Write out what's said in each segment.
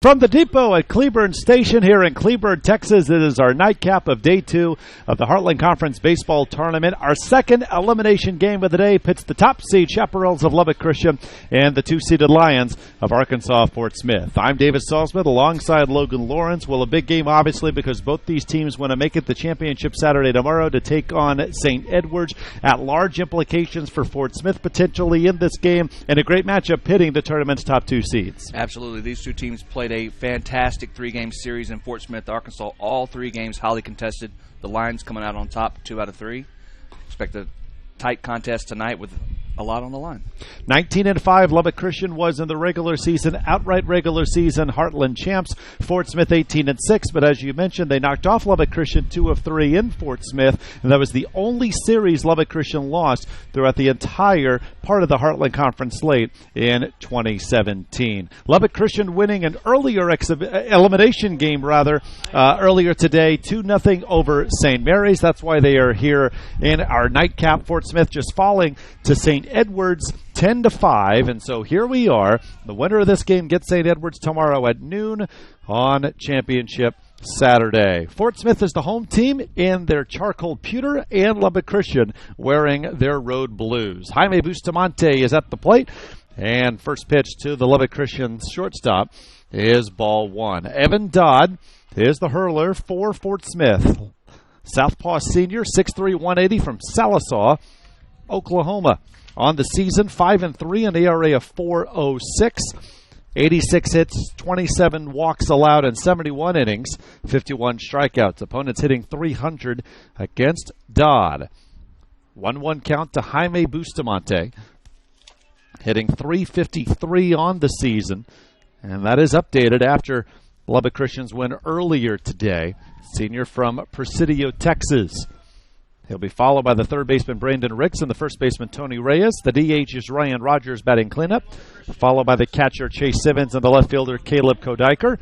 From the depot at Cleburne Station here in Cleburne, Texas, it is our nightcap of Day 2 of the Heartland Conference Baseball Tournament. Our second elimination game of the day pits the top seed Chaparrals of Lubbock Christian and the two-seeded Lions of Arkansas Fort Smith. I'm David Salzman alongside Logan Lawrence. Well, a big game, obviously, because both these teams want to make it the championship Saturday tomorrow to take on St. Edward's. At large implications for Fort Smith potentially in this game, and a great matchup pitting the tournament's top two seeds. Absolutely. These two teams played a fantastic three-game series in Fort Smith, Arkansas. All three games highly contested. The Lions coming out on top 2 out of 3. Expect a tight contest tonight with a lot on the line. 19-5 Lubbock Christian was in the regular season, outright regular season Heartland champs. Fort Smith 18-6, but as you mentioned, they knocked off Lubbock Christian 2 of 3 in Fort Smith, and that was the only series Lubbock Christian lost throughout the entire part of the Heartland Conference slate in 2017. Lubbock Christian winning an earlier elimination game earlier today, 2-0 over St. Mary's. That's why they are here in our nightcap. Fort Smith just falling to St. Edward's 10-5, and so here we are. The winner of this game gets St. Edward's tomorrow at noon on Championship Saturday. Fort Smith is the home team in their charcoal pewter, and Lubbock Christian wearing their road blues. Jaime Bustamante is at the plate, and first pitch to the Lubbock Christian shortstop is ball 1. Evan Dodd is the hurler for Fort Smith. Southpaw senior, 6'3", 180 from Sallisaw, Oklahoma. On the season, 5-3, an ERA of 4.06, 86 hits, 27 walks allowed in 71 innings, 51 strikeouts. Opponents hitting .300 against Dodd. 1-1 count to Jaime Bustamante, hitting .353 on the season, and that is updated after Lubbock Christian's win earlier today. Senior from Presidio, Texas. He'll be followed by the third baseman Brandon Ricks and the first baseman Tony Reyes. The DH is Ryan Rogers batting cleanup, followed by the catcher Chase Simmons and the left fielder Caleb Kodiker.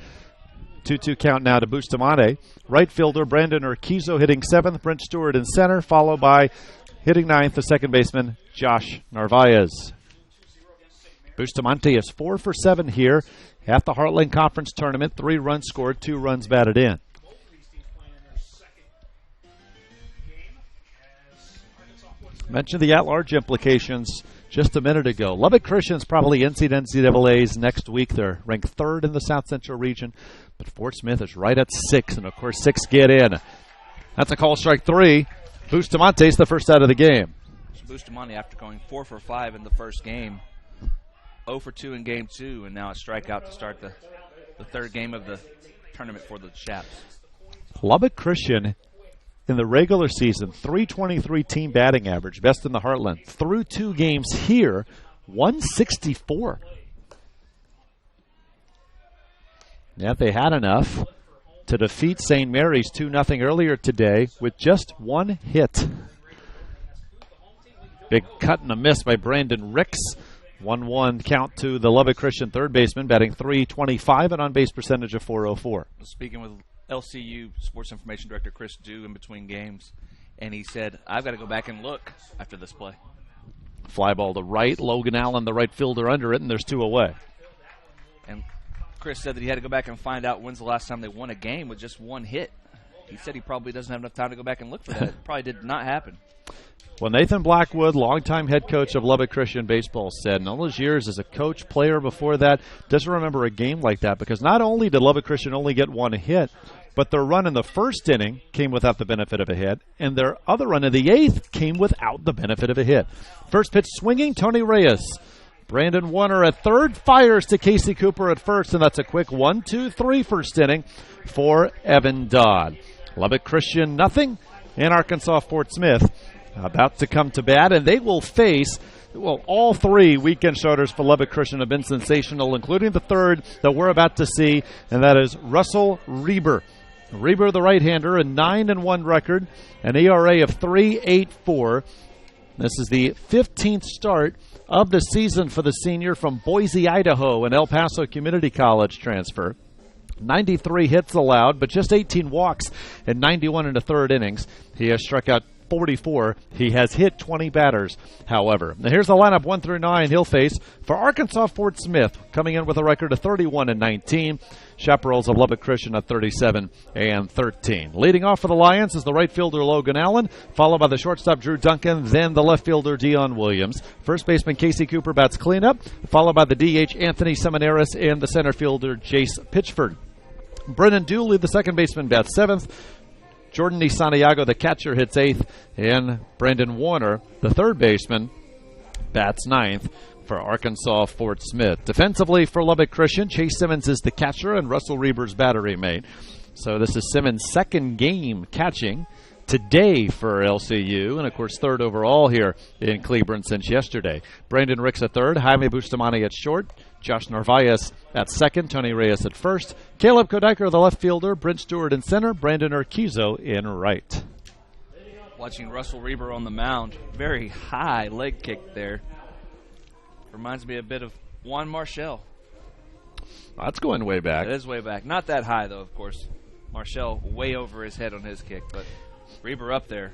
2-2 count now to Bustamante. Right fielder Brandon Urquizo hitting 7th, Brent Stewart in center, followed by hitting 9th, the second baseman Josh Narvaez. Bustamante is 4 for 7 here at the Heartland Conference Tournament. 3 runs scored, 2 runs batted in. Mentioned the at-large implications just a minute ago. Lubbock Christian's probably NCAA's next week. They're ranked 3rd in the South Central region, but Fort Smith is right at 6, and of course 6 get in. That's a call strike 3. Bustamante's the first out of the game. Bustamante, after going 4 for 5 in the first game, 0 for 2 in game 2, and now a strikeout to start the third game of the tournament for the Chaps. Lubbock Christian in the regular season, .323 team batting average, best in the Heartland. Through 2 games here, 164. Yet they had enough to defeat St. Mary's 2-0 earlier today with just 1 hit. Big cut and a miss by Brandon Ricks. 1-1 count to the Lubbock Christian third baseman, batting .325 and on-base percentage of .404. Speaking with LCU Sports Information Director Chris Dew in between games, and he said, I've got to go back and look after this play. Fly ball to right, Logan Allen, the right fielder, under it, and there's 2 away. And Chris said that he had to go back and find out when's the last time they won a game with just 1 hit. He said he probably doesn't have enough time to go back and look for that. It probably did not happen. Well, Nathan Blackwood, longtime head coach of Lubbock Christian Baseball, said in all his years as a coach, player before that, doesn't remember a game like that because not only did Lubbock Christian only get 1 hit, but their run in the first inning came without the benefit of a hit, and their other run in the 8th came without the benefit of a hit. First pitch swinging, Tony Reyes. Brandon Warner at third, fires to Casey Cooper at first, and that's a quick 1-2-3 first inning for Evan Dodd. Lubbock Christian nothing, and Arkansas Fort Smith about to come to bat, and they will face, well, all 3 weekend starters for Lubbock Christian have been sensational, including the third that we're about to see, and that is Russell Reber. Reber, the right-hander, a 9-1 record, an ERA of 3.84. This is the 15th start of the season for the senior from Boise, Idaho, an El Paso Community College transfer. 93 hits allowed, but just 18 walks in 91 1/3 innings. He has struck out 44. He has hit 20 batters, however. Now here's the lineup 1 through 9 he'll face for Arkansas Fort Smith, coming in with a record of 31-19. Chaparrals of Lubbock Christian at 37-13. Leading off for the Lions is the right fielder Logan Allen, followed by the shortstop Drew Duncan, then the left fielder Dion Williams. First baseman Casey Cooper bats cleanup, followed by the DH Anthony Seminaris and the center fielder Jace Pitchford. Brennan Dooley, the second baseman, bats 7th. Jordan DeSantiago, the catcher, hits 8th. And Brandon Warner, the third baseman, bats 9th for Arkansas Fort Smith. Defensively for Lubbock Christian, Chase Simmons is the catcher and Russell Reber's battery mate. So this is Simmons' second game catching today for LCU, and of course third overall here in Cleburne since yesterday. Brandon Ricks at third, Jaime Bustamante at short, Josh Narvaez at second, Tony Reyes at first, Caleb Kodiker, the left fielder, Brent Stewart in center, Brandon Urquizo in right. Watching Russell Reber on the mound, very high leg kick there. Reminds me a bit of Juan Marshall. That's going way back. It is way back. Not that high, though, of course. Marshall way over his head on his kick, but Reber up there.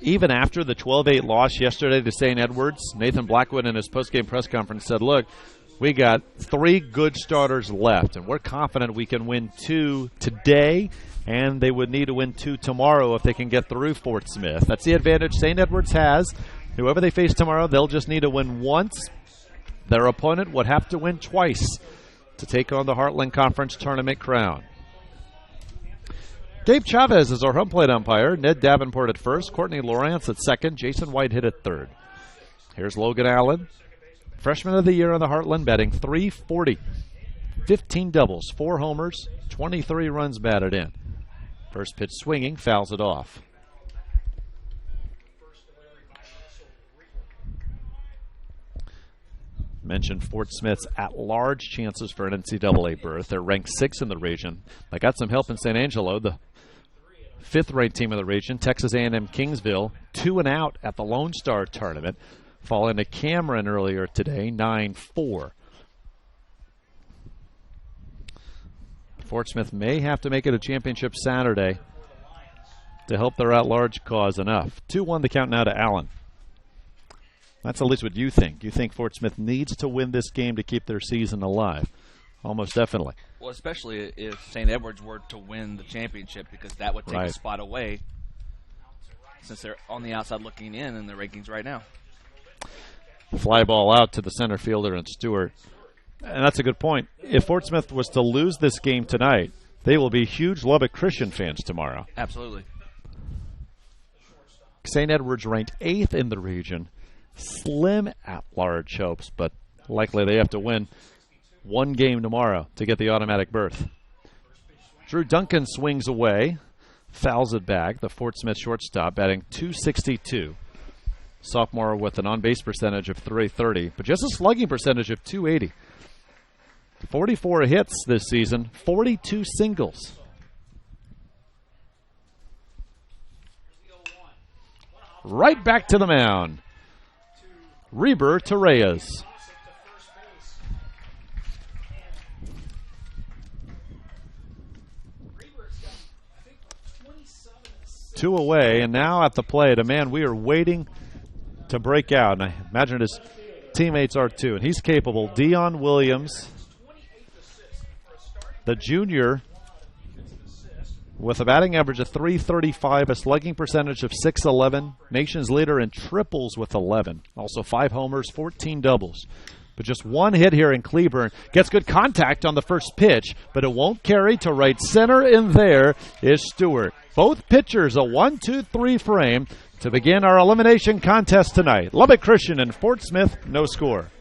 Even after the 12-8 loss yesterday to St. Edwards, Nathan Blackwood in his postgame press conference said, look, we got 3 good starters left, and we're confident we can win 2 today, and they would need to win 2 tomorrow if they can get through Fort Smith. That's the advantage St. Edwards has. Whoever they face tomorrow, they'll just need to win once. Their opponent would have to win twice to take on the Heartland Conference Tournament crown. Dave Chavez is our home plate umpire. Ned Davenport at first. Courtney Lawrence at second. Jason Whitehead at third. Here's Logan Allen, freshman of the year on the Heartland, batting .340. 15 doubles, 4 homers, 23 runs batted in. First pitch swinging, fouls it off. Mentioned Fort Smith's at-large chances for an NCAA berth. They're ranked 6th in the region. They got some help in San Angelo, the 5th-ranked team in the region. Texas A&M Kingsville, 2 and out at the Lone Star tournament. Falling to Cameron earlier today, 9-4. Fort Smith may have to make it a championship Saturday to help their at-large cause enough. 2-1 the count now to Allen. That's at least what you think. You think Fort Smith needs to win this game to keep their season alive. Almost definitely. Well, especially if St. Edwards were to win the championship, because that would take a spot away since they're on the outside looking in the rankings right now. Fly ball out to the center fielder and Stewart. And that's a good point. If Fort Smith was to lose this game tonight, they will be huge Lubbock Christian fans tomorrow. Absolutely. St. Edwards ranked 8th in the region. Slim at-large hopes, but likely they have to win 1 game tomorrow to get the automatic berth. Drew Duncan swings away, fouls it back. The Fort Smith shortstop batting .262. Sophomore with an on-base percentage of .330, but just a slugging percentage of .280. 44 hits this season, 42 singles. Right back to the mound. Reber to Reyes. Two away, and now at the plate, a man we are waiting to break out. And I imagine his teammates are too. And he's capable. Dion Williams, the junior, with a batting average of .335, a slugging percentage of .611, nation's leader in triples with 11. Also 5 homers, 14 doubles. But just 1 hit here in Cleburne. Gets good contact on the first pitch, but it won't carry to right center, and there is Stewart. Both pitchers a 1-2-3 frame to begin our elimination contest tonight. Lubbock Christian and Fort Smith, no score.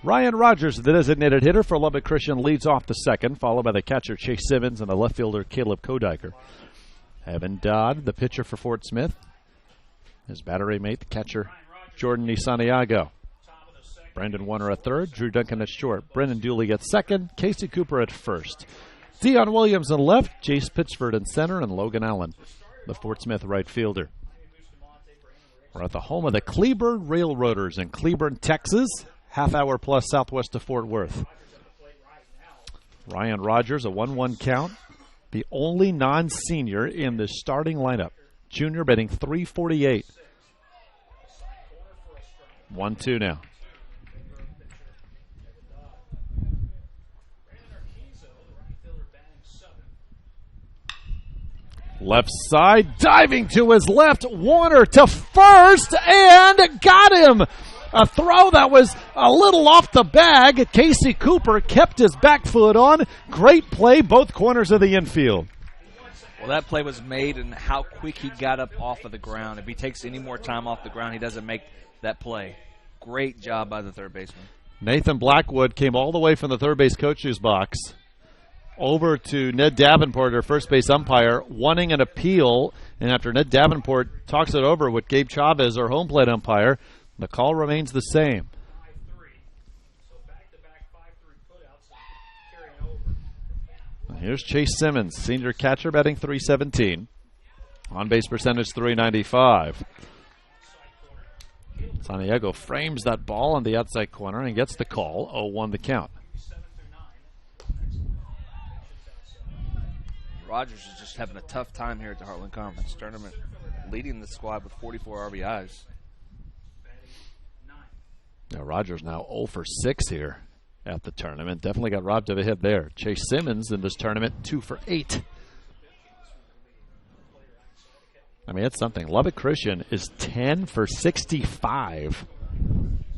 Ryan Rogers, the designated hitter for Lubbock Christian, leads off the second, followed by the catcher Chase Simmons and the left fielder Caleb Kodiker. Evan Dodd, the pitcher for Fort Smith. His battery mate, the catcher Jordan Nisaniago. Brandon Warner at third, Drew Duncan at short. Brennan Dooley at second, Casey Cooper at first. Dion Williams in left, Jace Pitchford in center, and Logan Allen, the Fort Smith right fielder. We're at the home of the Cleburne Railroaders in Cleburne, Texas, half hour plus southwest of Fort Worth. Ryan Rogers, a 1-1 count, the only non-senior in the starting lineup. Junior batting .348. 1-2 now. Left side, diving to his left, Warner to first, and got him! A throw that was a little off the bag. Casey Cooper kept his back foot on. Great play, both corners of the infield. Well, that play was made, and how quick he got up off of the ground. If he takes any more time off the ground, he doesn't make that play. Great job by the third baseman. Nathan Blackwood came all the way from the third base coach's box over to Ned Davenport, our first base umpire, wanting an appeal. And after Ned Davenport talks it over with Gabe Chavez, our home plate umpire, the call remains the same. Here's Chase Simmons, senior catcher, batting .317. On-base percentage .395. Santiago frames that ball on the outside corner and gets the call. 0-1 the count. Rogers is just having a tough time here at the Heartland Conference Tournament, leading the squad with 44 RBIs. Now Rogers now 0 for 6 here at the tournament. Definitely got robbed of a hit there. Chase Simmons in this tournament 2 for 8. I mean, it's something. Lubbock Christian is 10 for 65,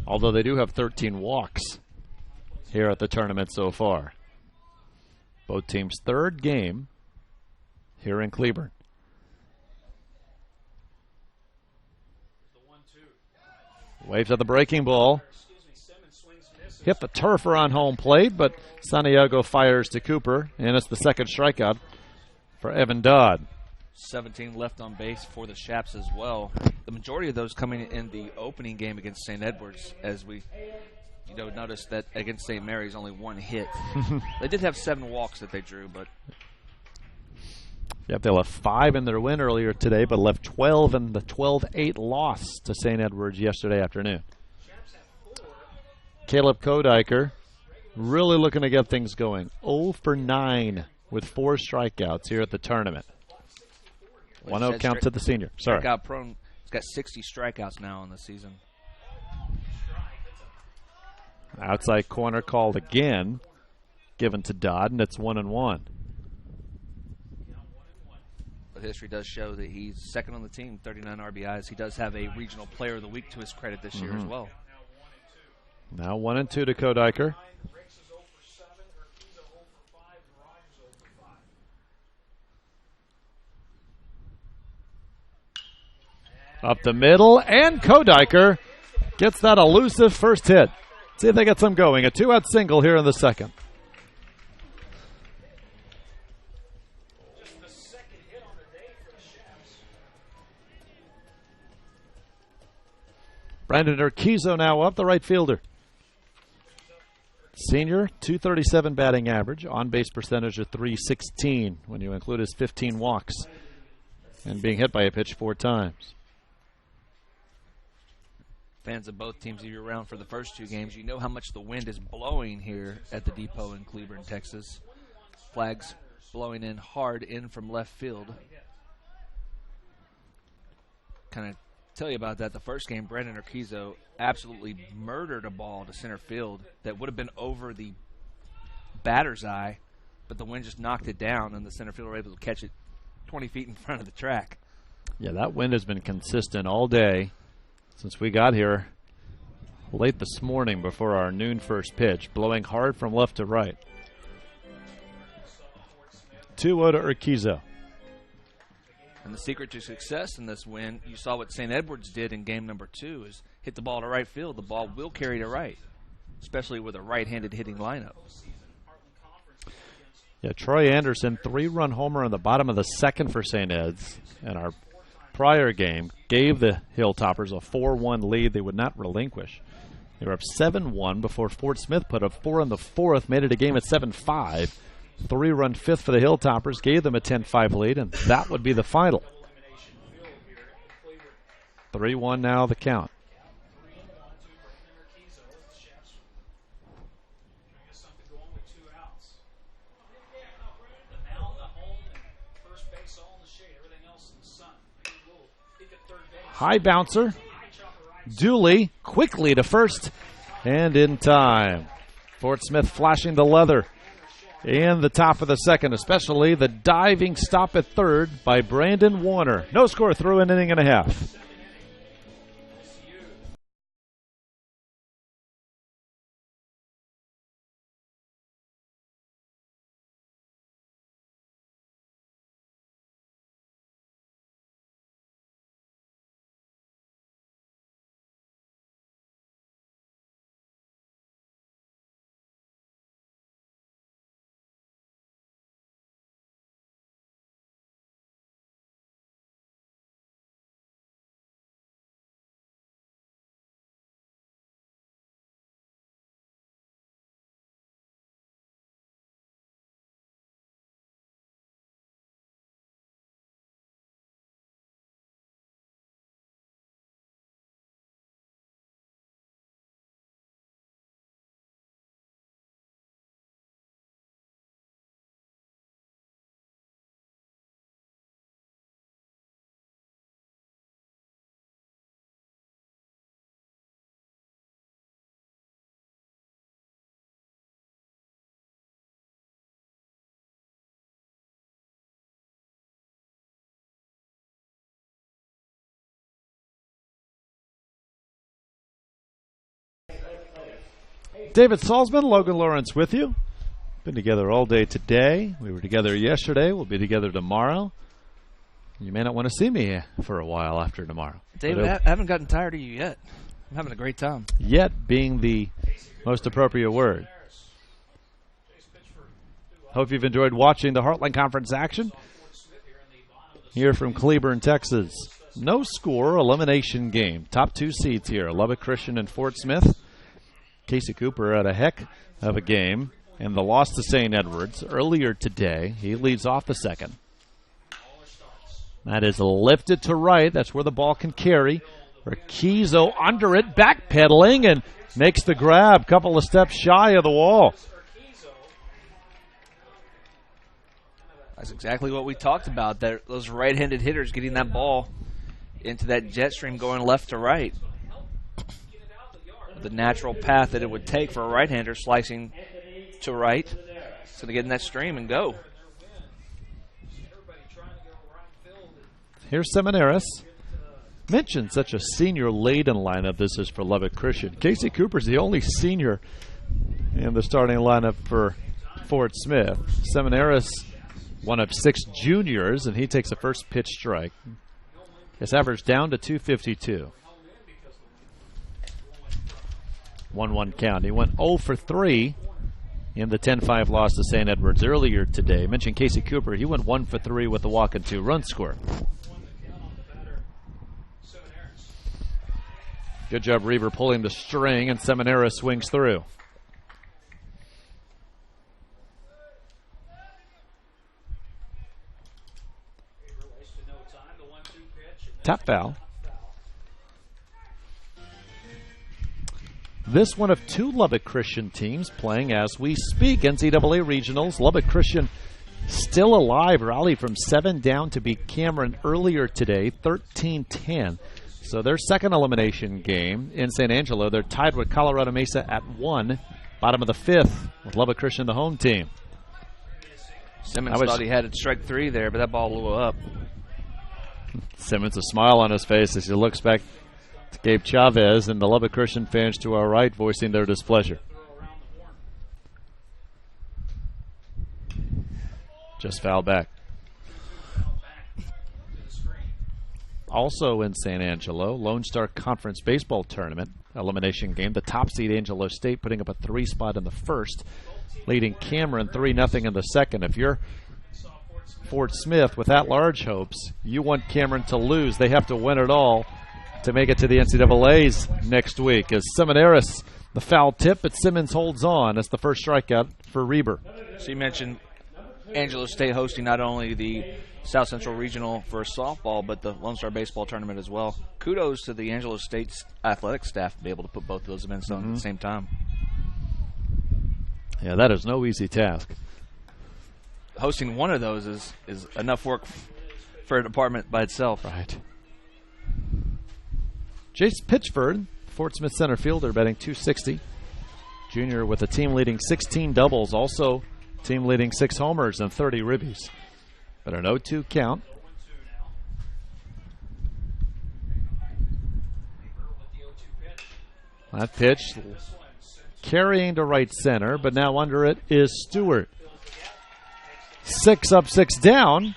although they do have 13 walks here at the tournament so far. Both teams' third game here in Cleburne. Waves at the breaking ball. Hit the turfer on home plate, but Santiago fires to Cooper, and it's the second strikeout for Evan Dodd. 17 left on base for the Shaps as well. The majority of those coming in the opening game against St. Edwards, as we notice that against St. Mary's only 1 hit. They did have 7 walks that they drew, but yep, they left 5 in their win earlier today, but left 12 in the 12-8 loss to St. Edwards yesterday afternoon. Caleb Kodiker really looking to get things going. 0 for 9 with 4 strikeouts here at the tournament. 1-0 count to the senior. Sorry. Strikeout prone. He's got 60 strikeouts now in the season. Outside corner called again, given to Dodd, and it's 1-1. But history does show that he's second on the team, 39 RBIs. He does have a regional player of the week to his credit this year as well. Now 1-2 to Kodiker. Up the middle, and Kodiker gets that elusive first hit. See if they get some going. A 2-out single here in the second. Brandon Urquizo now up, the right fielder. Senior, .237 batting average, on-base percentage of .316 when you include his 15 walks and being hit by a pitch 4 times. Fans of both teams, if you're around for the first 2 games, you know how much the wind is blowing here at the depot in Cleburne, Texas. Flags blowing in hard in from left field. Kind of tell you about that. The first game, Brandon Urquizo absolutely murdered a ball to center field that would have been over the batter's eye, but the wind just knocked it down, and the center fielder were able to catch it 20 feet in front of the track. Yeah, that wind has been consistent all day since we got here late this morning before our noon first pitch, blowing hard from left to right. 2-0 to Urquizo. And the secret to success in this win, you saw what St. Edwards did in game number 2, is hit the ball to right field. The ball will carry to right. especially with a right-handed hitting lineup. Yeah, Troy Anderson, 3-run homer in the bottom of the second for St. Ed's. And our prior game gave the Hilltoppers a 4-1 lead they would not relinquish. They were up 7-1 before Fort Smith put up 4 in the fourth, made it a game at 7-5. 3-run fifth for the Hilltoppers, gave them a 10-5 lead, and that would be the final. 3-1 now the count. High bouncer. Dooley quickly to first and in time. Fort Smith flashing the leather in the top of the second, especially the diving stop at third by Brandon Warner. No score through an inning and a half. David Salzman, Logan Lawrence with you. Been together all day today. We were together yesterday. We'll be together tomorrow. You may not want to see me for a while after tomorrow. David, I haven't gotten tired of you yet. I'm having a great time. Yet being the most appropriate word. Hope you've enjoyed watching the Heartland Conference action here from Cleburne, Texas. No score, elimination game. Top two seeds here, Lubbock Christian and Fort Smith. Casey Cooper had a heck of a game in the loss to St. Edwards earlier today. He leads off the second. That is lifted to right. That's where the ball can carry. Urquizo under it, backpedaling, and makes the grab. Couple of steps shy of the wall. That's exactly what we talked about. Those right-handed hitters getting that ball into that jet stream going left to right. The natural path that it would take for a right-hander slicing to right. It's going to get in that stream and go. Here's Seminaris. Mentioned such a senior-laden lineup this is for Lubbock Christian. Casey Cooper's the only senior in the starting lineup for Fort Smith. Seminaris, one of 6 juniors, and he takes a first pitch strike. His average down to 252. 1-1 count. He went 0 for 3 in the 10-5 loss to St. Edwards earlier today. Mentioned Casey Cooper. He went 1 for 3 with a walk and 2-run score. Good job, Reaver, pulling the string, and Seminaris swings through. Tap foul. This one of 2 Lubbock Christian teams playing as we speak. NCAA Regionals. Lubbock Christian still alive. Rallied from 7 down to beat Cameron earlier today, 13-10. So their second elimination game in San Angelo. They're tied with Colorado Mesa at 1. Bottom of the 5th with Lubbock Christian, the home team. Simmons thought he had it strike 3 there, but that ball blew up. Simmons, a smile on his face as he looks back to Gabe Chavez and the Lubbock Christian fans to our right voicing their displeasure. Just foul back. also in San Angelo. Lone Star Conference Baseball Tournament elimination game. The top seed Angelo State putting up a 3 spot in the first, leading Cameron 3-0 in the second. If you're Fort Smith with at-large hopes, you want Cameron to lose. They have to win it all to make it to the NCAA's next week. As Seminaris, the foul tip, but Simmons holds on as the first strikeout for Reber. So you mentioned Angelo State hosting not only the South Central Regional for softball, but the Lone Star Baseball Tournament as well. Kudos to the Angelo State's athletic staff to be able to put both of those events on at the same time. Yeah, that is no easy task. Hosting one of those is enough work for a department by itself. Right. Jace Pitchford, Fort Smith center fielder, batting .260. Junior with a team-leading 16 doubles, also team-leading 6 homers and 30 ribbies. But an 0-2 count. That pitch carrying to right center, but now under it is Stewart. 6 up, 6 down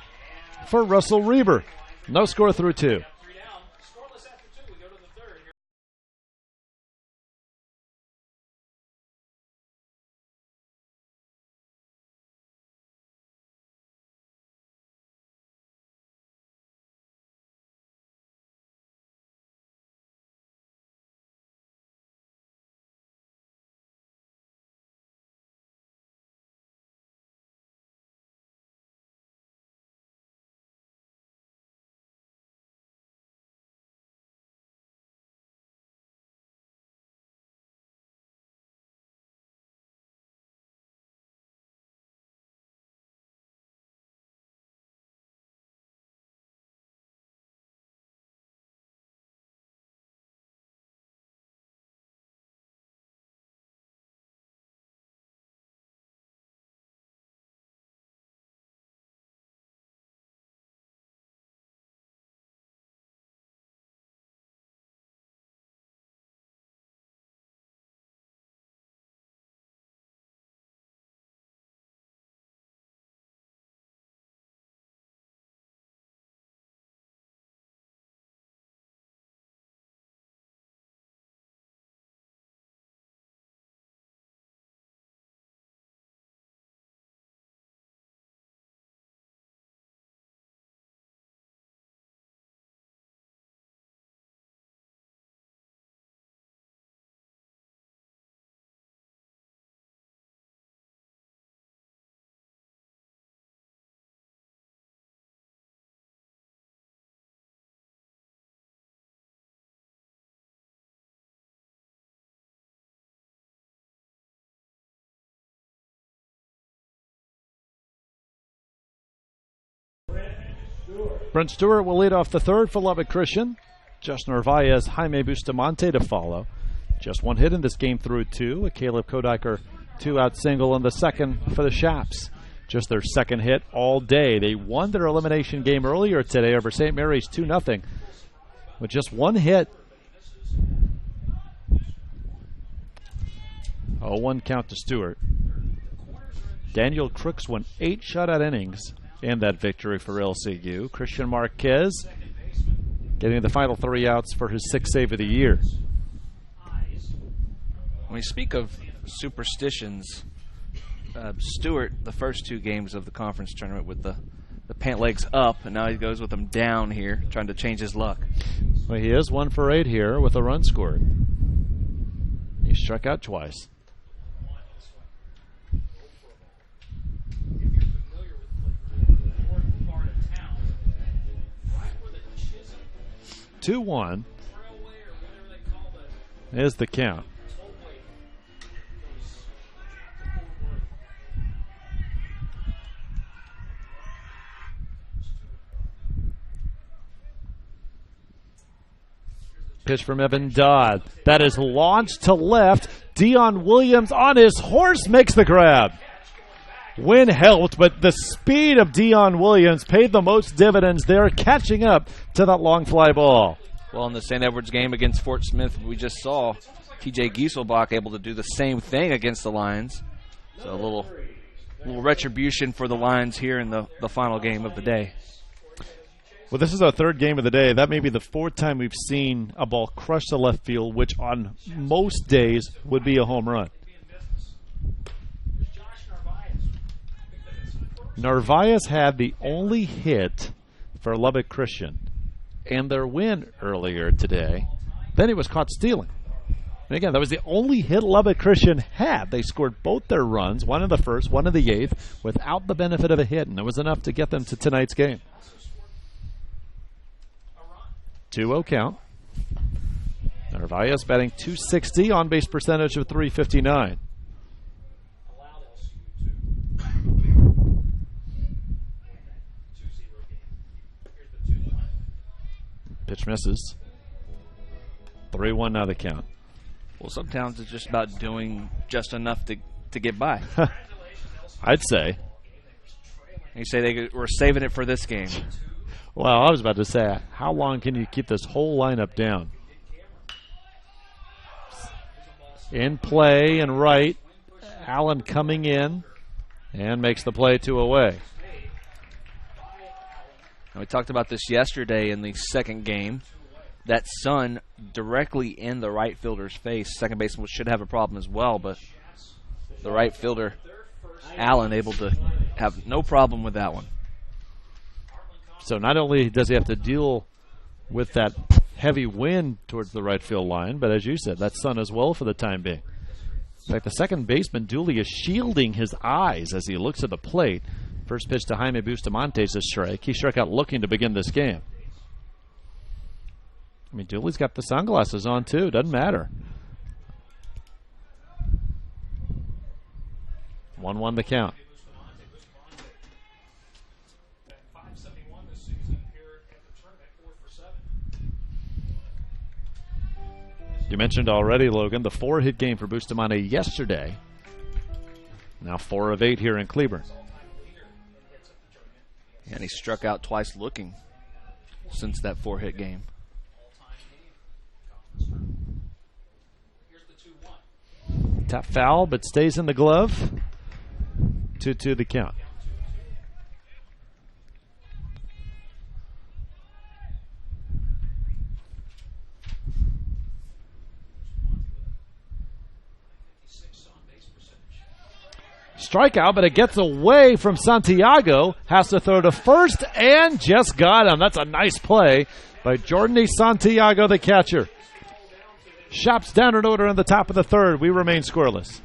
for Russell Reber. No score through 2. Brent Stewart will lead off the third for Lubbock Christian. Justin Narvaez, Jaime Bustamante to follow. Just one hit in this game through 2. A Caleb Kodiker 2-out single in the second for the Shaps. Just their second hit all day. They won their elimination game earlier today over St. Mary's 2-0 with just one hit. 0-1 count to Stewart. Daniel Crooks won 8 shutout innings in that victory for LCU. Christian Marquez getting the final 3 outs for his 6th save of the year. When we speak of superstitions, Stewart, the first 2 games of the conference tournament with the pant legs up, and now he goes with them down here, trying to change his luck. Well, he is 1 for 8 here with a run scored. He struck out twice. 2-1 is the count. Pitch from Evan Dodd. That is launched to left. Dion Williams on his horse makes the grab. Wind helped, but the speed of Dion Williams paid the most dividends there, catching up to that long fly ball. Well, in the St. Edward's game against Fort Smith, we just saw T.J. Gieselbach able to do the same thing against the Lions. So a little retribution for the Lions here in the final game of the day. Well, this is our third game of the day. That may be the fourth time we've seen a ball crush the left field, which on most days would be a home run. Narvaez had the only hit for Lubbock Christian and their win earlier today. Then he was caught stealing. And again, that was the only hit Lubbock Christian had. They scored both their runs, one in the first, one in the eighth, without the benefit of a hit, and it was enough to get them to tonight's game. 2-0 count. Narvaez batting .260, on-base percentage of .359. Pitch misses. 3-1 now the count. Well, sometimes it's just about doing just enough to get by. I'd say. You say they were saving it for this game. Well, I was about to say, how long can you keep this whole lineup down? In play and right. Allen coming in and makes the play 2 away. And we talked about this yesterday in the second game. That sun directly in the right fielder's face. Second baseman should have a problem as well, but the right fielder, Allen, able to have no problem with that one. So not only does he have to deal with that heavy wind towards the right field line, but as you said, that sun as well for the time being. In fact, the second baseman, Dooley, is shielding his eyes as he looks at the plate. First pitch to Jaime Bustamonte's a strike. He struck out looking to begin this game. I mean, Dooley's got the sunglasses on, too. Doesn't matter. 1-1 the count. You mentioned already, Logan, the 4-hit game for Bustamante yesterday. Now 4 of 8 here in Cleburne. And he struck out twice looking since that 4-hit game. Tap foul, but stays in the glove. 2-2 the count. Strikeout, but it gets away from Santiago. Has to throw to first and just got him. That's a nice play by Jordan Santiago, the catcher. Shops down in order in the top of the third. We remain scoreless.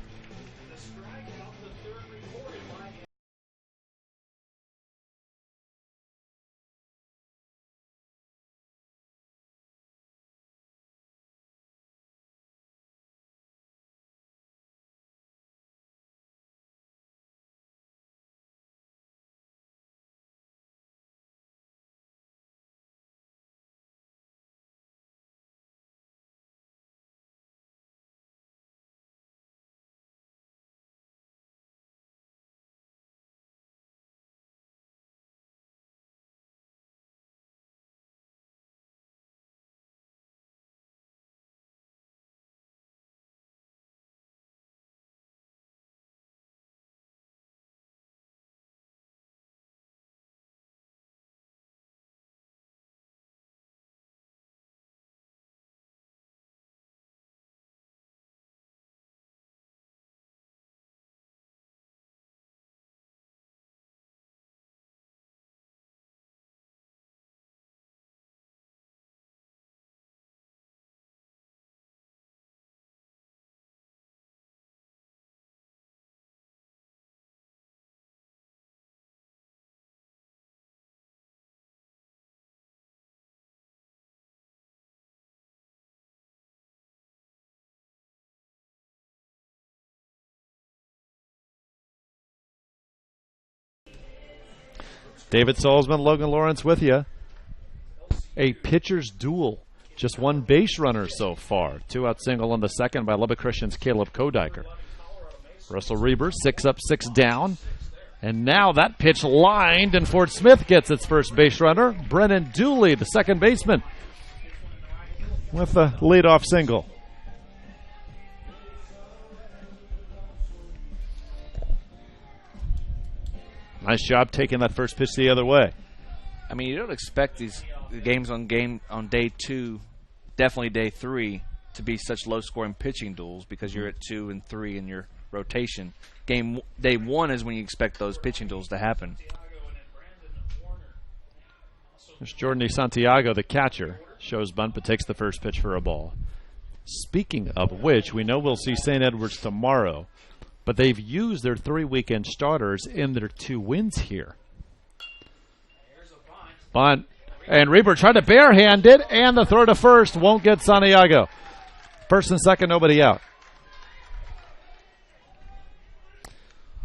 David Salzman, Logan Lawrence with you. A pitcher's duel. Just one base runner so far. 2-out single on the second by Lubbock Christian's Caleb Kodiker. Russell Reber, 6 up, 6 down. And now that pitch lined, and Fort Smith gets its first base runner. Brennan Dooley, the second baseman, with a leadoff single. Nice job taking that first pitch the other way. I mean, you don't expect these games on day 2, definitely day 3, to be such low-scoring pitching duels because you're at 2 and 3 in your rotation. Day 1 is when you expect those pitching duels to happen. There's Jordan Santiago, the catcher, shows bunt but takes the first pitch for a ball. Speaking of which, we know we'll see St. Edwards tomorrow, but they've used their 3 weekend starters in their 2 wins here. Bunt. And Reber tried to barehand it, and the throw to first won't get Santiago. First and second, nobody out.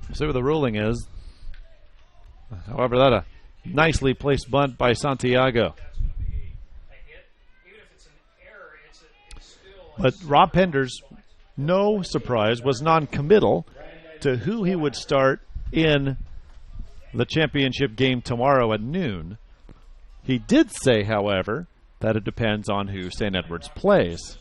We'll see what the ruling is. However, that a nicely placed bunt by Santiago. But Rob Penders, no surprise, was non-committal to who he would start in the championship game tomorrow at noon. He did say, however, that it depends on who St. Edwards plays.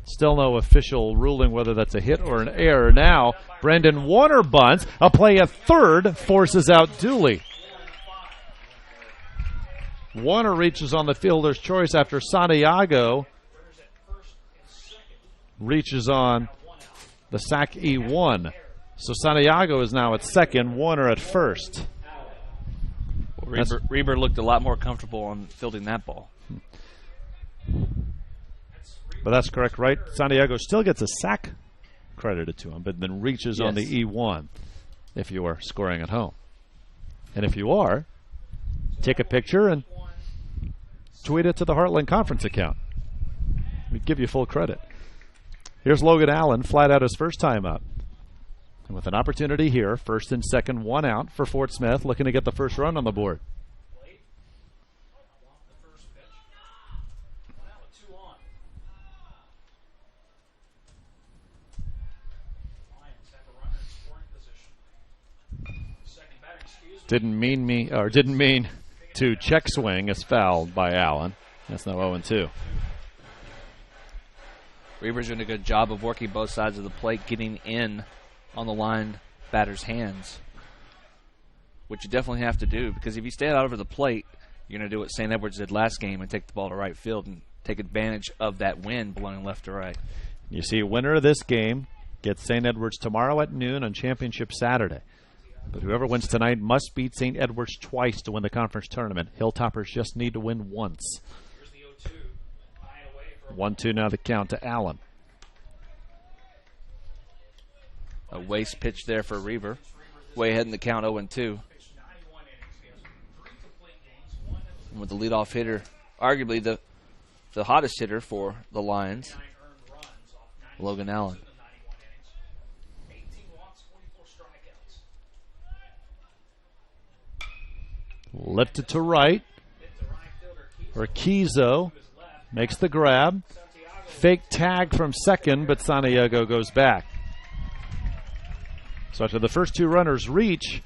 Still no official ruling whether that's a hit or an error. Now, Brendan Warner bunts. A play at third forces out Dooley. Warner reaches on the fielder's choice after Santiago reaches on the sac E1. So Santiago is now at second, Warner at first. Well, Reber looked a lot more comfortable on fielding that ball. But that's correct, right? Santiago still gets a sac credited to him, but then reaches on the E1 if you are scoring at home. And if you are, take a picture and tweet it to the Heartland Conference account. We'd give you full credit. Here's Logan Allen, flat out his first time up. And with an opportunity here, first and second, 1 out for Fort Smith, looking to get the first run on the board. Didn't mean to check swing is fouled by Allen. That's now 0-2. Reber's doing a good job of working both sides of the plate, getting in on the line batter's hands, which you definitely have to do, because if you stay out over the plate, you're going to do what St. Edwards did last game and take the ball to right field and take advantage of that wind blowing left to right. You see, winner of this game gets St. Edwards tomorrow at noon on Championship Saturday. But whoever wins tonight must beat St. Edwards twice to win the conference tournament. Hilltoppers just need to win once. 1-2 now the count to Allen. A waste pitch there for Reber. Way ahead in the count, 0-2. And with the leadoff hitter, arguably the hottest hitter for the Lions, Logan Allen. Lifted to right. Urquizo makes the grab. Fake tag from second, but Santiago goes back. So after the first 2 runners reach,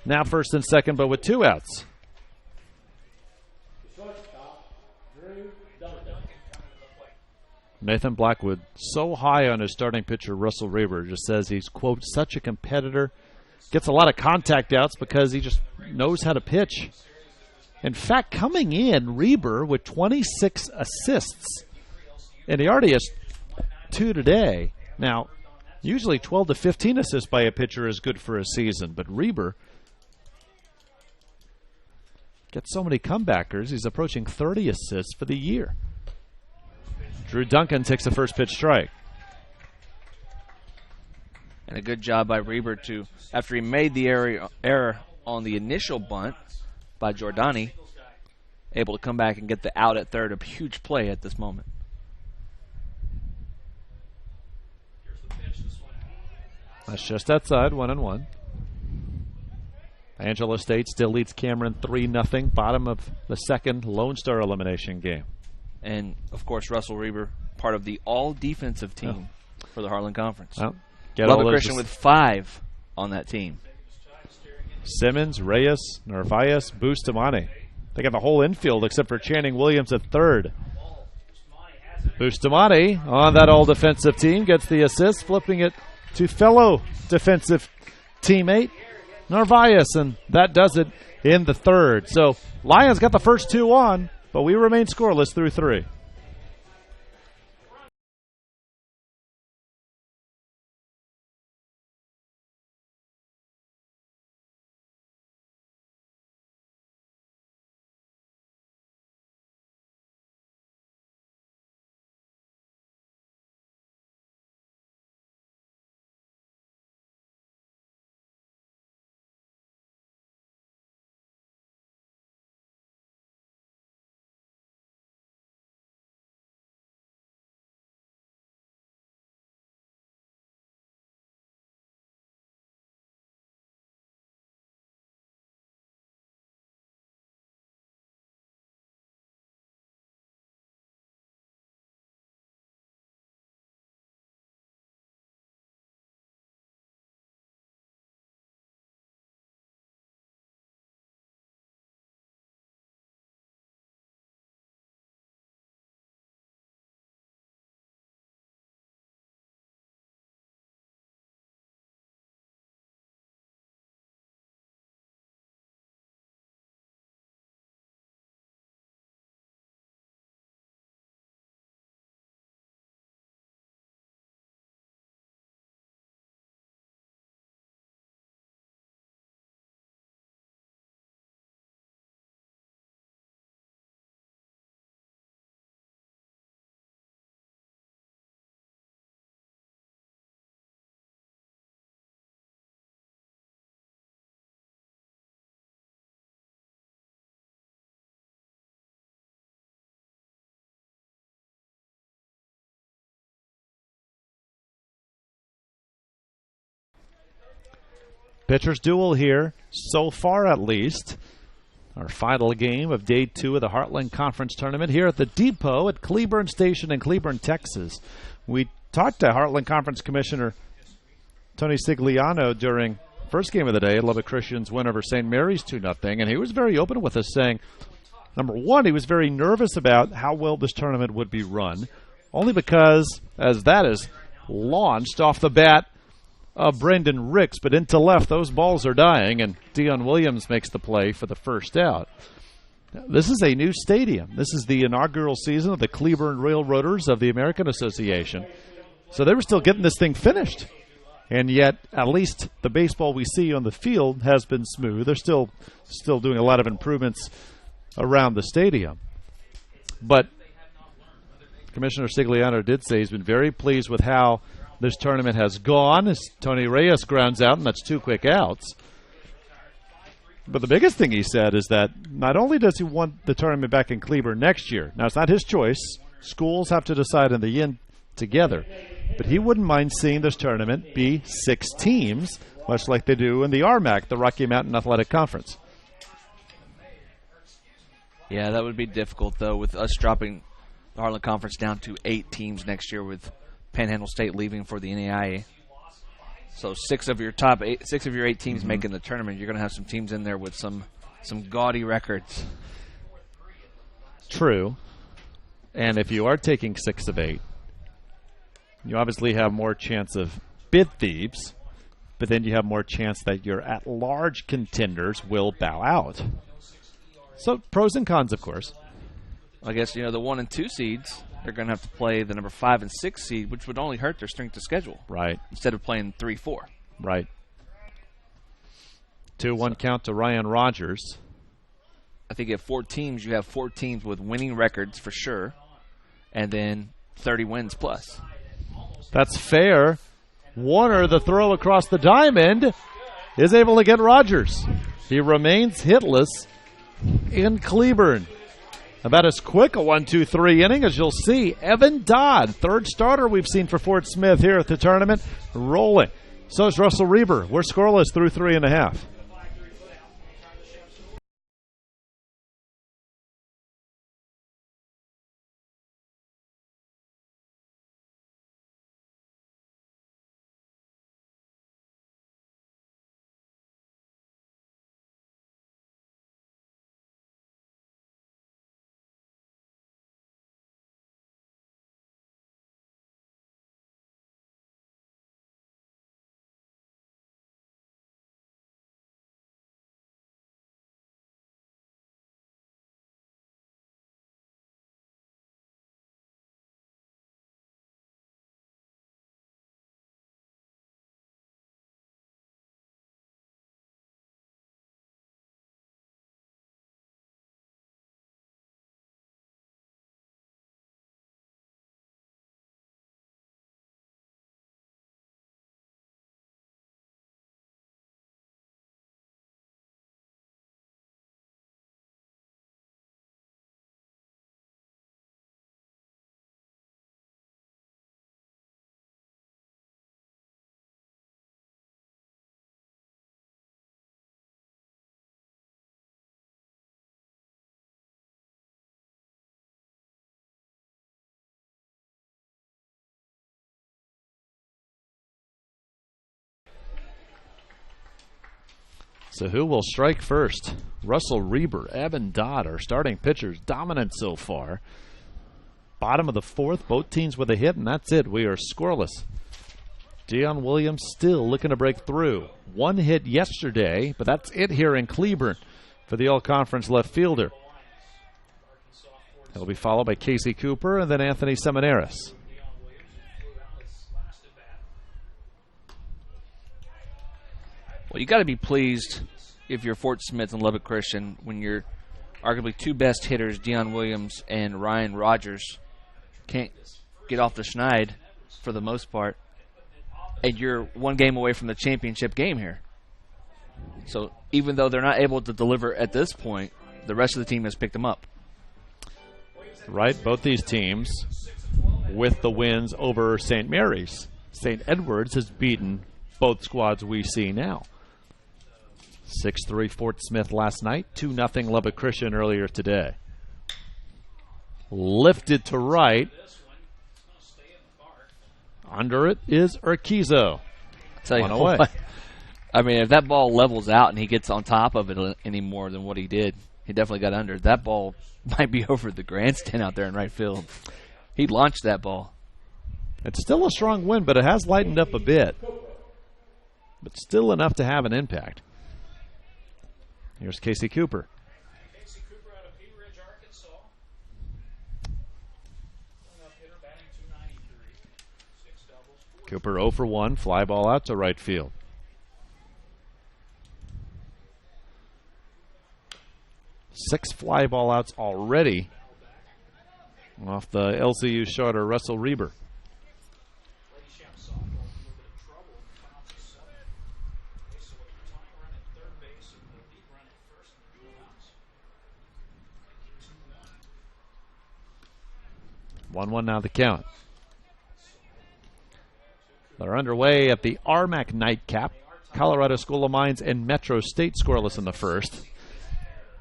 now first and second, but with 2 outs. Nathan Blackwood, so high on his starting pitcher, Russell Reber, just says he's, quote, such a competitor. Gets a lot of contact outs because he just knows how to pitch. In fact, coming in, Reber with 26 assists. And he already has 2 today. Now, usually 12 to 15 assists by a pitcher is good for a season. But Reber gets so many comebackers, he's approaching 30 assists for the year. Drew Duncan takes the first pitch strike. And a good job by Reber to, after he made the error on the initial bunt by Giordani, able to come back and get the out at third. A huge play at this moment. That's just outside, 1-1. Angelo State still leads Cameron 3-0, bottom of the second Lone Star elimination game. And, of course, Russell Reber, part of the all-defensive team for the Heartland Conference. Well, Lubbock Christian with 5 on that team. Simmons, Reyes, Narvaez, Bustamante. They got the whole infield except for Channing Williams at third. Bustamante on that all-defensive team gets the assist, flipping it to fellow defensive teammate Narvaez, and that does it in the third. So Lions got the first two on, but we remain scoreless through 3. Pitchers duel here, so far at least. Our final game of day 2 of the Heartland Conference Tournament here at the Depot at Cleburne Station in Cleburne, Texas. We talked to Heartland Conference Commissioner Tony Sigliano during first game of the day, Lubbock Christian's win over St. Mary's 2-0, and he was very open with us, saying, number one, he was very nervous about how well this tournament would be run, only because, as that is launched off the bat of Brendan Ricks, but into left, those balls are dying, and Dion Williams makes the play for the first out. This is a new stadium. This is the inaugural season of the Cleburne Railroaders of the American Association. So they were still getting this thing finished. And yet, at least the baseball we see on the field has been smooth. They're still doing a lot of improvements around the stadium. But Commissioner Sigliano did say he's been very pleased with how this tournament has gone, as Tony Reyes grounds out, and that's 2 quick outs. But the biggest thing he said is that not only does he want the tournament back in Cleburne next year, now it's not his choice, schools have to decide in the end together, but he wouldn't mind seeing this tournament be 6 teams, much like they do in the RMAC, the Rocky Mountain Athletic Conference. Yeah, that would be difficult, though, with us dropping the Heartland Conference down to 8 teams next year with Panhandle State leaving for the NAIA. So 6 of your 8 teams making the tournament. You're going to have some teams in there with some gaudy records. True. And if you are taking 6 of 8, you obviously have more chance of bid thieves, but then you have more chance that your at-large contenders will bow out. So pros and cons, of course. I guess, the 1 and 2 seeds, they're going to have to play the number 5 and 6 seed, which would only hurt their strength of schedule. Right. Instead of playing 3-4. Right. 2-1 count to Ryan Rogers. I think at 4 teams, you have 4 teams with winning records for sure, and then 30 wins plus. That's fair. Warner, the throw across the diamond, is able to get Rogers. He remains hitless in Cleburne. About as quick a 1-2-3 inning as you'll see. Evan Dodd, third starter we've seen for Fort Smith here at the tournament, rolling. So is Russell Reber. We're scoreless through 3.5. So who will strike first? Russell Reber, Evan Dodd are starting pitchers, dominant so far. Bottom of the fourth, both teams with a hit, and that's it. We are scoreless. Dion Williams still looking to break through. One hit yesterday, but that's it here in Cleburne for the all-conference left fielder. He'll be followed by Casey Cooper and then Anthony Seminaris. Well, you got to be pleased if you're Fort Smith and Lubbock Christian when your arguably two best hitters, Dion Williams and Ryan Rogers, can't get off the schneid for the most part, and you're one game away from the championship game here. So even though they're not able to deliver at this point, the rest of the team has picked them up. Right, both these teams with the wins over St. Mary's. St. Edward's has beaten both squads we see now. 6-3 Fort Smith last night, 2-0 Lubbock Christian earlier today. Lifted to right. Under it is Urquizo. Tell you what, I mean, if that ball levels out and he gets on top of it any more than what he did, he definitely got under. That ball might be over the grandstand out there in right field. He launched that ball. It's still a strong wind, but it has lightened up a bit. But still enough to have an impact. Here's Casey Cooper. Casey Cooper out of Pea Ridge, Arkansas. Hitter batting .293. 6 doubles. Cooper 0 for 1, fly ball out to right field. Six fly ball outs already off the LCU starter Russell Reber. One now the count. They're underway at the RMAC nightcap. Colorado School of Mines and Metro State scoreless in the first.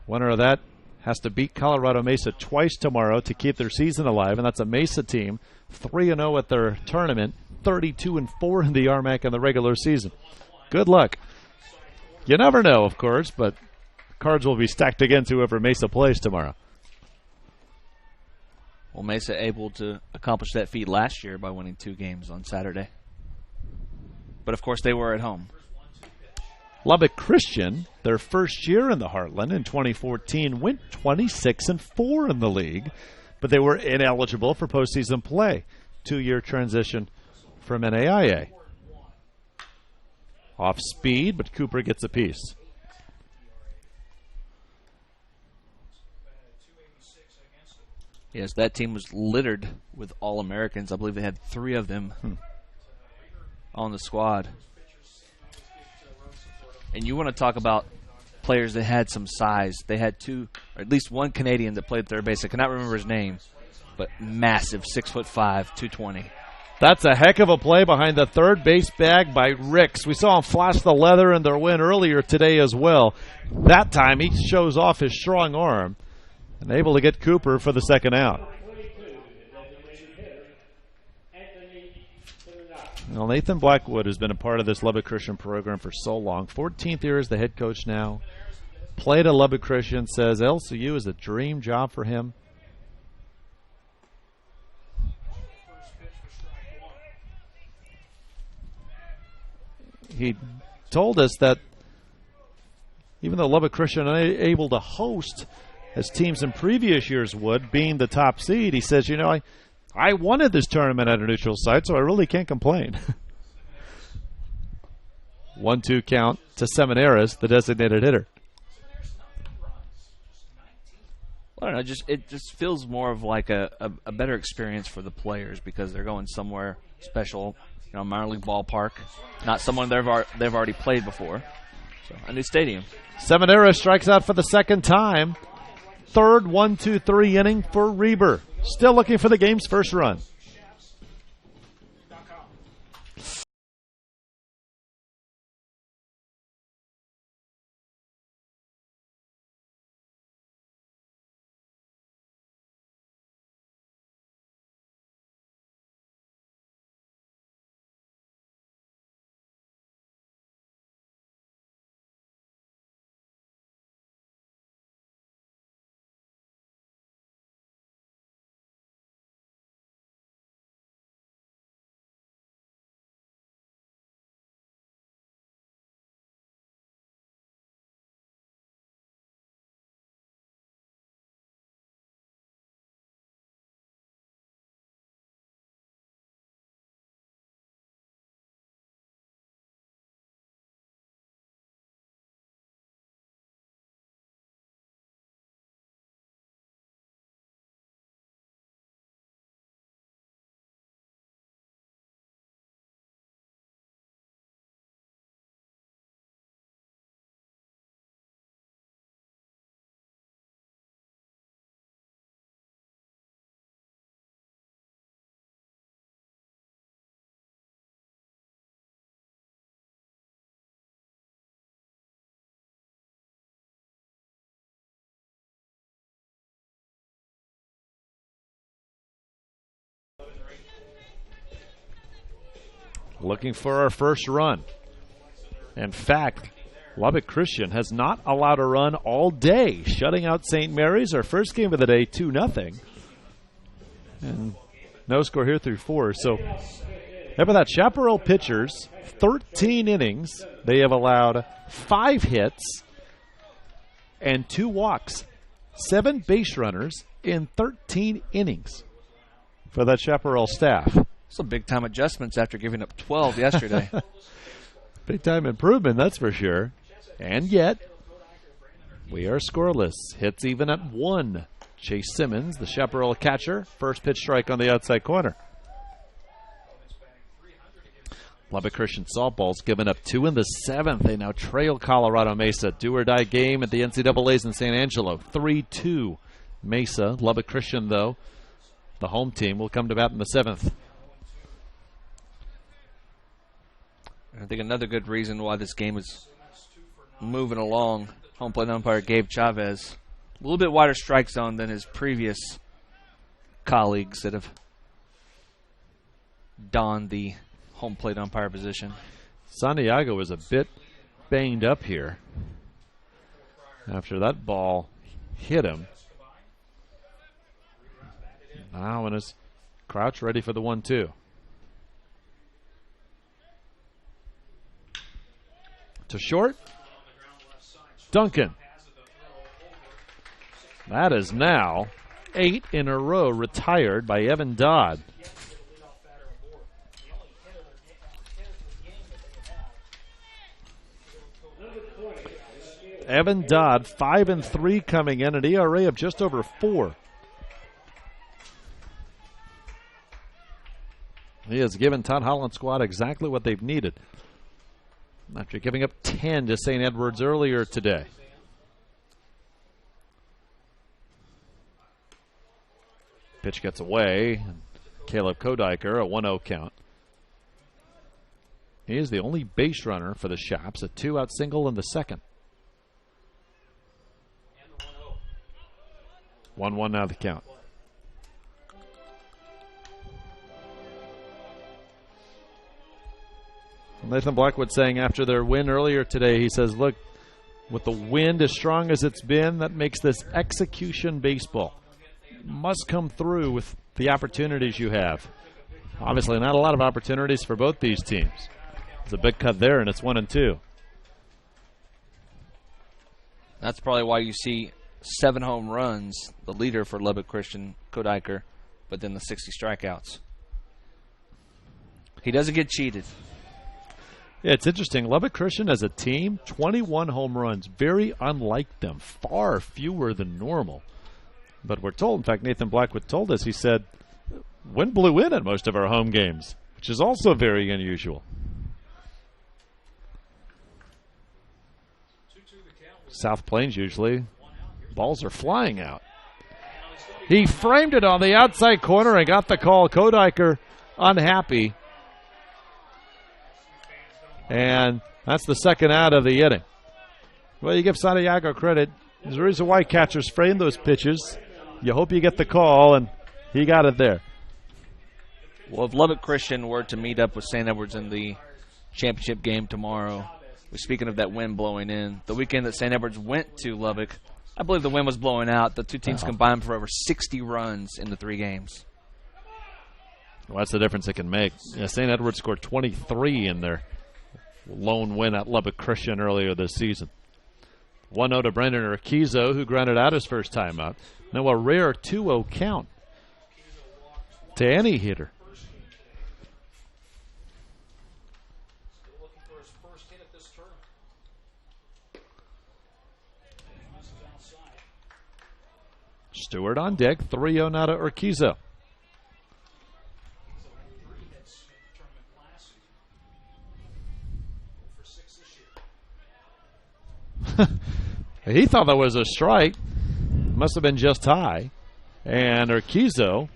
Winner of that has to beat Colorado Mesa twice tomorrow to keep their season alive, and that's a Mesa team 3-0 at their tournament, 32-4 in the RMAC in the regular season. Good luck. You never know, of course, but cards will be stacked against whoever Mesa plays tomorrow. Well, Mesa able to accomplish that feat last year by winning 2 games on Saturday. But, of course, they were at home. Lubbock Christian, their first year in the Heartland in 2014, went 26-4 in the league, but they were ineligible for postseason play. 2-year transition from NAIA. Off speed, but Cooper gets a piece. Yes, that team was littered with All-Americans. I believe they had 3 of them on the squad. And you want to talk about players that had some size. They had 2, or at least 1 Canadian that played third base. I cannot remember his name, but massive, 6'5", 220. That's a heck of a play behind the third base bag by Ricks. We saw him flash the leather in their win earlier today as well. That time he shows off his strong arm and able to get Cooper for the second out. Well, Nathan Blackwood has been a part of this Lubbock Christian program for so long. 14th year as the head coach now. Played at Lubbock Christian, says LCU is a dream job for him. He told us that even though Lubbock Christian are able to host as teams in previous years would, being the top seed, he says, you know, I wanted this tournament at a neutral site, so I really can't complain. 1-2 count to Seminaris, the designated hitter. I don't know, it just feels more of like a better experience for the players because they're going somewhere special, you know, minor league ballpark, not someone they've already played before. So a new stadium. Seminaris strikes out for the second time. Third 1-2-3 inning for Reber. Still looking for the game's first run. looking for our first run. In fact, Lubbock Christian has not allowed a run all day, shutting out St. Mary's, our first game of the day, 2-0. And no score here through 4. So, how about that? Chaparral pitchers, 13 innings. They have allowed 5 hits and 2 walks, 7 base runners in 13 innings for that Chaparral staff. Some big-time adjustments after giving up 12 yesterday. Big-time improvement, that's for sure. And yet, we are scoreless. Hits even at 1. Chase Simmons, the Chaparral catcher, first pitch strike on the outside corner. Lubbock Christian softball's given up 2 in the 7th. They now trail Colorado Mesa. Do-or-die game at the NCAA's in San Angelo. 3-2 Mesa. Lubbock Christian, though, the home team, will come to bat in the 7th. I think another good reason why this game is moving along, home plate umpire Gabe Chavez, a little bit wider strike zone than his previous colleagues that have donned the home plate umpire position. Santiago is a bit banged up here after that ball hit him. Now in his crouch, ready for the 1-2. To short. Duncan. That is now 8 in a row retired by Evan Dodd. Evan Dodd, 5-3 coming in, an ERA of just over 4. He has given Todd Holland's squad exactly what they've needed after giving up 10 to St. Edwards earlier today. Pitch gets away. Caleb Kodiker, a 1-0 count. He is the only base runner for the Shops, a 2-out single in the 2nd. 1-1 now the count. Nathan Blackwood saying after their win earlier today, he says, look, with the wind as strong as it's been, that makes this execution baseball. Must come through with the opportunities you have. Obviously not a lot of opportunities for both these teams. It's a big cut there, and it's 1-2. That's probably why you see 7 home runs, the leader for Lubbock Christian, Kodiker, but then the 60 strikeouts. He doesn't get cheated. Yeah, it's interesting. Lubbock Christian as a team, 21 home runs. Very unlike them. Far fewer than normal. But we're told, in fact, Nathan Blackwood told us, he said, wind blew in at most of our home games, which is also very unusual. South Plains usually, balls are flying out. He framed it on the outside corner and got the call. Kodiker unhappy. And that's the 2nd out of the inning. Well, you give Santiago credit. There's a reason why catchers frame those pitches. You hope you get the call, and he got it there. Well, if Lubbock Christian were to meet up with St. Edwards in the championship game tomorrow, speaking of that wind blowing in, the weekend that St. Edwards went to Lubbock, I believe the wind was blowing out. The two teams combined for over 60 runs in the 3 games. Well, that's the difference it can make. Yeah, St. Edwards scored 23 in their lone win at Lubbock Christian earlier this season. 1-0 to Brendan Urquizo, who grounded out his first time out. Now a rare 2-0 count to any hitter. Stewart on deck, 3-0 now to Urquizo. He thought that was a strike. Must have been just high. And Urquizo,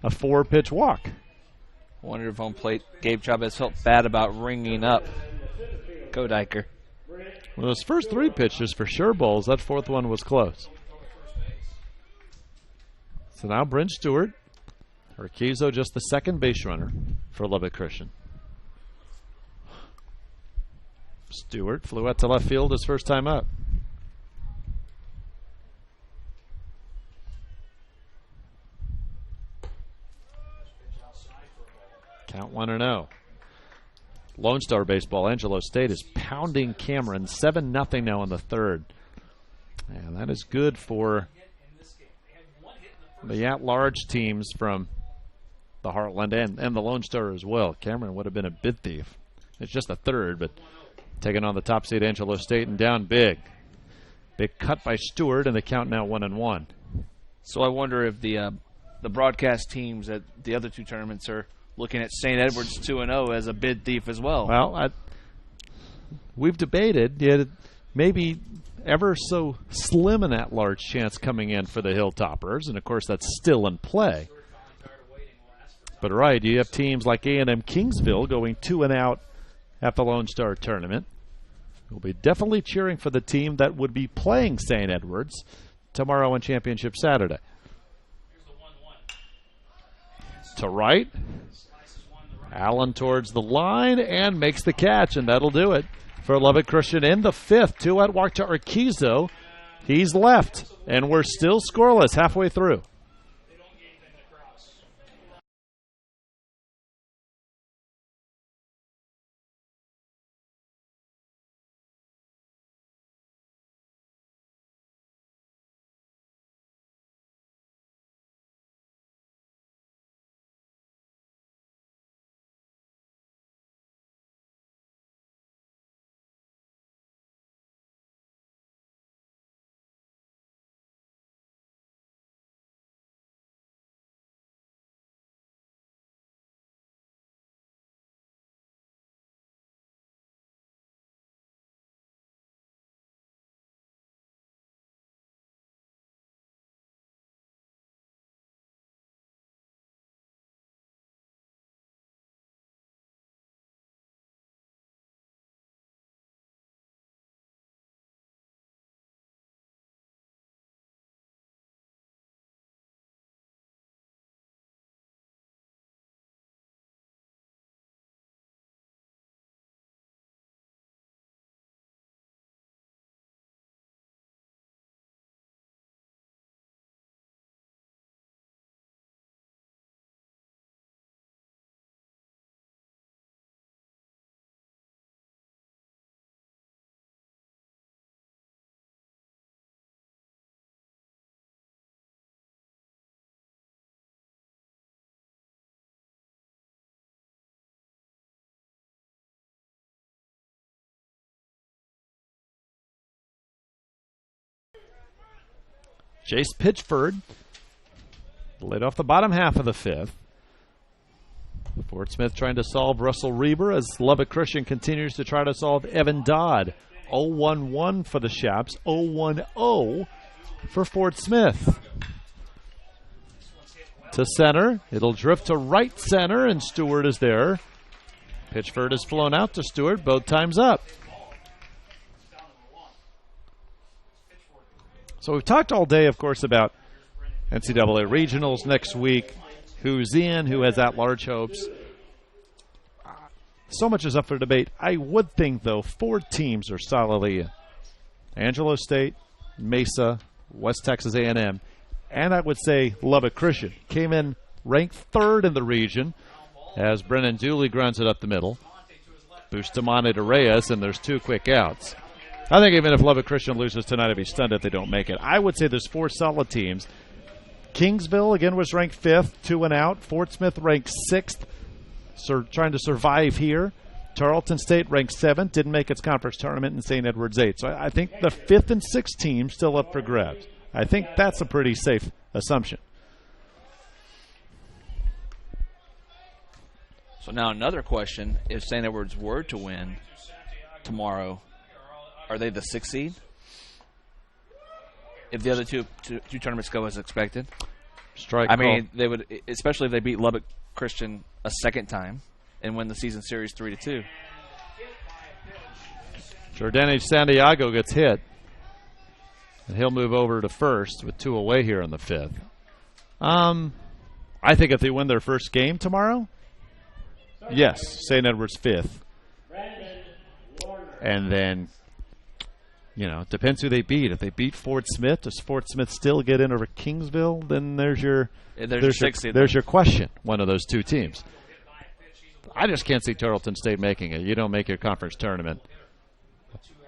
a 4-pitch walk. Wondered if home plate Gabe Chavez felt bad about ringing up Kodiker. Well, those first 3 pitches for sure balls. That 4th one was close. So now Brent Stewart. Urquizo just the 2nd base runner for Lubbock Christian. Stewart flew out to left field his first time up. Count 1-0. Lone Star Baseball, Angelo State is pounding Cameron 7-0 now in the third. And that is good for the at-large teams from the Heartland and the Lone Star as well. Cameron would have been a bid thief. It's just a third, but taking on the top seed Angelo State and down big. Big cut by Stewart, and the count now 1-1. So I wonder if the broadcast teams at the other two tournaments are looking at St. Edward's 2-0 as a bid thief as well. Well, we've debated, yet maybe ever so slim an at-large chance coming in for the Hilltoppers, and of course that's still in play. But right, you have teams like A&M Kingsville going 2-out at the Lone Star tournament. We'll be definitely cheering for the team that would be playing St. Edward's tomorrow on Championship Saturday. To right. Allen towards the line and makes the catch, and that'll do it for Lubbock Christian in the fifth. 2-out walk to Urquizo. He's left, and we're still scoreless halfway through. Jace Pitchford laid off the bottom half of the fifth. Fort Smith trying to solve Russell Reber as Lubbock Christian continues to try to solve Evan Dodd. 0-1-1 for the Shaps, 0-1-0 for Fort Smith. To center, it'll drift to right center, and Stewart is there. Pitchford has flown out to Stewart, both times up. So we've talked all day, of course, about NCAA regionals next week, who's in, who has at-large hopes. So much is up for debate. I would think, though, 4 teams are solidly in. Angelo State, Mesa, West Texas A&M, and I would say Lubbock Christian came in ranked 3rd in the region as Brennan Dooley grunts it up the middle. Bustamante to Reyes, and there's 2 quick outs. I think even if Lubbock Christian loses tonight, I'd be stunned if they don't make it. I would say there's 4 solid teams. Kingsville, again, was ranked 5th, 2-out. Fort Smith ranked 6th, trying to survive here. Tarleton State ranked 7th, didn't make its conference tournament, and St. Edward's 8th. So I think the 5th and 6th teams still up for grabs. I think that's a pretty safe assumption. So now another question, if St. Edward's were to win tomorrow, are they the 6th seed? If the other two tournaments go as expected? Strike I call. mean, they would, especially if they beat Lubbock Christian a second time and win the season series 3-2. Jordanich Santiago gets hit, and he'll move over to first with 2 away here in the 5th. I think if they win their first game tomorrow, yes, St. Edward's 5th. And then, it depends who they beat. If they beat Fort Smith, does Fort Smith still get in over Kingsville? Then there's your question. One of those two teams. I just can't see Tarleton State making it. You don't make your conference tournament.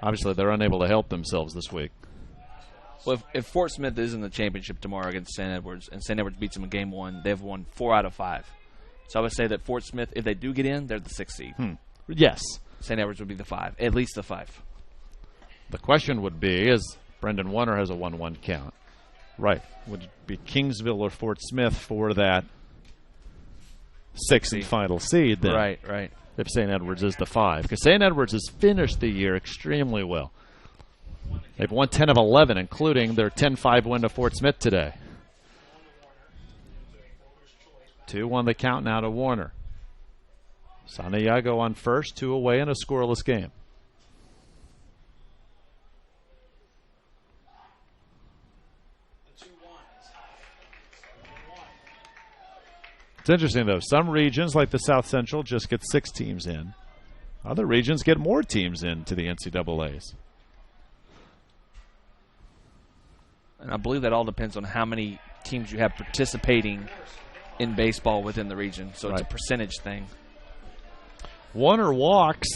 Obviously, they're unable to help themselves this week. Well, if Fort Smith is in the championship tomorrow against St. Edwards, and St. Edwards beats them in Game 1, they've won 4 out of 5. So I would say that Fort Smith, if they do get in, they're the 6th seed. Yes. St. Edwards would be the 5, at least the 5. The question would be, is Brendan Warner has a 1-1 count. Right. Would it be Kingsville or Fort Smith for that 6th and final seed then? Right. If St. Edwards is the 5. Because St. Edwards has finished the year extremely well. They've won 10 of 11, including their 10-5 win to Fort Smith today. 2-1 the count now to Warner. Santiago on first, 2 away in a scoreless game. It's interesting, though. Some regions, like the South Central, just get 6 teams in. Other regions get more teams into the NCAAs. And I believe that all depends on how many teams you have participating in baseball within the region. So it's a percentage thing. Warner walks.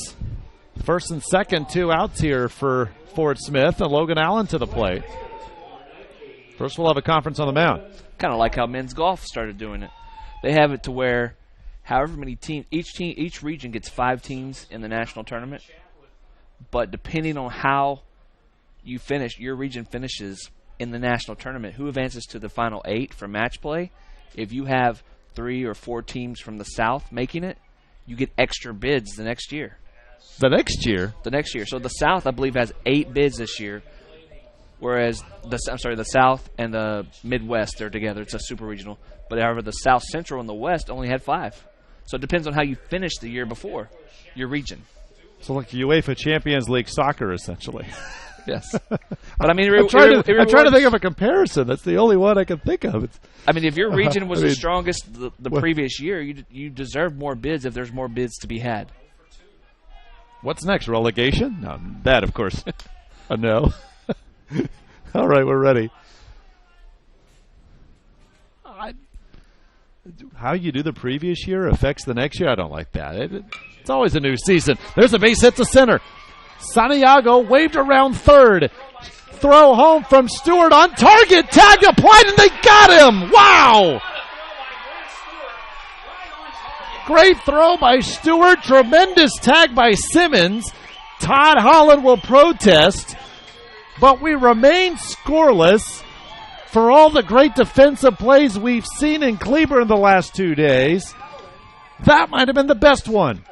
First and second, 2 outs here for Fort Smith, and Logan Allen to the plate. First, we'll have a conference on the mound. Kind of like how men's golf started doing it. They have it to where however many teams, each region gets 5 teams in the national tournament. But depending on how you finish, your region finishes in the national tournament, who advances to the final 8 for match play. If you have 3 or 4 teams from the South making it, you get extra bids the next year. The next year? The next year. So the South, I believe, has 8 bids this year, whereas the South and the Midwest are together. It's a super regional. But however, the South Central and the West only had 5. So it depends on how you finished the year before your region. So like UEFA Champions League soccer, essentially. Yes. But I mean, I'm trying to think of a comparison. That's the only one I can think of. I mean, if your region was the strongest the previous year, you deserve more bids if there's more bids to be had. What's next? Relegation? No, that, of course. No. All right, we're ready. How you do the previous year affects the next year? I don't like that. It's always a new season. There's a base hit to center. Santiago waved around third. Throw home from Stewart on target. Tag applied, and they got him. Wow! Great throw by Stewart. Tremendous tag by Simmons. Todd Holland will protest, but we remain scoreless for all the great defensive plays we've seen in Cleburne the last 2 days. That might have been the best one.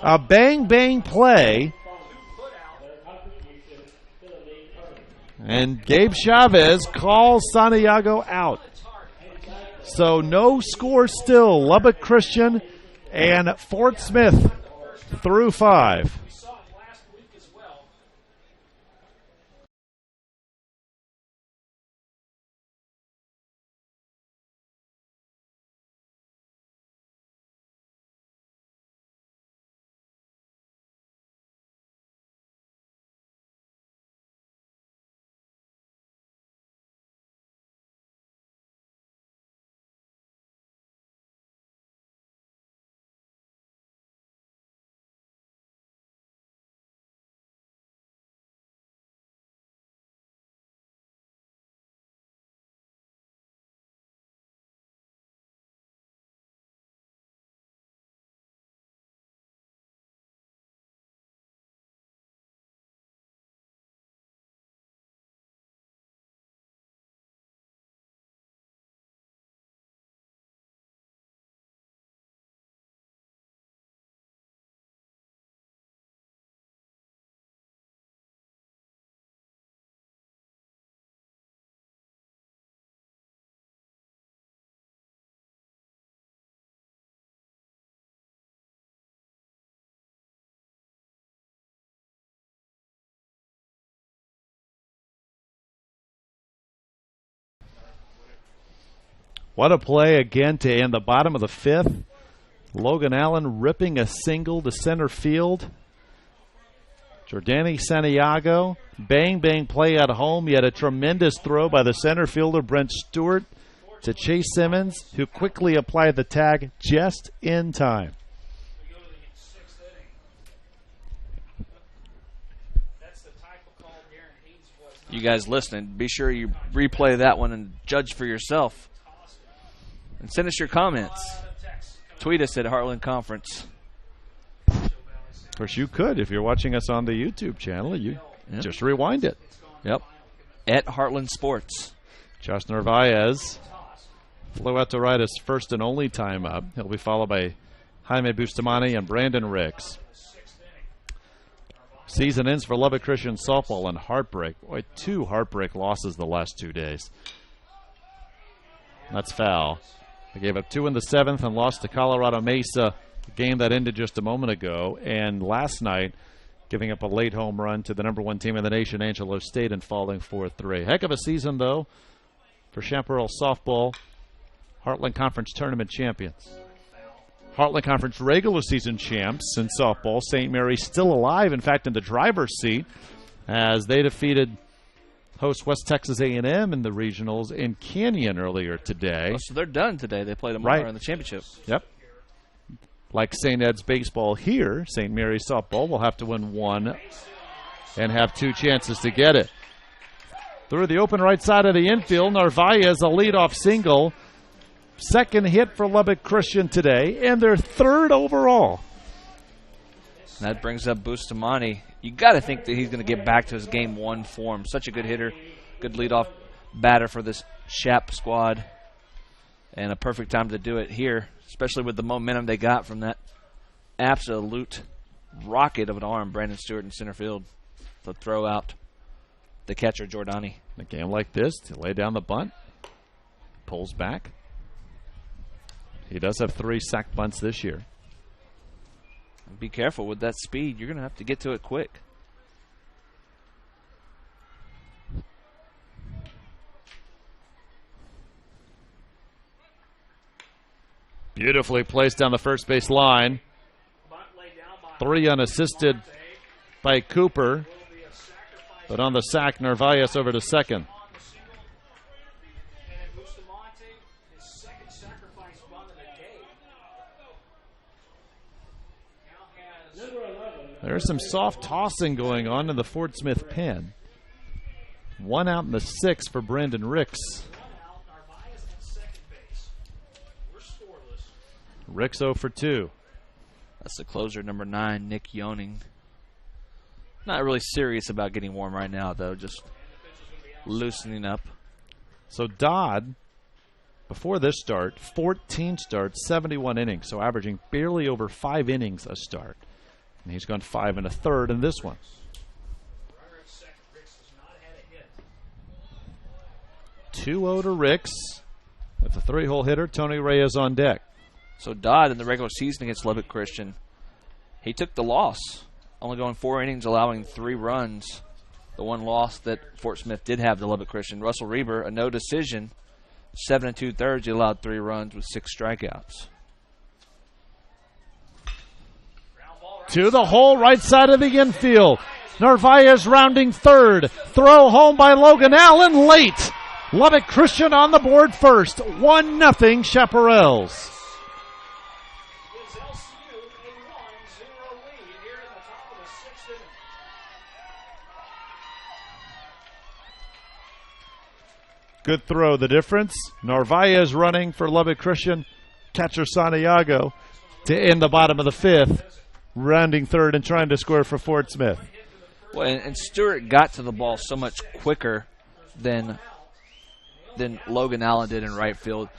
A bang-bang play. And Gabe Chavez calls Santiago out. So no score still. Lubbock Christian and Fort Smith through 5. What a play again to end the bottom of the fifth. Logan Allen ripping a single to center field. Jordani Santiago, bang, bang play at home. Yet a tremendous throw by the center fielder, Brent Stewart, to Chase Simmons, who quickly applied the tag just in time. We go to the sixth inning. That's the type of call Darren Hayes was not. You guys listening, be sure you replay that one and judge for yourself. And send us your comments. Tweet us at Heartland Conference. Of course, you could if you're watching us on the YouTube channel. You just rewind it. Yep. At Heartland Sports. Josh Narvaez flew out to right his first and only time up. He'll be followed by Jaime Bustamante and Brandon Ricks. Season ends for Lubbock Christian softball and heartbreak. Boy, 2 heartbreak losses the last 2 days. That's foul. They gave up 2 in the 7th and lost to Colorado Mesa, a game that ended just a moment ago. And last night, giving up a late home run to the number 1 team in the nation, Angelo State, and falling 4-3. Heck of a season, though, for Chaparral softball, Heartland Conference tournament champions. Heartland Conference regular season champs in softball. St. Mary's still alive, in fact, in the driver's seat, as they defeated host West Texas A&M in the regionals in Canyon earlier today. Oh, so they're done today. They play tomorrow in the championship. Yep. Like St. Ed's baseball here, St. Mary's softball will have to win 1 and have 2 chances to get it. Through the open right side of the infield, Narvaez, a leadoff single. Second hit for Lubbock Christian today, and their 3rd overall. That brings up Bustamante. You got to think that he's going to get back to his game 1 form. Such a good hitter, good leadoff batter for this Shap squad, and a perfect time to do it here, especially with the momentum they got from that absolute rocket of an arm, Brandon Stewart in center field, to throw out the catcher, Jordani. In a game like this, to lay down the bunt, pulls back. He does have 3 sack bunts this year. Be careful with that speed. You're going to have to get to it quick. Beautifully placed down the first base line. 3 unassisted by Cooper. But on the sack, Narvaez over to second. There's some soft tossing going on in the Fort Smith pen. 1 out in the 6th for Brandon Ricks. Ricks 0 for 2. That's the closer, number 9, Nick Yoning. Not really serious about getting warm right now, though. Just loosening up. So Dodd, before this start, 14 starts, 71 innings. So averaging barely over 5 innings a start. And he's gone 5 1/3 in this one. 2-0 to Ricks. With the 3-hole hitter, Tony Reyes on deck. So Dodd in the regular season against Lubbock Christian, he took the loss, only going 4 innings, allowing 3 runs. The one loss that Fort Smith did have to Lubbock Christian. Russell Reber, a no decision, 7 2/3. He allowed 3 runs with 6 strikeouts. To the hole, right side of the infield. Narvaez rounding third. Throw home by Logan Allen late. Lubbock Christian on the board first. 1-0 Chaparrals. Good throw. The difference, Narvaez running for Lubbock Christian. Catcher Santiago to end the bottom of the 5th. Rounding third and trying to score for Fort Smith. Well, and Stewart got to the ball so much quicker than Logan Allen did in right field.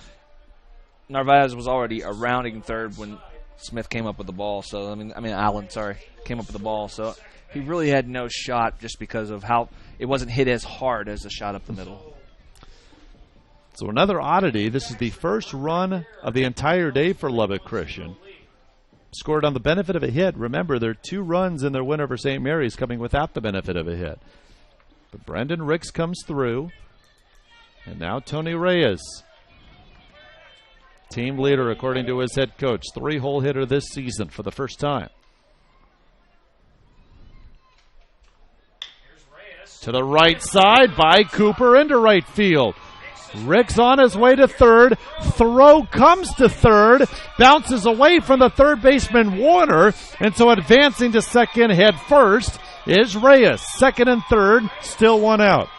Narvaez was already a rounding third when Smith came up with the ball. So I mean Allen, came up with the ball. So he really had no shot just because of how it wasn't hit as hard as the shot up the middle. So another oddity. This is the first run of the entire day for Lubbock Christian. Scored on the benefit of a hit. Remember, there are 2 runs in their win over St. Mary's coming without the benefit of a hit. But Brandon Ricks comes through. And now Tony Reyes. Team leader, according to his head coach. 3-hole hitter this season for the first time. To the right side by Cooper into right field. Rick's on his way to third. Throw comes to third. Bounces away from the third baseman Warner. And so advancing to second head first is Reyes. Second and third, still one out.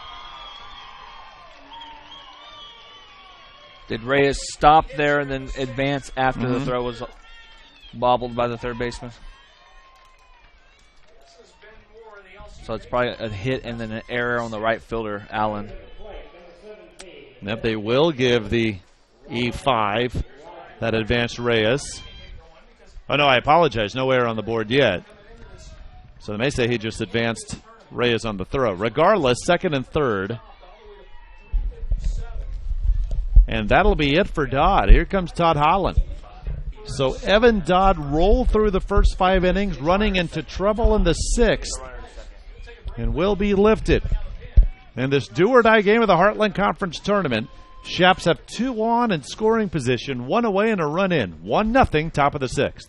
Did Reyes stop there and then advance after the throw was bobbled by the third baseman? So it's probably a hit and then an error on the right fielder, Allen. Yep, they will give the E5 that advanced Reyes. Oh, no, I apologize. No error on the board yet. So they may say he just advanced Reyes on the throw. Regardless, second and third. And that'll be it for Dodd. Here comes Todd Holland. So Evan Dodd rolled through the first 5 innings, running into trouble in the 6th, and will be lifted. In this do-or-die game of the Heartland Conference Tournament, Shaps have 2 on in scoring position, 1 away and a run in. 1-0, top of the 6th.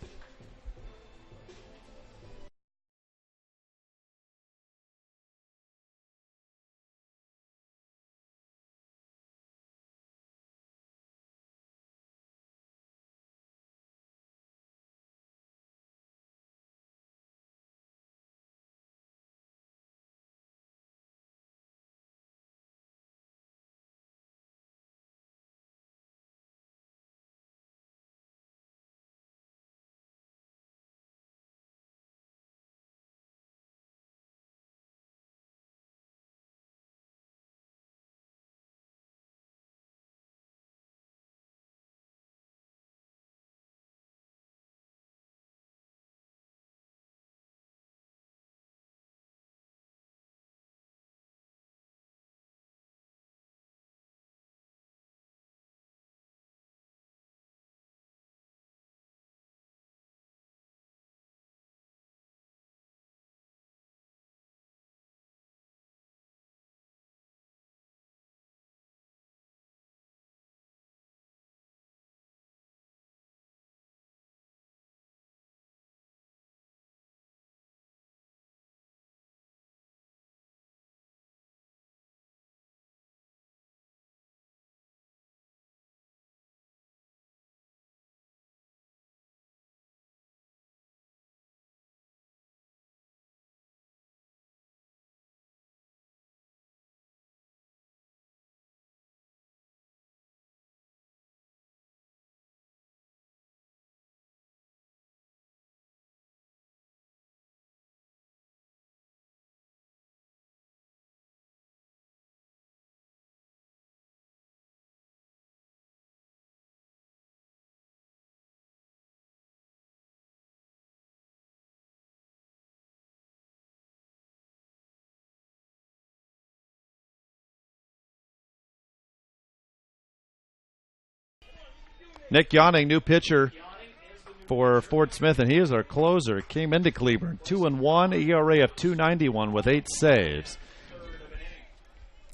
Nick Yawning, new pitcher for Fort Smith, and he is our closer. Came into Cleburne, 2-1, ERA of 2.91 with 8 saves.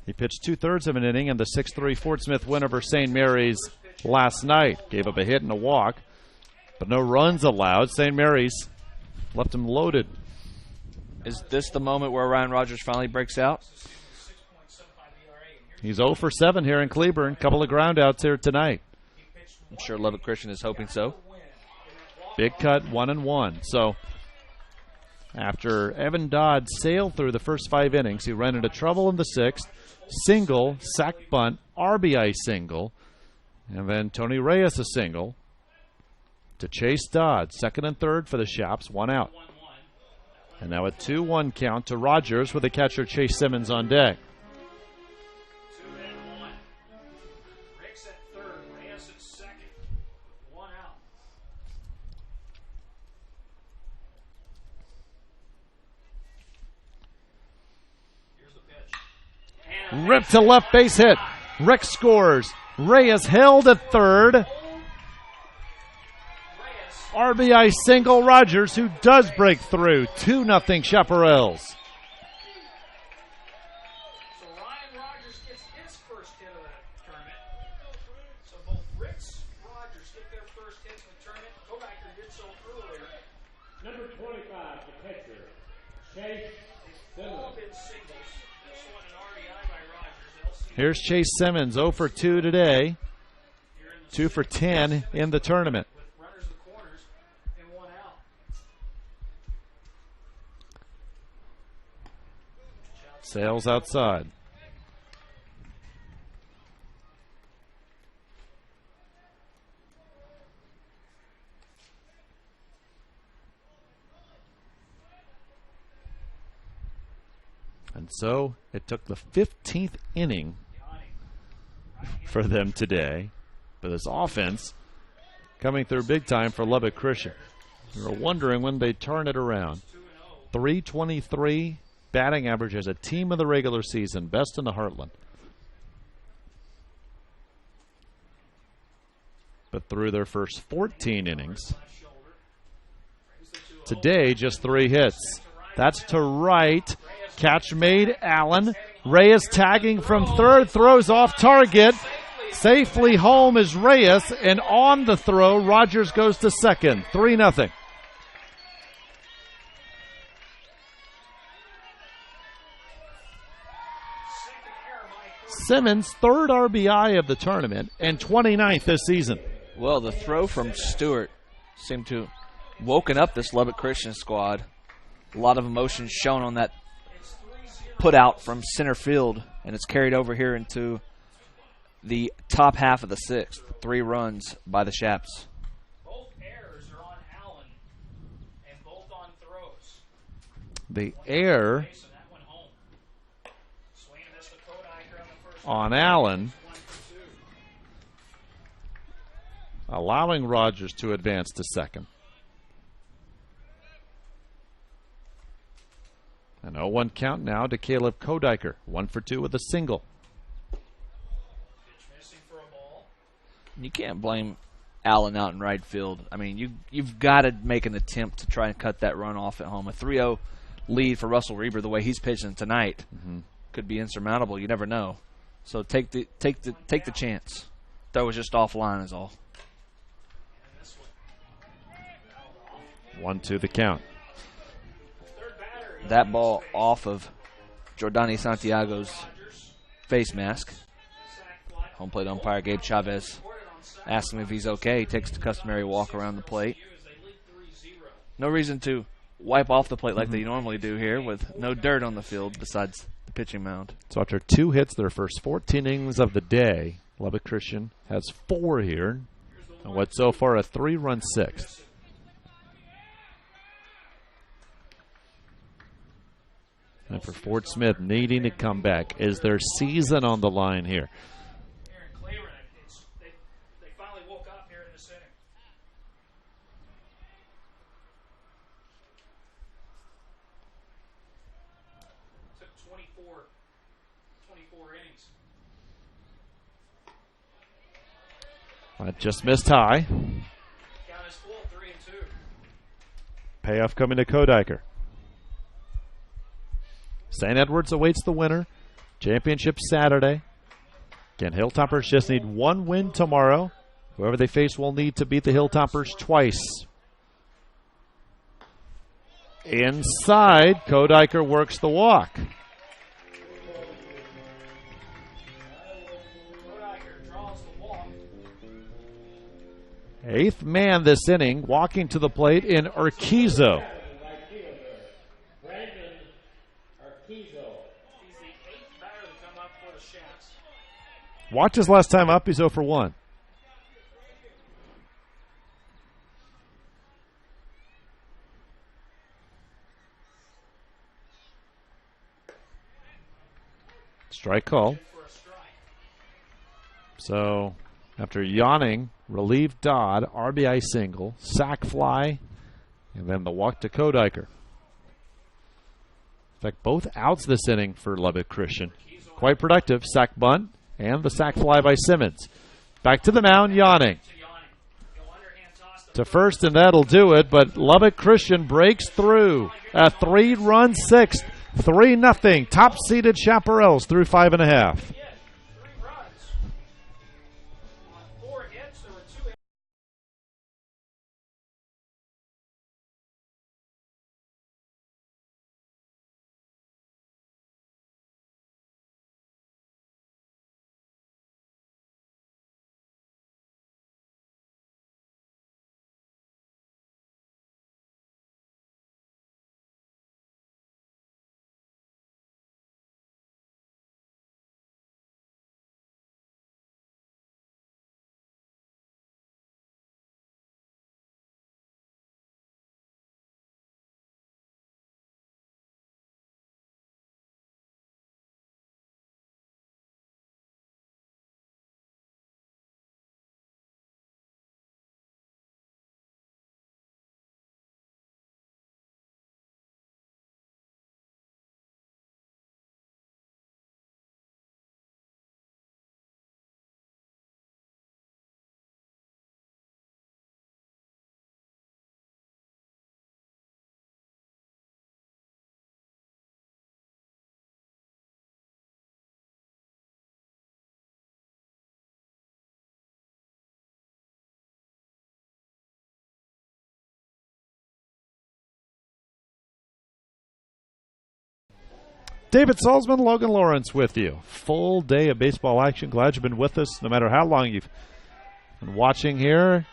He pitched 2/3 of an inning in the 6-3 Fort Smith win over St. Mary's last night. Gave up a hit and a walk, but no runs allowed. St. Mary's left him loaded. Is this the moment where Ryan Rogers finally breaks out? He's 0 for 7 here in Cleburne. Couple of groundouts here tonight. I'm sure Lubbock Christian is hoping so. Big cut, 1-1. So after Evan Dodd sailed through the first 5 innings, he ran into trouble in the 6th. Single, sac bunt, RBI single, and then Tony Reyes a single to chase Dodd. Second and third for the Shops, 1 out. And now a 2-1 count to Rogers with the catcher Chase Simmons on deck. Ripped to left base hit. Rick scores. Reyes held at third. RBI single Rogers, who does break through. 2-0 Chaparrals. So Ryan Rogers gets his first hit of the tournament. So both Rogers All been singles. This one an RBI by Rogers. Here's Chase Simmons, 0 for 2 today, 2 for 10 in the tournament. With runners in corners and one out. Sales outside. And so it took the 15th inning for them today. But this offense coming through big time for Lubbock Christian. We were wondering when they turn it around. 323 batting average as a team in the regular season, best in the Heartland. But through their first 14 innings, today just 3 hits. That's to right. Catch made, Allen. Reyes tagging from third, throws off target. Safely home is Reyes, and on the throw, Rogers goes to second. 3-0. Simmons, third RBI of the tournament, and 29th this season. Well, the throw from Stewart seemed to have woken up this Lubbock Christian squad. A lot of emotion shown on that put out from center field, and it's carried over here into the top half of the 6th. 3 runs by the Shaps. Both errors are on Allen and both on throws. The error on Allen, allowing Rogers to advance to second. An 0-1 count now to Caleb Kodiker. 1 for 2 with a single. You can't blame Allen out in right field. I mean, you've got to make an attempt to try and cut that run off at home. A 3-0 lead for Russell Reber, the way he's pitching tonight, could be insurmountable. You never know. So take the chance. Throw was just offline is all. 1-2 the count. That ball off of Jordani Santiago's face mask. Home plate umpire Gabe Chavez asks him if he's okay. He takes the customary walk around the plate. No reason to wipe off the plate like they normally do here with no dirt on the field besides the pitching mound. So after 2 hits, their first 14 innings of the day, Lubbock Christian has 4 here. And what's so far a 3-run 6th. And for Fort Smith needing to come back. Is their season on the line here? They finally woke up here in this inning. Took 24 innings. That just missed high. Count is full, 3-2. Payoff coming to Kodiker. St. Edwards awaits the winner. Championship Saturday. Again, Hilltoppers just need 1 win tomorrow. Whoever they face will need to beat the Hilltoppers twice. Inside, Kodiker works the walk. Eighth man this inning, walking to the plate in Urquizo. Watch his last time up. He's 0 for 1. Strike call. So after yawning, relieved Dodd, RBI single, sac fly, and then the walk to Kodiker. In fact, both outs this inning for Lubbock Christian. Quite productive. Sac bunt. And the sac fly by Simmons. Back to the mound, yawning. To first, and that'll do it. But Lubbock Christian breaks through. A 3-run 6th. 3-0. Top-seeded Chaparrals through 5.5. David Salzman, Logan Lawrence with you. Full day of baseball action. Glad you've been with us, no matter how long you've been watching here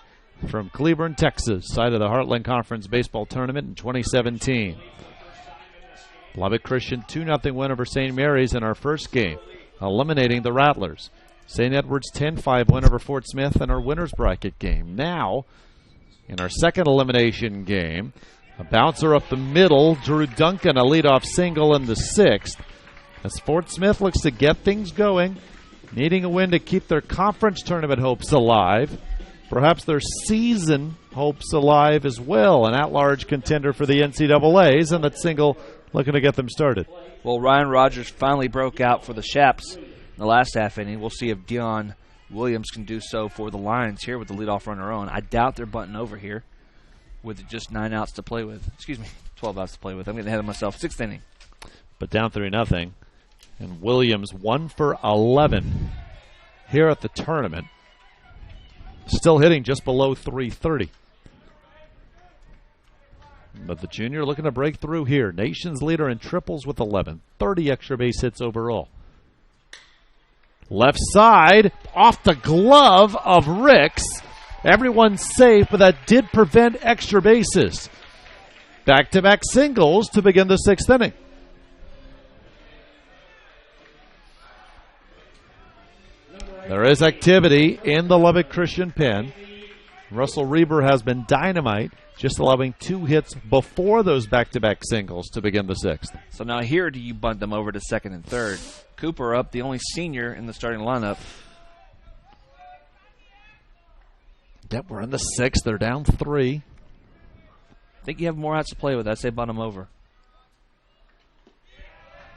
from Cleburne, Texas, side of the Heartland Conference Baseball Tournament in 2017. Lubbock Christian 2-0 win over St. Mary's in our first game, eliminating the Rattlers. St. Edward's 10-5 win over Fort Smith in our winner's bracket game. Now, in our second elimination game, a bouncer up the middle, Drew Duncan, a leadoff single in the sixth. As Fort Smith looks to get things going, needing a win to keep their conference tournament hopes alive. Perhaps their season hopes alive as well. An at-large contender for the NCAAs, and that single looking to get them started. Well, Ryan Rogers finally broke out for the Shaps in the last half inning. We'll see if Dion Williams can do so for the Lions here with the leadoff runner on. I doubt they're bunting over here with just 9 outs to play with. Excuse me, 12 outs to play with. I'm getting ahead of myself. Sixth inning. But down 3-0. And Williams 1 for 11 here at the tournament. Still hitting just below .330. But the junior looking to break through here. Nation's leader in triples with 11. 30 extra base hits overall. Left side, off the glove of Ricks. Everyone's safe, but that did prevent extra bases. Back-to-back singles to begin the sixth inning. There is activity in the Lubbock Christian pen. Russell Reber has been dynamite, just allowing 2 hits before those back-to-back singles to begin the sixth. So now here do you bunt them over to second and third. Cooper up, the only senior in the starting lineup. Yep, we're in the sixth. They're down 3. I think you have more outs to play with. I'd say bunt them over.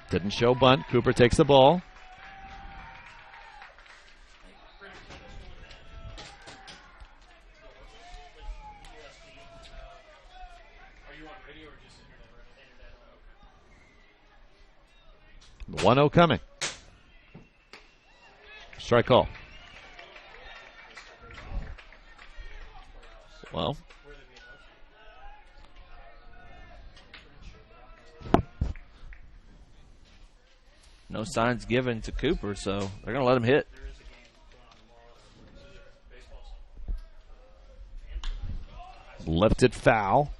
Didn't show bunt. Cooper takes the ball. The 1-0 coming. Strike call. Well, no signs given to Cooper, so they're going to let him hit. lifted foul.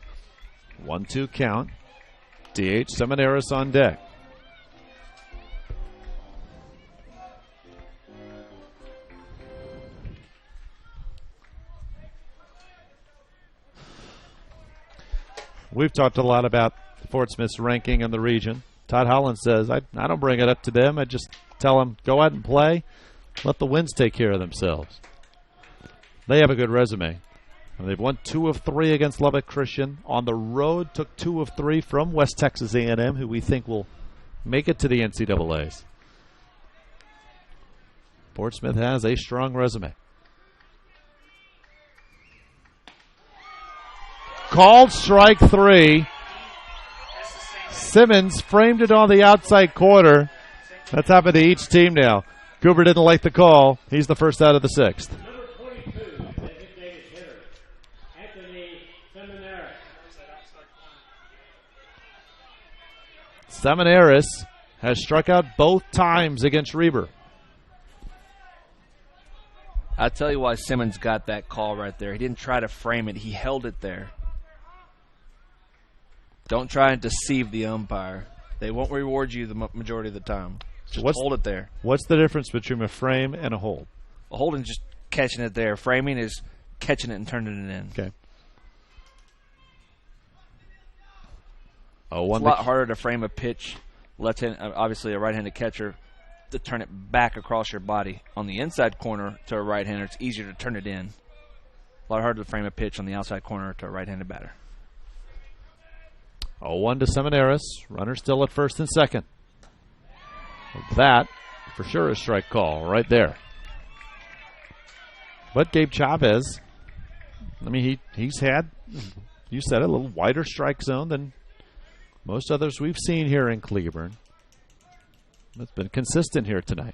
1-2 count. DH Seminaris on deck. We've talked a lot about Fort Smith's ranking in the region. Todd Holland says, I don't bring it up to them. I just tell them, go out and play. Let the wins take care of themselves. They have a good resume. And they've won 2 of 3 against Lubbock Christian. On the road, took 2 of 3 from West Texas A&M, who we think will make it to the NCAAs. Fort Smith has a strong resume. Called strike 3. Simmons framed it on the outside corner. That's happened to each team now. Cooper didn't like the call. He's the first out of the 6th. Number 22, designated hitter, Anthony Seminaris. Seminaris has struck out both times against Reber. I'll tell you why Simmons got that call right there. He didn't try to frame it. He held it there. Don't try and deceive the umpire. They won't reward you the majority of the time. Just hold it there. What's the difference between a frame and a hold? A holding is just catching it there. Framing is catching it and turning it in. Okay. It's a lot harder to frame a pitch, left-hand, obviously a right-handed catcher, to turn it back across your body. On the inside corner to a right-hander, it's easier to turn it in. A lot harder to frame a pitch on the outside corner to a right-handed batter. 0-1 to Seminaris. Runner still at first and second. That, for sure, is strike call right there. But Gabe Chavez, I mean, he's had, you said it, a little wider strike zone than most others we've seen here in Cleburne. It's been consistent here tonight.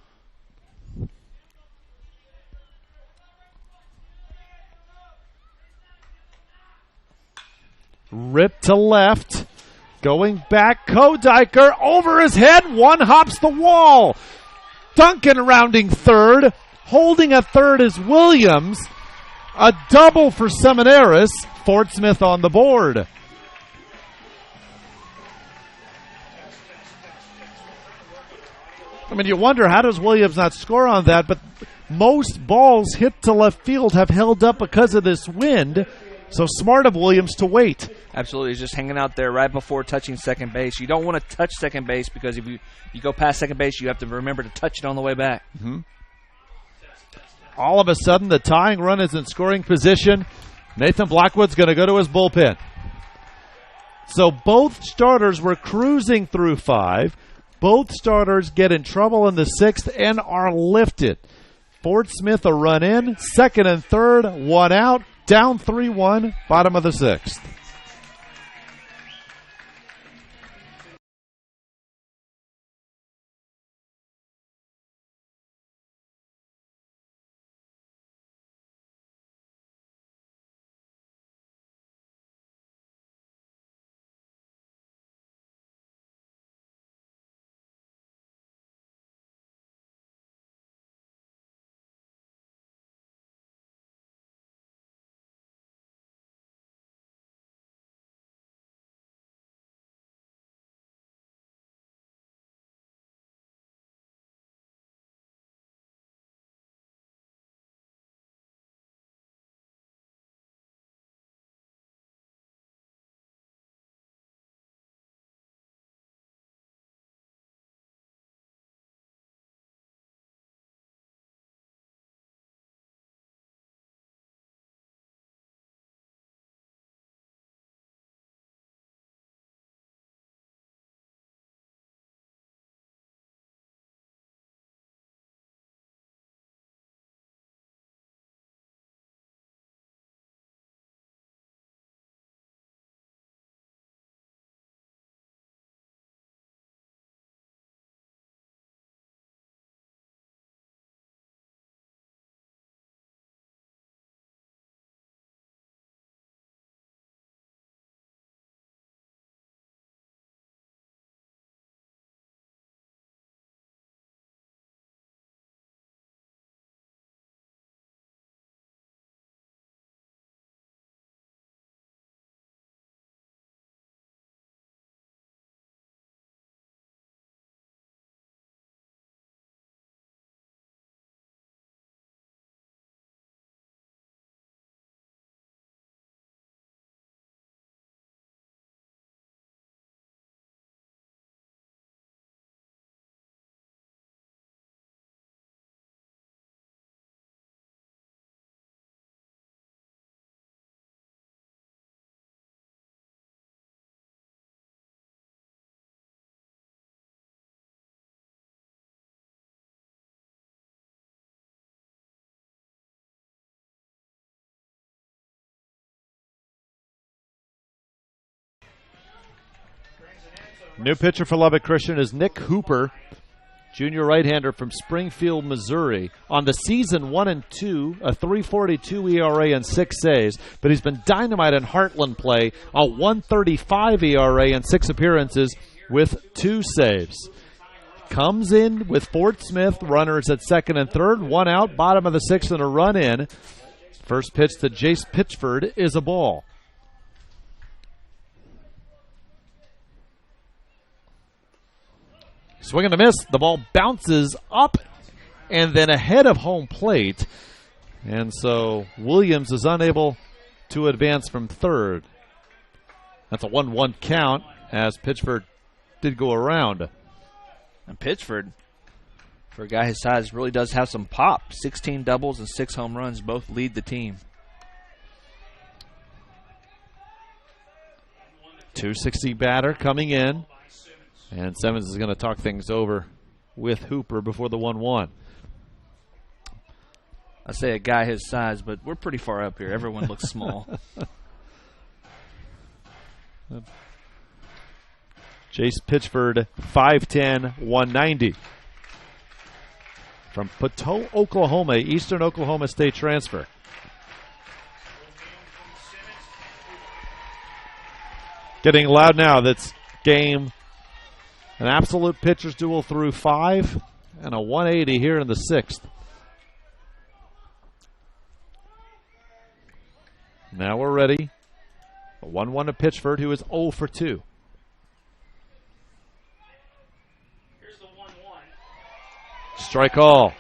Rip to left. Going back, Kodiker over his head. One hops the wall. Duncan rounding third. Holding at third is Williams. A double for Seminaris. Fort Smith on the board. I mean, you wonder, how does Williams not score on that? But most balls hit to left field have held up because of this wind. So smart of Williams to wait. Absolutely. He's just hanging out there right before touching second base. You don't want to touch second base because if you go past second base, you have to remember to touch it on the way back. Mm-hmm. All of a sudden, the tying run is in scoring position. Nathan Blackwood's going to go to his bullpen. So both starters were cruising through 5. Both starters get in trouble in the 6th and are lifted. Fort Smith a run in, 2nd and 3rd, 1 out, down 3-1, bottom of the 6th. New pitcher for Lubbock Christian is Nick Hooper, junior right-hander from Springfield, Missouri. On the season, 1-2, a 3.42 ERA and 6 saves, but he's been dynamite in Heartland play, a 1.35 ERA and 6 appearances with 2 saves. Comes in with Fort Smith, runners at 2nd and 3rd, 1 out, bottom of the 6th, and a run in. First pitch to Jace Pitchford is a ball. Swing and a miss. The ball bounces up and then ahead of home plate. And so Williams is unable to advance from 3rd. That's a 1-1 count as Pitchford did go around. And Pitchford, for a guy his size, really does have some pop. 16 doubles and 6 home runs, both lead the team. .260 batter coming in. And Simmons is going to talk things over with Hooper before the 1-1. I say a guy his size, but we're pretty far up here. Everyone looks small. Jace Pitchford, 5'10", 190. From Poteau, Oklahoma, Eastern Oklahoma State transfer. Getting loud now. That's game. An absolute pitcher's duel through 5 and a 180 here in the 6th. Now we're ready. A 1-1 to Pitchford, who is 0 for 2. Here's the 1-1. Strike all.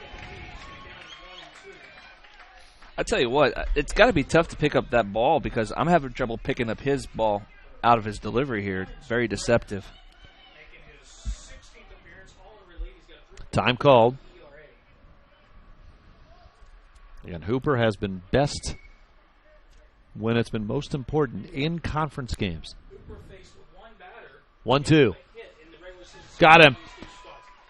I tell you what, it's got to be tough to pick up that ball because I'm having trouble picking up his ball out of his delivery here. It's very deceptive. Making his 16th appearance, all in relief. He's got 3 Time called. ERA. And Hooper has been best when it's been most important in conference games. Cooper faced 1 batter. 1-2. Hit in the regular season. Got him. 2 spots.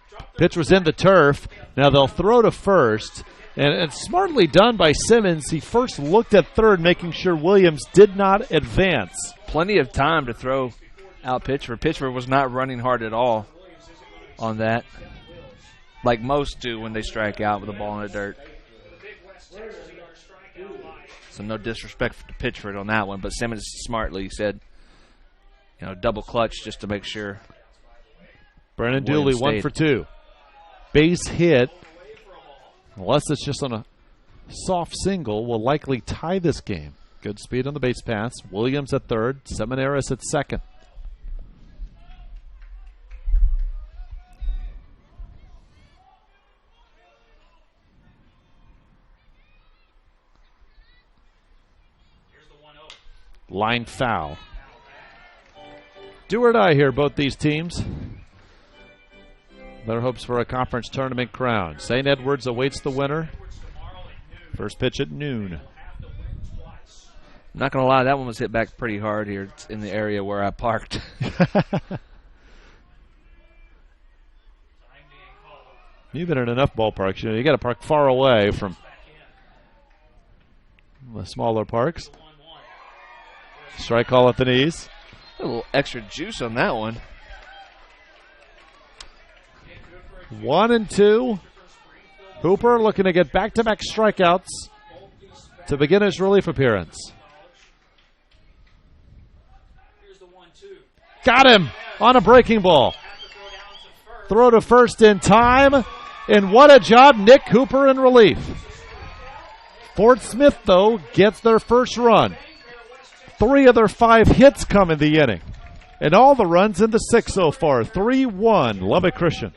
Dropped the Pitch was in the turf. Now they'll throw to first. And it's smartly done by Simmons. He first looked at third, making sure Williams did not advance. Plenty of time to throw out Pitchford. Pitchford was not running hard at all on that, like most do when they strike out with the ball in the dirt. So no disrespect to Pitchford on that one, but Simmons smartly said, double clutch just to make sure. Brennan Dooley, 1 for 2. Base hit, unless it's just on a soft single, will likely tie this game. Good speed on the base paths. Williams at third, Seminaris at second. Line foul. Do or die here, both these teams. Their hopes for a conference tournament crown. St. Edwards awaits the winner. First pitch at noon. I'm not going to lie, that one was hit back pretty hard here in the area where I parked. You've been in enough ballparks. You got to park far away from the smaller parks. Strike call at the knees. A little extra juice on that one. 1-2. Hooper looking to get back-to-back strikeouts to begin his relief appearance. Got him on a breaking ball. Throw to first in time. And what a job, Nick Hooper in relief. Fort Smith, though, gets their first run. 3 of their 5 hits come in the inning. And all the runs in the 6th so far. 3-1, Lubbock Christian.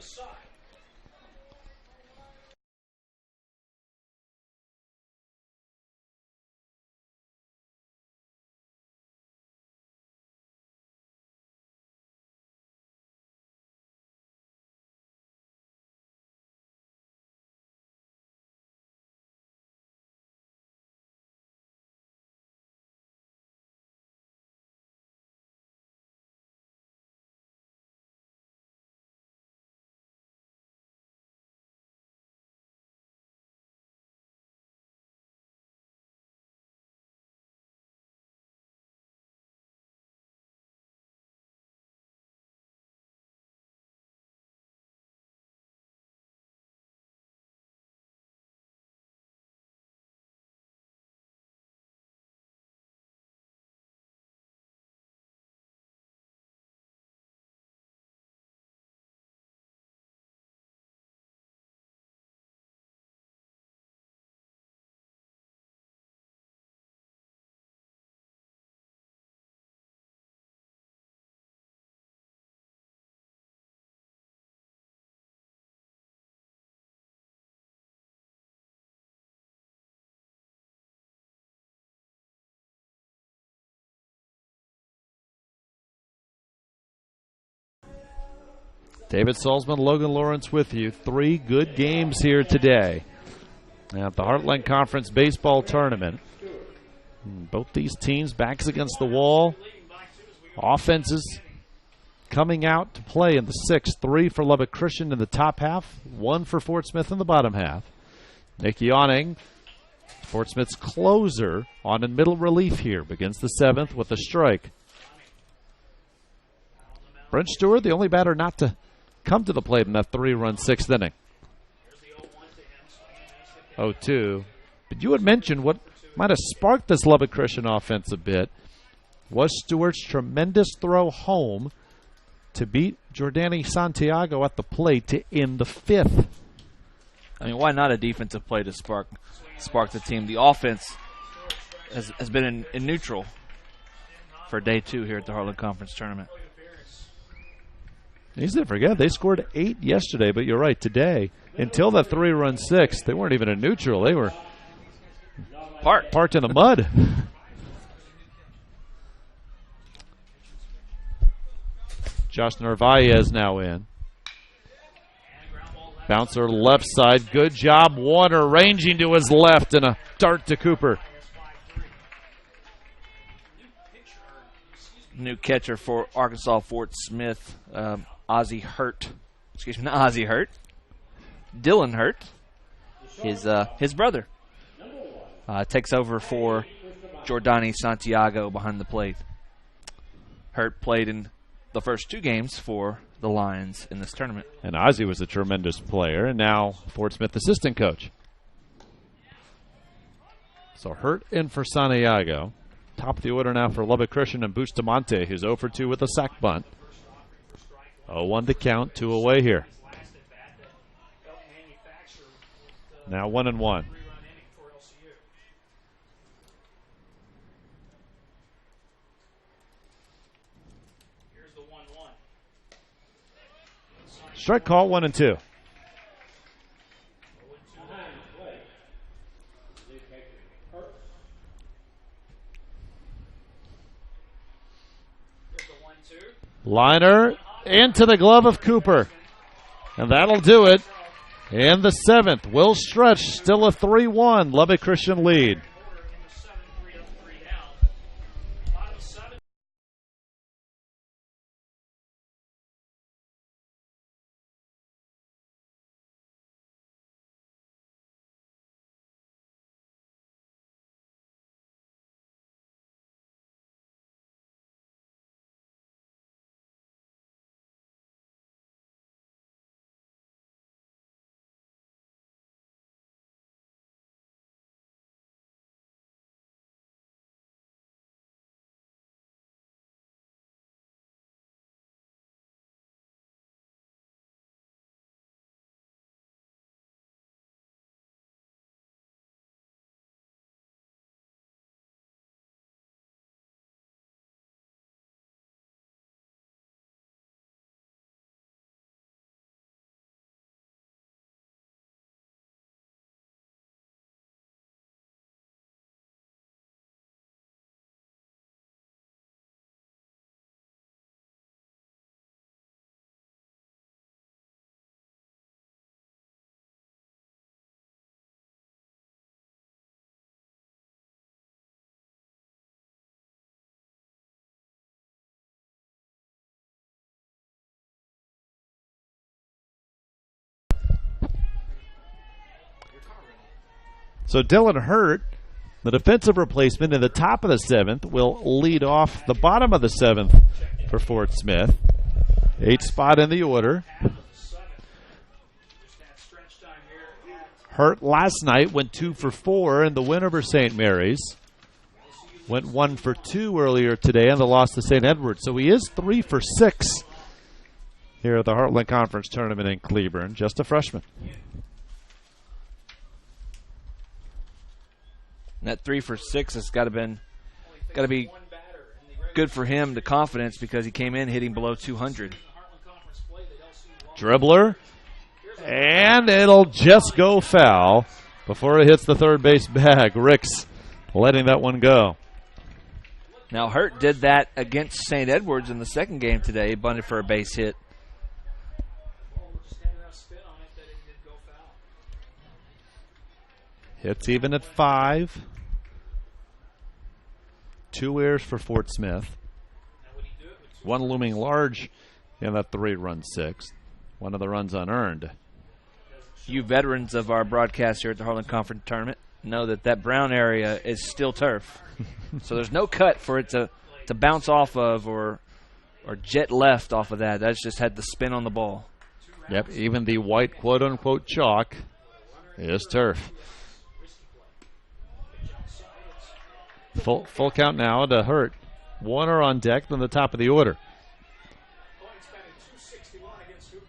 David Salzman, Logan Lawrence with you. 3 good games here today at the Heartland Conference Baseball Tournament. Both these teams backs against the wall. Offenses coming out to play in the 6th. 3 for Lubbock Christian in the top half. 1 for Fort Smith in the bottom half. Nick Yawning, Fort Smith's closer, on in middle relief here. Begins the 7th with a strike. Brent Stewart, the only batter not to come to the plate in that 3-run 6th inning. 0-2. But you had mentioned what might have sparked this Lubbock Christian offense a bit was Stewart's tremendous throw home to beat Jordani Santiago at the plate to end the 5th. I mean, why not a defensive play to spark the team? The offense has been in neutral for day 2 here at the Heartland Conference Tournament. Easy to forget, they scored 8 yesterday, but you're right, today, until that 3-run 6, they weren't even in neutral. They were parked in the mud. Josh Narvaez now in. Bouncer left side. Good job. Warner ranging to his left and a dart to Cooper. New catcher for Arkansas Fort Smith, Ozzie Hurt. Excuse me, not Ozzie Hurt. Dylan Hurt, his brother, takes over for Jordani Santiago behind the plate. Hurt played in the first 2 games for the Lions in this tournament. And Ozzie was a tremendous player, and now Fort Smith assistant coach. So Hurt in for Santiago. Top of the order now for Lubbock Christian and Bustamante, who's 0 for 2 with a sac bunt. 0-1 to count, 2 away here. Now 1-1. Strike call, 1-2. Liner into the glove of Cooper. And that'll do it. In the 7th, Will Stretch, still a 3-1 Lubbock Christian lead. So Dylan Hurt, the defensive replacement in the top of the 7th, will lead off the bottom of the 7th for Fort Smith. 8th spot in the order. Hurt last night went 2 for 4 in the win over St. Mary's. Went 1 for 2 earlier today in the loss to St. Edward. So he is 3 for 6 here at the Heartland Conference Tournament in Cleburne. Just a freshman. And that 3 for 6 has got to be good for him, the confidence, because he came in hitting below 200. Dribbler, and it'll just go foul before it hits the third base bag. Ricks letting that one go. Now Hurt did that against St. Edwards in the second game today. He bunted for a base hit. Hits even at 5. 2 errors for Fort Smith. 1 looming large in that 3-run 6th. 1 of the runs unearned. You veterans of our broadcast here at the Heartland Conference Tournament know that brown area is still turf. So there's no cut for it to bounce off of or jet left off of that. That's just had the spin on the ball. Yep, even the white quote-unquote chalk is turf. Full count now to Hurt. Warner on deck from the top of the order. Giants batting .261 against Hooper.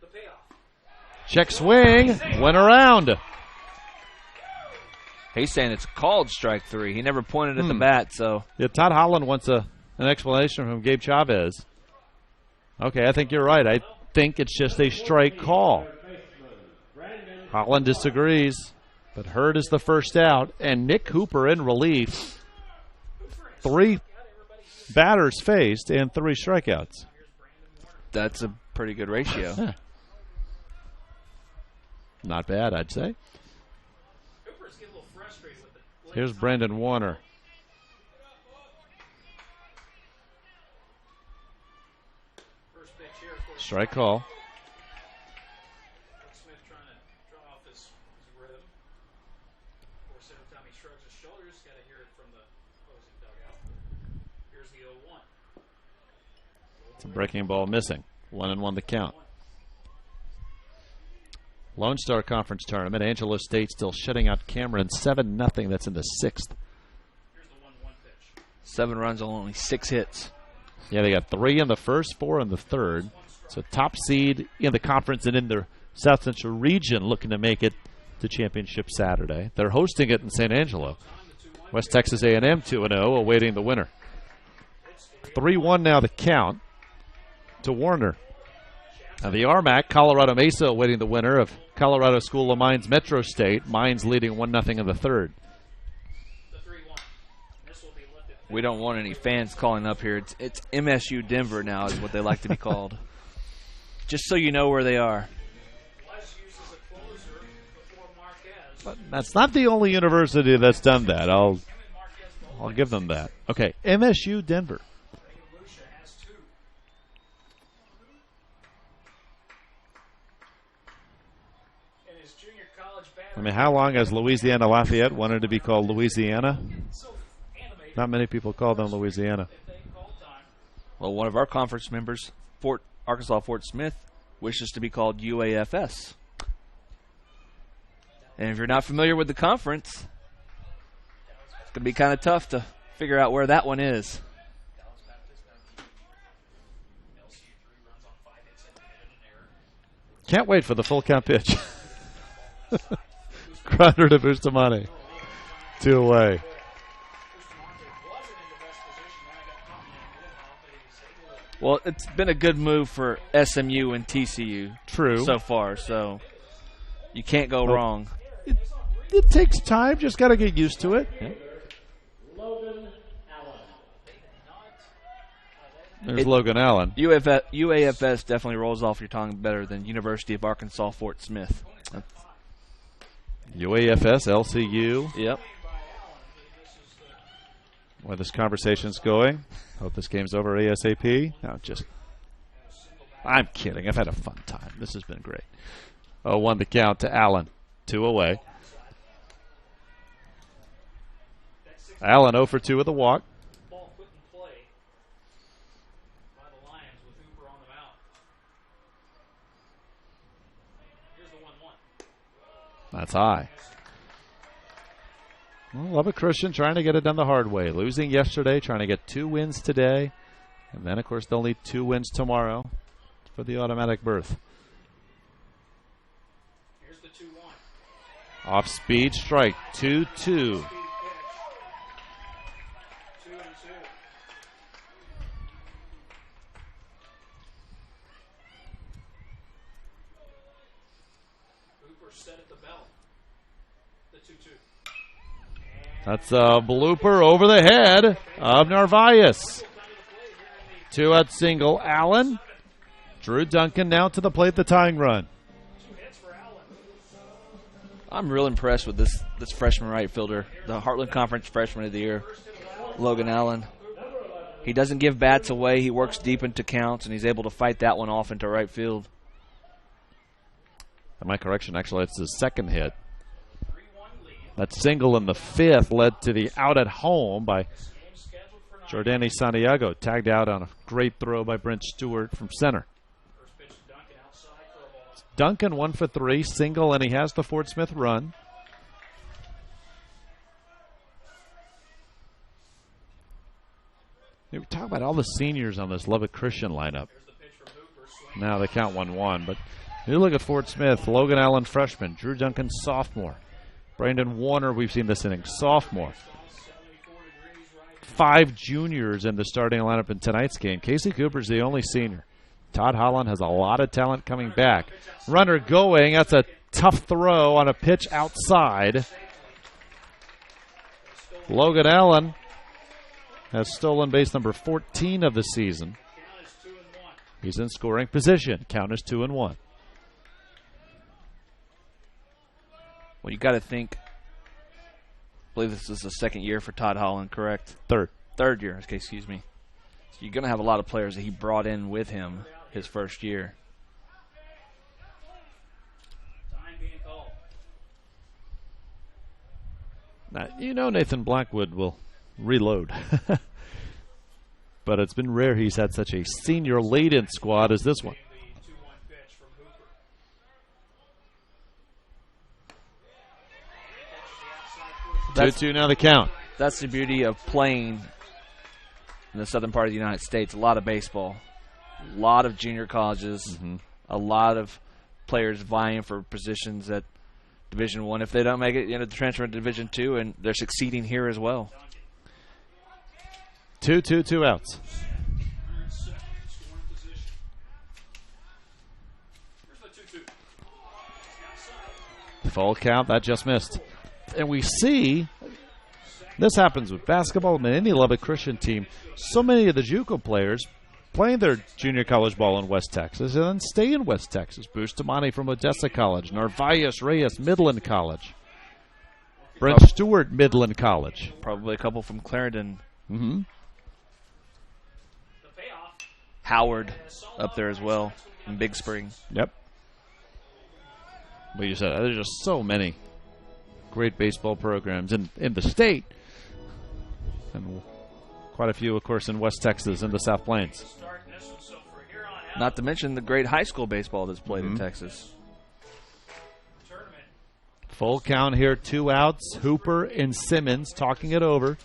The payoff. Check swing. Went around. He's saying it's called strike 3. He never pointed at the bat, so. Yeah, Todd Holland wants an explanation from Gabe Chavez. Okay, I think you're right. I think it's just a strike call. Holland disagrees, but Hurd is the first out, and Nick Hooper in relief. 3 batters faced and 3 strikeouts. That's a pretty good ratio. Not bad, I'd say. Here's Brandon Warner. Strike call. Smith trying to draw off his rhythm. Of course, every time he shrugs his shoulders, got to hear it from the opposing dugout. Here's the 0-1. It's a breaking ball missing. 1-1 the count. Lone Star Conference Tournament. Angelo State still shutting out Cameron 7-0. That's in the 6th. Here's the 1-1 pitch. 7 runs on only 6 hits. Yeah, they got 3 in the first, 4 in the third. So top seed in the conference and in the South Central region looking to make it to championship Saturday. They're hosting it in San Angelo. West Texas A&M 2-0, awaiting the winner. 3-1 now the count to Warner. Now the RMAC, Colorado Mesa awaiting the winner of Colorado School of Mines Metro State. Mines leading 1-0 in the third. We don't want any fans calling up here. It's MSU Denver now is what they like to be called. Just so you know where they are. But that's not the only university that's done that. I'll give them that. Okay, MSU Denver. I mean, how long has Louisiana Lafayette wanted to be called Louisiana? Not many people call them Louisiana. Well, one of our conference members, Arkansas Fort Smith, wishes to be called UAFS. And if you're not familiar with the conference, it's going to be kind of tough to figure out where that one is. Can't wait for the full count pitch. Grinder to Bustamante. 2 away. Well, it's been a good move for SMU and TCU. True. So far, so you can't go wrong. It takes time. Just got to get used to it. Yeah. There's Logan Allen. UAFS definitely rolls off your tongue better than University of Arkansas Fort Smith. UAFS, LCU. Yep. Where this conversation's going. Hope this game's over ASAP. No, I'm kidding. I've had a fun time. This has been great. 0-1 the count to Allen. 2 away. Allen 0 for 2 with a walk. Ball put in play by the Lions with Hooper on the mound. Here's the 1-1. That's high. Well, Lubbock Christian trying to get it done the hard way. Losing yesterday, trying to get 2 wins today. And then, of course, they'll need 2 wins tomorrow for the automatic berth. Here's the 2-1. Off speed strike. 2-2. Speed pitch. 2-2. Hooper set at the belt. The 2-2. That's a blooper over the head of Narvaez. 2-out single. Allen. Drew Duncan now to the plate, the tying run. 2 hits for Allen. I'm real impressed with this freshman right fielder, the Heartland Conference Freshman of the Year, Logan Allen. He doesn't give bats away. He works deep into counts, and he's able to fight that one off into right field. My correction, actually, it's his second hit. That single in the 5th led to the out at home by Jordani Santiago. Tagged out on a great throw by Brent Stewart from center. Duncan 1 for 3, single, and he has the Fort Smith run. We talk about all the seniors on this Lubbock Christian lineup. Now they count 1-1, but you look at Fort Smith, Logan Allen, freshman, Drew Duncan, sophomore, Brandon Warner, we've seen this inning, sophomore. 5 juniors in the starting lineup in tonight's game. Casey Cooper's the only senior. Todd Holland has a lot of talent coming back. Runner going. That's a tough throw on a pitch outside. Logan Allen has stolen base number 14 of the season. He's in scoring position. Count is 2-1. Well, you got to think. I believe this is the second year for Todd Holland, correct? Third year. Okay, excuse me. So you're going to have a lot of players that he brought in with him his first year. Now, you know Nathan Blackwood will reload. But it's been rare he's had such a senior-laden squad as this one. 2-2 now the count. That's the beauty of playing in the southern part of the United States. A lot of baseball, a lot of junior colleges, a lot of players vying for positions at Division I. If they don't make it, the transfer to Division II, and they're succeeding here as well. 2-2, 2 outs. Full count, that just missed. And we see this happens with basketball and any Lubbock Christian team. So many of the JUCO players playing their junior college ball in West Texas and then stay in West Texas. Bustamante from Odessa College, Narvaez Reyes Midland College, Brent Stewart Midland College. Probably a couple from Clarendon. Howard up there as well in Big Spring. Yep. But you said there's just so many great baseball programs in the state. And quite a few, of course, in West Texas and the South Plains. Not to mention the great high school baseball that's played in Texas. Full count here, 2 outs. Hooper and Simmons talking it over.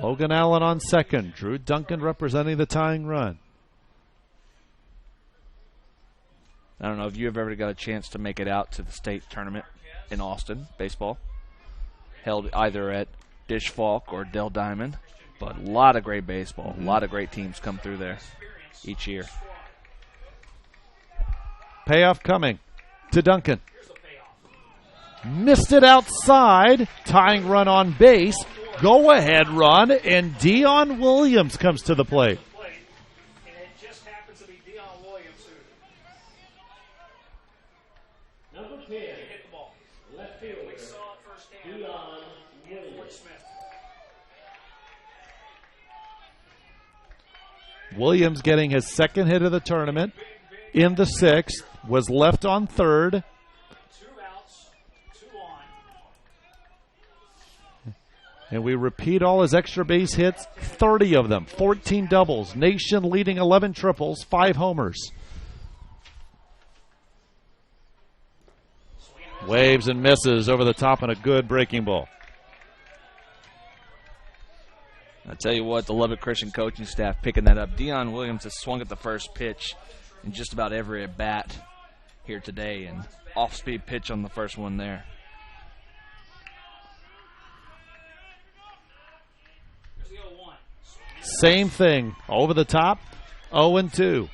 Logan Allen on second. Drew Duncan representing the tying run. I don't know if you've ever got a chance to make it out to the state tournament in Austin, baseball. Held either at Dish Falk or Dell Diamond. But a lot of great baseball. A lot of great teams come through there each year. Payoff coming to Duncan. Missed it outside. Tying run on base. Go ahead run. And Dion Williams comes to the plate. Williams getting his second hit of the tournament in the 6th, was left on third. 2 outs, 2 on. And we repeat all his extra base hits, 30 of them, 14 doubles, nation leading 11 triples, 5 homers. Waves and misses over the top and a good breaking ball. I tell you what, the Lubbock Christian coaching staff picking that up. Dion Williams has swung at the first pitch in just about every at bat here today, and off-speed pitch on the first one there. Same thing, over the top, 0-2.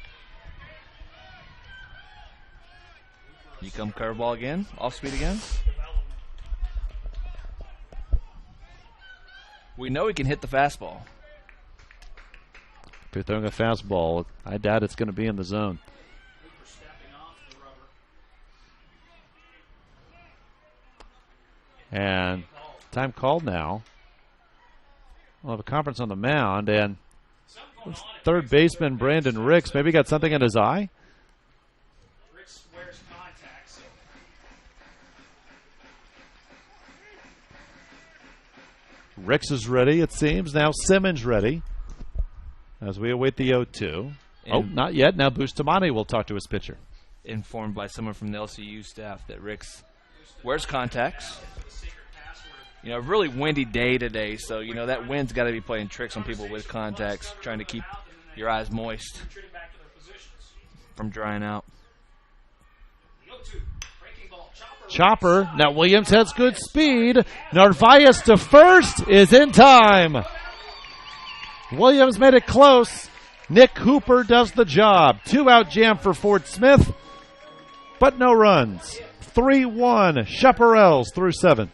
You come curveball again, off-speed again. We know he can hit the fastball. If you're throwing a fastball, I doubt it's going to be in the zone. And time called now. We'll have a conference on the mound, and third baseman Brandon Ricks maybe got something in his eye. Ricks is ready, it seems. Now Simmons ready as we await the 0-2. Oh, not yet. Now Bustamante will talk to his pitcher. Informed by someone from the LCU staff that Ricks wears contacts. really windy day today, so, that wind's got to be playing tricks on people with contacts, trying to keep your eyes moist from drying out. Chopper. Now Williams has good speed. Narvaez to first is in time. Williams made it close. Nick Hooper does the job. 2-out jam for Fort Smith, but no runs. 3-1. Chaparrals through 7.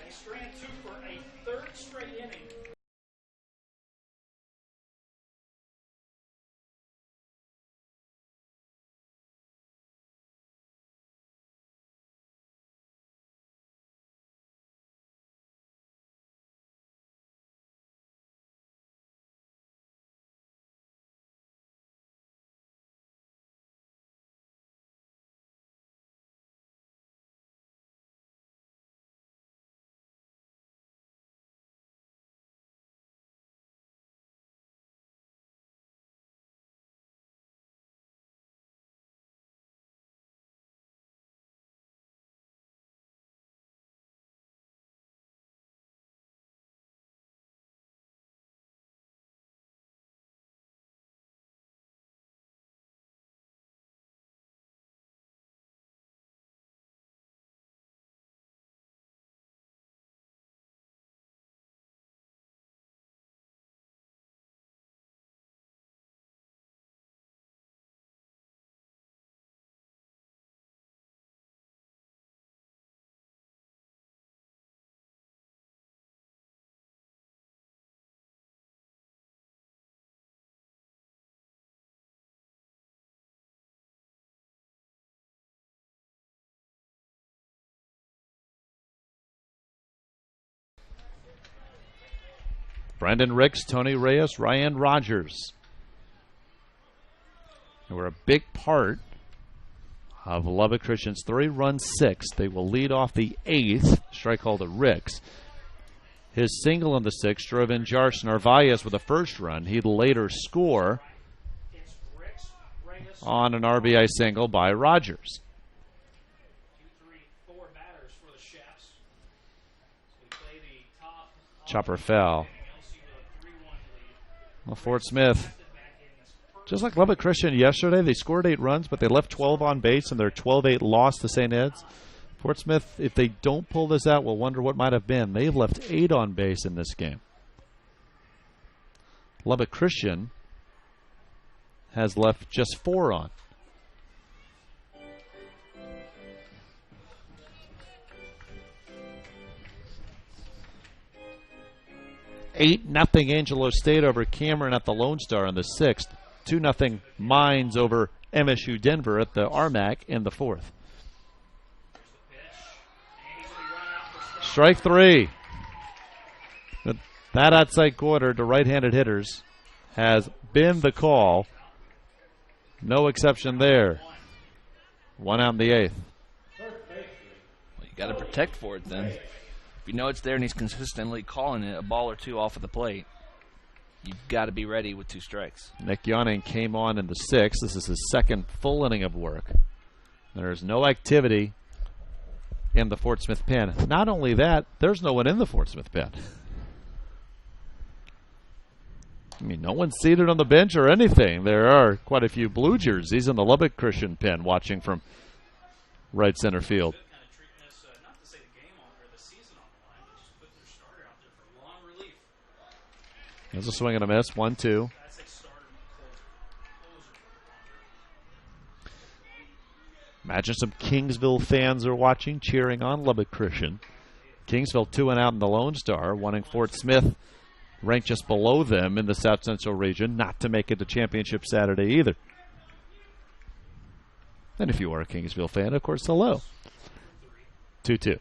Brendan Ricks, Tony Reyes, Ryan Rogers. They were a big part of Lubbock Christian's 3-run sixth. They will lead off the 8th. Strike call to Ricks. His single in the 6th drove in Jarsh Narvaez with a first run. He'd later score on an RBI single by Rogers. Chopper fell. Well, Fort Smith, just like Lubbock Christian yesterday, they scored 8 runs, but they left 12 on base, and their 12-8 loss to St. Ed's. Fort Smith, if they don't pull this out, will wonder what might have been. They've left 8 on base in this game. Lubbock Christian has left just 4 on. $8-0 Angelo State over Cameron at the Lone Star in the 6th. 2-0 Mines over MSU Denver at the Armac in the 4th. Strike 3. That outside corner to right-handed hitters has been the call. No exception there. 1 out in the 8th. Well, you got to protect for it then. If you know it's there and he's consistently calling it a ball or 2 off of the plate, you've got to be ready with 2 strikes. Nick Yawning came on in the 6th. This is his second full inning of work. There's no activity in the Fort Smith pen. Not only that, there's no one in the Fort Smith pen. I mean, no one's seated on the bench or anything. There are quite a few blue jerseys in the Lubbock Christian pen watching from right center field. There's a swing and a miss. 1-2. Imagine some Kingsville fans are watching, cheering on Lubbock Christian. Kingsville 2 and out in the Lone Star, wanting Fort Smith, ranked just below them in the South Central region, not to make it to championship Saturday either. And if you are a Kingsville fan, of course, hello. 2-2.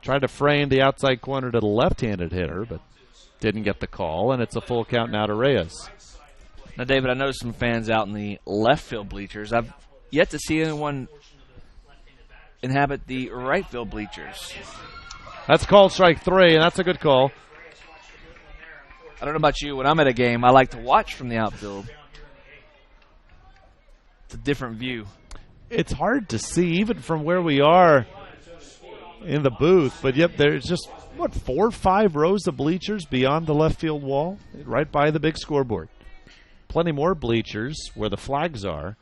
Tried to frame the outside corner to the left-handed hitter, but didn't get the call, and it's a full count now to Reyes. Now, David, I noticed some fans out in the left field bleachers. I've yet to see anyone inhabit the right field bleachers. That's called strike 3, and that's a good call. I don't know about you. When I'm at a game, I like to watch from the outfield. It's a different view. It's hard to see, even from where we are in the booth. But, yep, there's just, 4 or 5 rows of bleachers beyond the left field wall, right by the big scoreboard. Plenty more bleachers where the flags are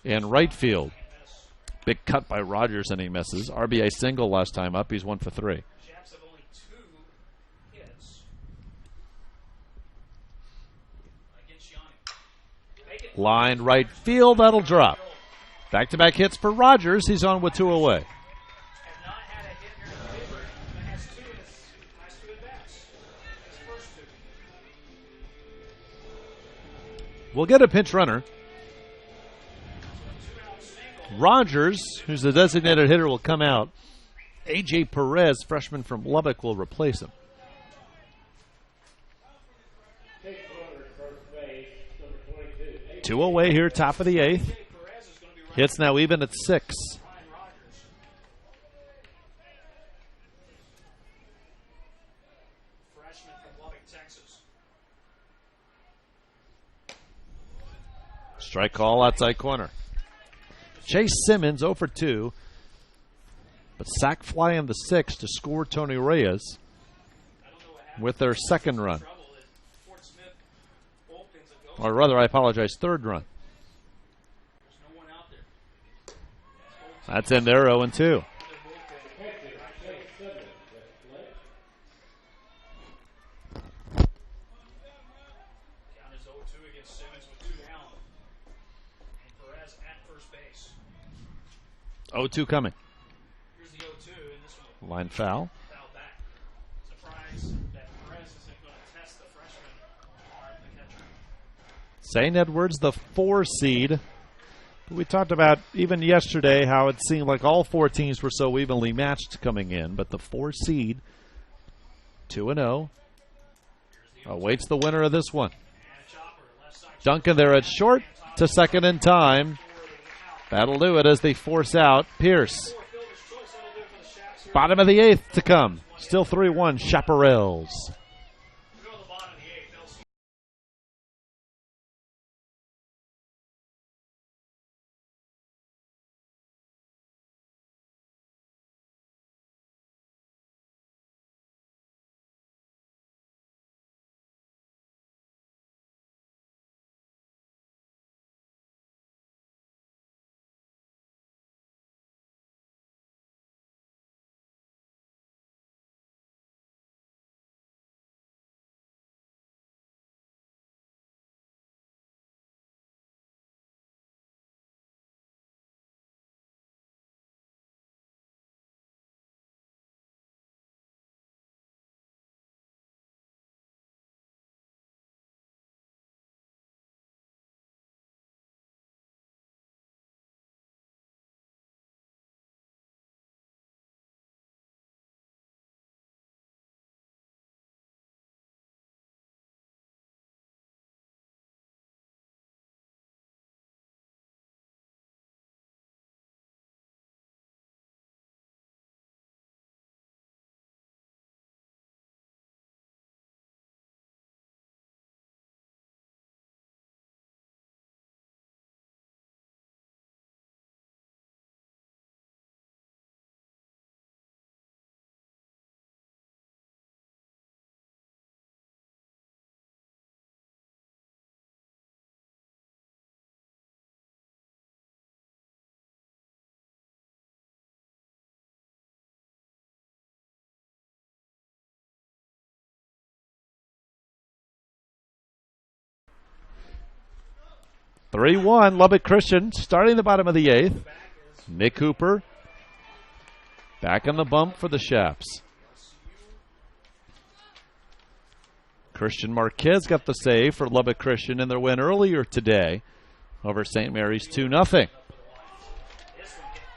in right field. Big cut by Rogers, and he misses. RBI single last time up. He's 1 for 3. Japs have only 2 hits against Yanni. Line right field. That'll drop. Back-to-back hits for Rogers. He's on with 2 away. Have not had a hit here in the paper, but has 2 in his last 2 at-bats. His first 2. We'll get a pinch runner. Rogers, who's the designated hitter, will come out. A.J. Perez, freshman from Lubbock, will replace him. Two away here, top of the 8th. Hits now even at 6. Freshman from Lubbock, Texas. Strike call outside corner. Chase Simmons 0 for 2. But sac fly in the 6th to score Tony Reyes with their second run. Or rather, I apologize, third run. That's in there, 0 and 2. Count is 0-2 against Simmons with 2 down. And Perez at first base. 0-2 coming. Here's the 0-2, and this one Line foul. foul back. Surprise that Perez isn't going to test the freshman arm, the catcher. St. Edward's the 4 seed. We talked about even yesterday how it seemed like all 4 teams were so evenly matched coming in, but the 4 seed, 2-0, awaits the winner of this one. Duncan there at short to second in time. That'll do it as they force out Pierce. Bottom of the 8th to come. Still 3-1 Chaparrals. 3-1 Lubbock Christian starting the bottom of the 8th. Nick Hooper back on the bump for the Chaps. Christian Marquez got the save for Lubbock Christian in their win earlier today over St. Mary's 2-0.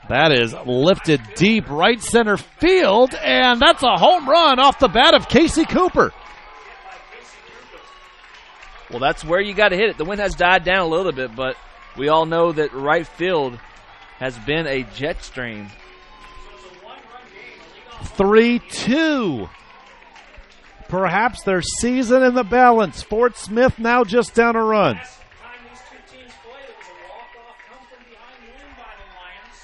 That is lifted deep right center field, and that's a home run off the bat of Casey Cooper. Well, that's where you got to hit it. The wind has died down a little bit, but we all know that right field has been a jet stream. 3-2. Perhaps their season in the balance. Fort Smith now just down a run. Last time these two teams played, it was a walk-off come from behind win by the Lions.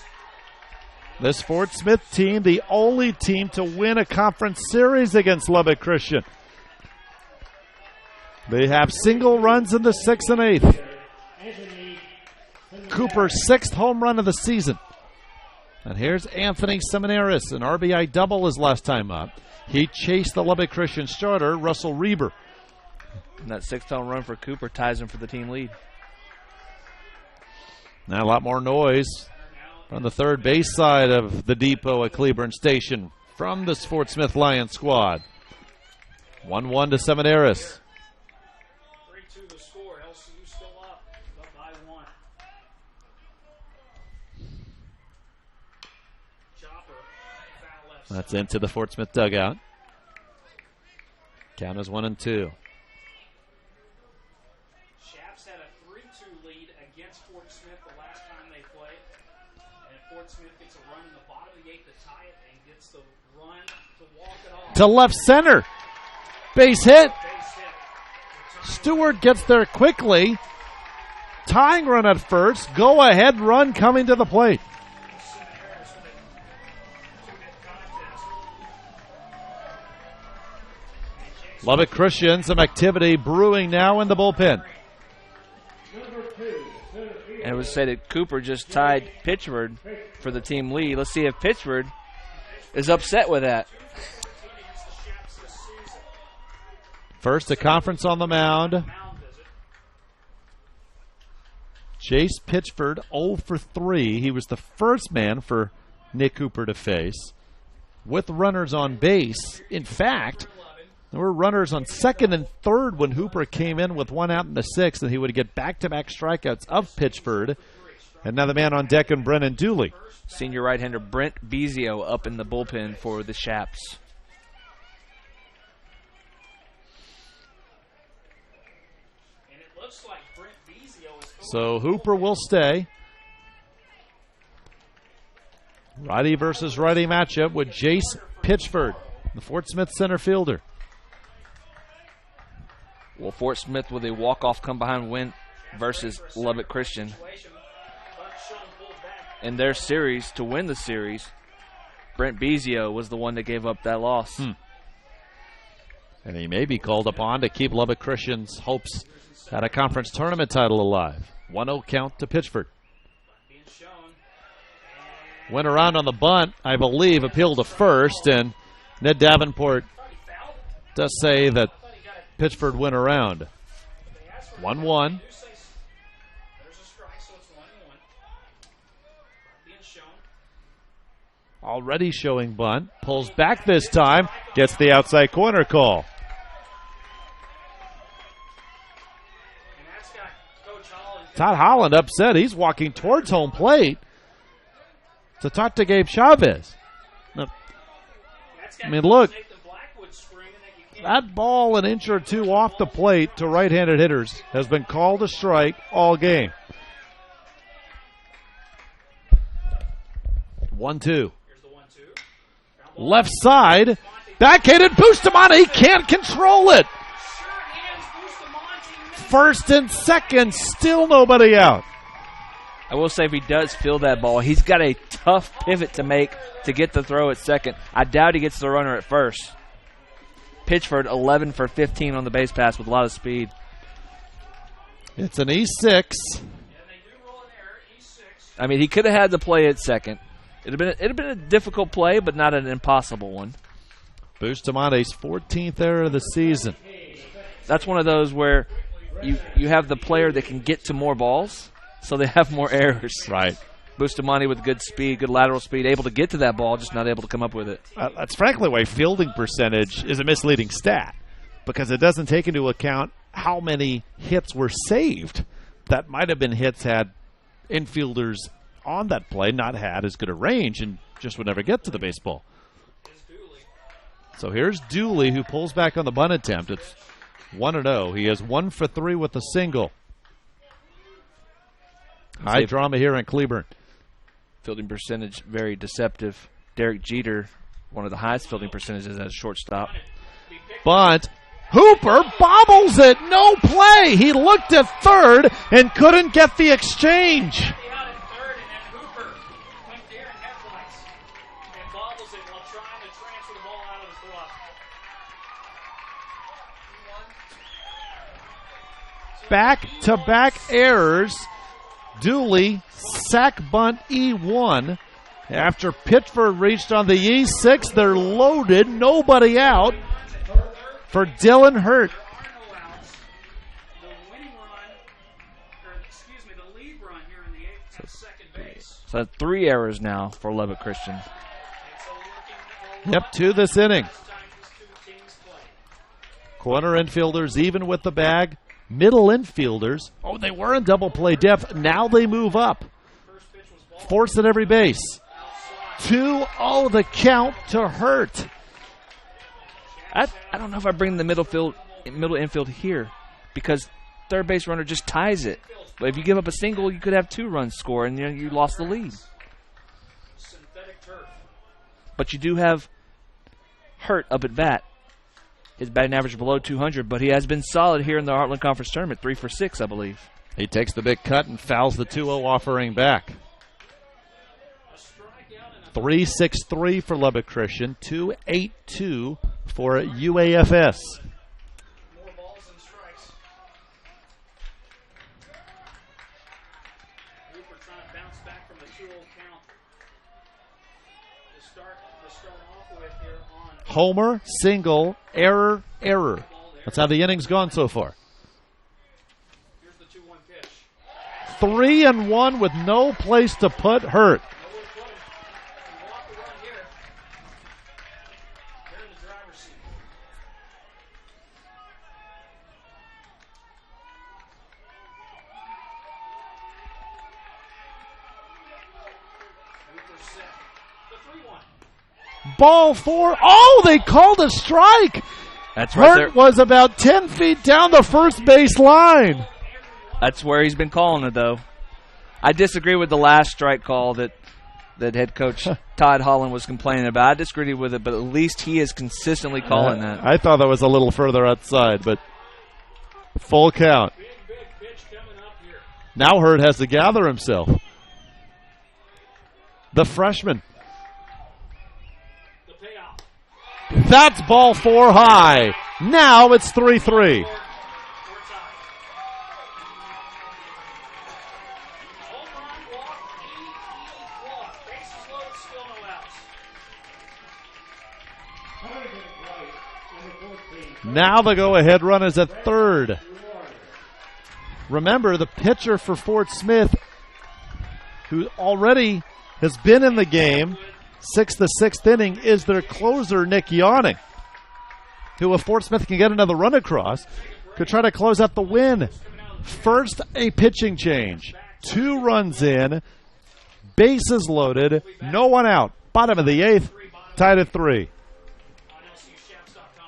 And This Fort Smith team, the only team to win a conference series against Lubbock Christian. They have single runs in the 6th and 8th. Cooper's 6th home run of the season. And here's Anthony Seminaris, an RBI double his last time up. He chased the Lubbock Christian starter, Russell Reber. And that 6th home run for Cooper ties him for the team lead. Now a lot more noise on the third base side of the depot at Cleburne Station from this Fort Smith Lions squad. 1-1 to Seminaris. 3-2 the score. LCU still up by 1. Chopper, foul left. That's into the Fort Smith dugout. Count is 1-2. Shaps had a 3-2 lead against Fort Smith the last time they played. And Fort Smith gets a run in the bottom of the 8th to tie it and gets the run to walk it off. To left center. Base hit. Base hit. Stewart gets there quickly. Tying run at first. Go ahead run coming to the plate. Seminaris with a 2-hit contest. Lubbock Christian, some activity brewing now in the bullpen. And it was said that Cooper just tied Pitchford for the team lead. Let's see if Pitchford is upset with that. First, a conference on the mound. Chase Pitchford 0 for 3. He was the first man for Nick Cooper to face with runners on base. In fact, there were runners on second and third when Hooper came in with one out in the 6th, and he would get back-to-back strikeouts of Pitchford. And now the man on deck and Brennan Dooley. Senior right-hander Brent Bezio up in the bullpen for the Shaps. And it looks like Brent Bezio is So Hooper will stay. Righty versus righty matchup with Jace Pitchford, the Fort Smith center fielder. Well, Fort Smith with a walk-off come-behind win versus Lubbock Christian. In their series, to win the series, Brent Bezio was the one that gave up that loss. And he may be called upon to keep Lubbock Christian's hopes at a conference tournament title alive. 1-0 count to Pitchford. Went around on the bunt, I believe, appealed to first, and Ned Davenport does say that Pitchford went around. 1-1. Already showing bunt. Pulls back this time. Gets the outside corner call. Todd Holland upset. He's walking towards home plate to talk to Gabe Chavez. I mean, look. That ball an inch or two off the plate to right-handed hitters has been called a strike all game. 1-2. Left side. Backhanded Bustamante. He can't control it. First and second. Still nobody out. I will say if he does feel that ball, he's got a tough pivot to make to get the throw at second. I doubt he gets the runner at first. Pitchford 11 for 15 on the base pass with a lot of speed. It's an E6. I mean, he could have had the play at second. It'd have been a difficult play, but not an impossible one. Bustamante's 14th error of the season. That's one of those where you have the player that can get to more balls, so they have more errors. Right. Bustamante with good speed, good lateral speed, able to get to that ball, just not able to come up with it. That's frankly why fielding percentage is a misleading stat, because it doesn't take into account how many hits were saved. That might have been hits had infielders on that play not had as good a range and just would never get to the baseball. So here's Dooley, who pulls back on the bunt attempt. It's 1-0. He has 1 for 3 with a single. High drama here in Cleburne. Fielding percentage very deceptive. Derek Jeter, one of the highest fielding percentages as a shortstop. Bunt. Hooper bobbles it. No play. He looked at third and couldn't get the exchange. Back-to-back errors. Dooley, sack bunt E1. After Pittsford reached on the E6, they're loaded. Nobody out for Dylan Hurt. So 3 errors now for Lubbock Christian. Yep, 2 this inning. Corner infielders even with the bag. Middle infielders, oh, they were in double play depth. Now they move up. Force at every base. 2-0 the count to Hurt. I don't know if I bring the middle infield here because third base runner just ties it. But if you give up a single, you could have 2 runs score, and you lost the lead. But you do have Hurt up at bat. His batting average below 200, but he has been solid here in the Heartland Conference Tournament, 3 for 6, I believe. He takes the big cut and fouls the 2-0 offering back. 3-6-3 for Lubbock Christian, 2-8-2 for UAFS. More balls and strikes. Cooper trying to bounce back from the 2-0 count. To start off with here on Homer, single, error, error. That's how the inning's gone so far. here's the 2-1 pitch. 3-1 with no place to put Hurt. Nowhere to put him. Can walk the run here. They're in the driver's seat. Cooper set. The 3-1. Ball 4. Oh, they called a strike. That's right there. Hurt was about 10 feet down the first base line. That's where he's been calling it, though. I disagree with the last strike call that head coach Todd Holland was complaining about. I disagree with it, but at least he is consistently calling that. I thought that was a little further outside, but full count. Big pitch coming up here. Now Hurt has to gather himself. The freshman. The payoff. That's ball 4 high. Now it's 3-3. We're tied. Home run, walk, walk. Bases loaded, still no outs. Now the go-ahead run is at third. Remember, the pitcher for Fort Smith, who already has been in the game, the 6th inning, is their closer, Nick Yawning, who, if Fort Smith can get another run across, could try to close out the win. First, a pitching change. 2 runs in, bases loaded, no one out. Bottom of the 8th, tied at 3. On LCUShaps.com.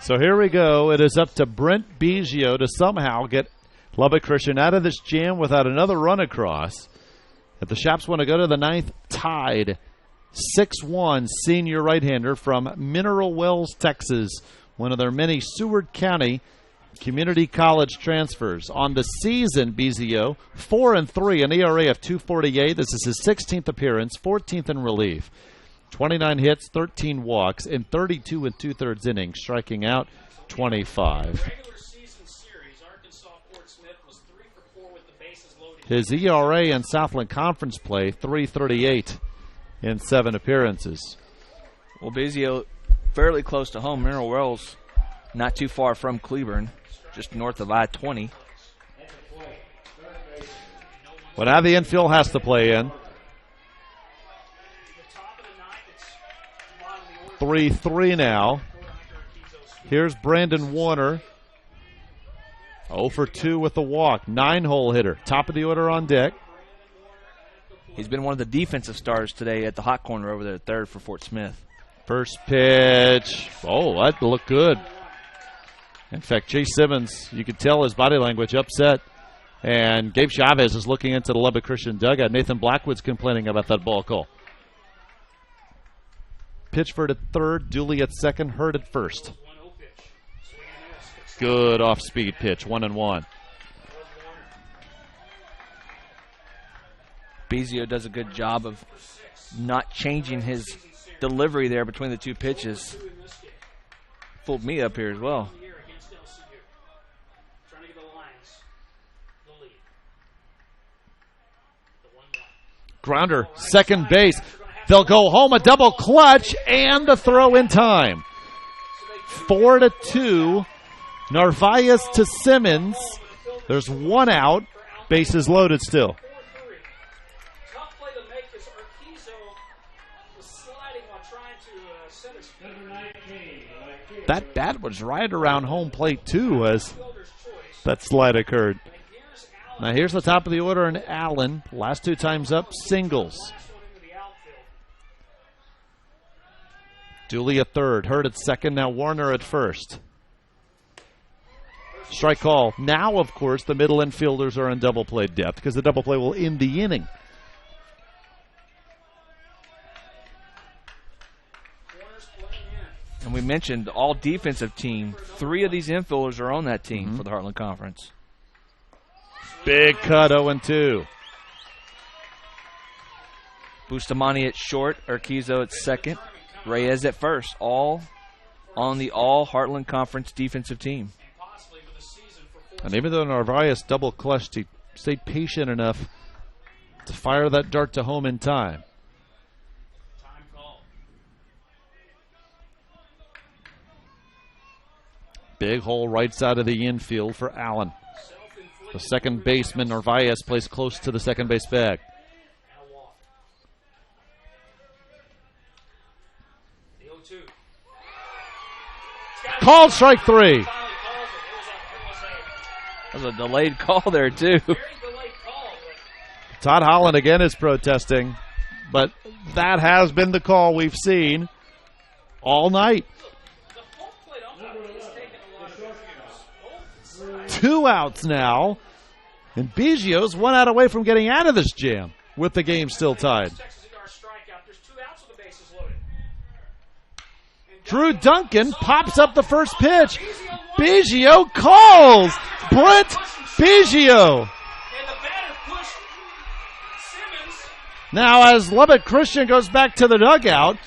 So here we go. It is up to Brent Biggio to somehow get Lubbock Christian out of this jam without another run across. If the Shaps want to go to the 9th, tied 6-1, senior right-hander from Mineral Wells, Texas, one of their many Seward County community college transfers. On the season, Biggio, 4-3, an ERA of 2.48. This is his 16th appearance, 14th in relief. 29 hits, 13 walks in 32 2/3 innings, striking out 25. Regular season series, Arkansas Fort Smith was 3 for 4 with the bases loaded. His ERA in Southland Conference play, 3.38 in 7 appearances. Well, Bizio fairly close to home. Mineral Wells not too far from Cleburne, just north of I-20. Well, now the infield has to play in. 3-3 now. Here's Brandon Warner. 0 for 2 with the walk. 9-hole hitter. Top of the order on deck. He's been one of the defensive stars today at the hot corner over there at third for Fort Smith. First pitch. Oh, that looked good. In fact, Chase Simmons, you could tell his body language upset. And Gabe Chavez is looking into the Lubbock Christian dugout. Nathan Blackwood's complaining about that ball call. Pitchford at third, Dooley at second, Hurd at first. Good off-speed pitch, 1-1. Bizio does a good job of not changing his delivery there between the two pitches. Fooled me up here as well. Grounder, second base. They'll go home, a double clutch, and the throw in time. 4-2. Narvaez to Simmons. There's one out. Bases loaded still. Tough play to make as Urquizo was sliding while trying to set his feet. That bat was right around home plate, too, as that slide occurred. Now here's the top of the order, and Allen. Last 2 times up, singles. Dooley at third, Hurd at second, now Warner at first. Strike call. Now, of course, the middle infielders are in double play depth because the double play will end the inning. And we mentioned all defensive team. 3 of these infielders are on that team for the Heartland Conference. Big cut, 0-2. Bustamante at short, Urquizo at second, Reyes at first. All on the Heartland Conference defensive team. And even though Narvaez double clutched, he stayed patient enough to fire that dart to home in time. Big hole right side of the infield for Allen. The second baseman, Narvaez, plays close to the second base bag. Called strike 3. That was a delayed call there, too. Todd Holland again is protesting, but that has been the call we've seen all night. 2 outs now, and Biggio's 1 out away from getting out of this jam with the game still tied. Drew Duncan pops up the first pitch. Biggio calls. Brent Biggio. Now as Lubbock Christian goes back to the dugout,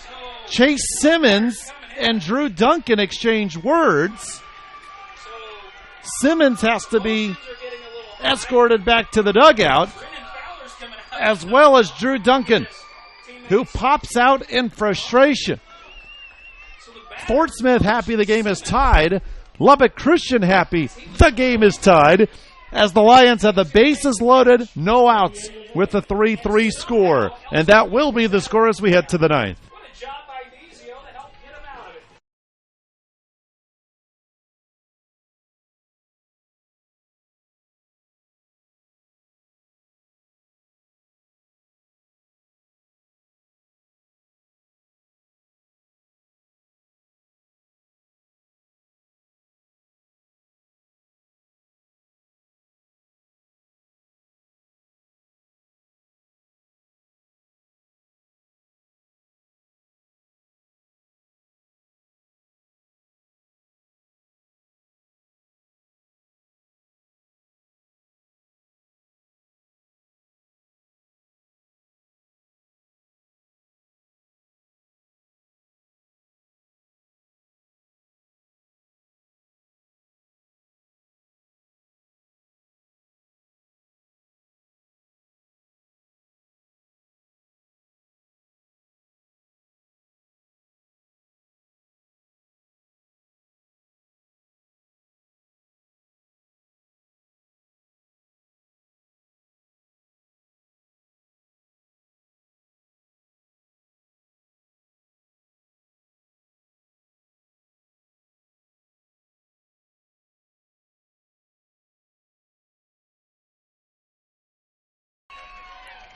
Chase Simmons and Drew Duncan exchange words. Simmons has to be escorted back to the dugout, as well as Drew Duncan, who pops out in frustration. Fort Smith happy the game is tied. Lubbock Christian happy the game is tied, as the Lions have the bases loaded, no outs, with a 3-3 score. And that will be the score as we head to the 9th.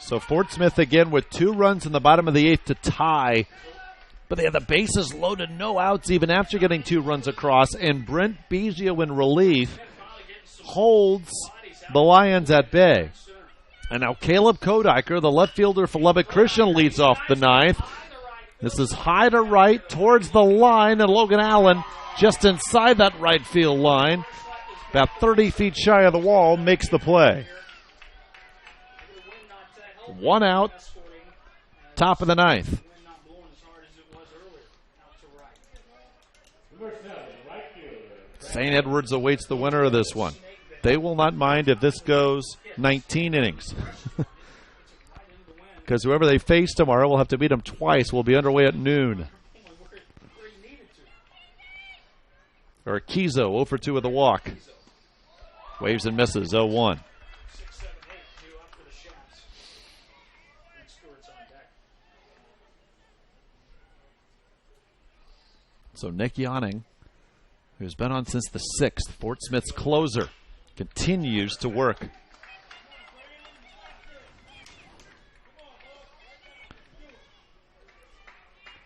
So Fort Smith again with 2 runs in the bottom of the 8th to tie. But they have the bases loaded, no outs even after getting 2 runs across. And Brent Biggio in relief holds the Lions at bay. And now Caleb Kodiker, the left fielder for Lubbock Christian, leads off the 9th. This is high to right towards the line, and Logan Allen just inside that right field line, about 30 feet shy of the wall, makes the play. 1 out, top of the 9th. St. Edwards awaits the winner of this one. They will not mind if this goes 19 innings. Because whoever they face tomorrow will have to beat them twice. We'll be underway at noon. Urquizo 0 for 2 with the walk. Waves and misses 0-1. So Nick Yawning, who's been on since the 6th, Fort Smith's closer, continues to work.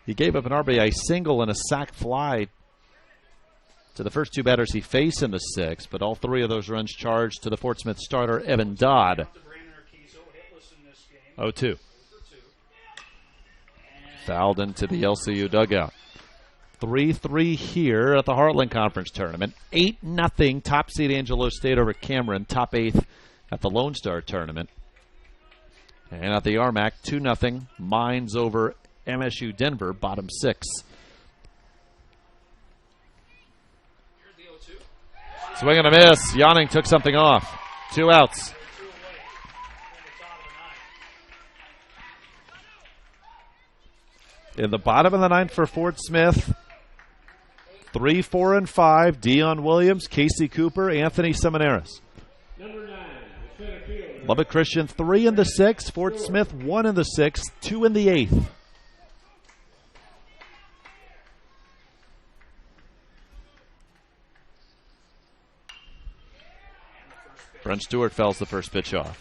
He gave up an RBI single and a sac fly to the first 2 batters he faced in the 6th, but all 3 of those runs charged to the Fort Smith starter, Evan Dodd. 0-2. Fouled into the LCU dugout. 3-3 here at the Heartland Conference Tournament. 8-0 top seed Angelo State over Cameron, top 8th at the Lone Star Tournament. And at the RMAC, 2-0 Mines over MSU Denver, bottom 6. Swing and a miss. Yawning took something off. 2 outs. In the bottom of the 9th for Fort Smith, 3, 4, and 5, Dion Williams, Casey Cooper, Anthony Seminaris. Lubbock Christian 3 in the 6th, Fort Smith 1 in the 6th, 2 in the 8th. Brent Stewart fouls the first pitch off.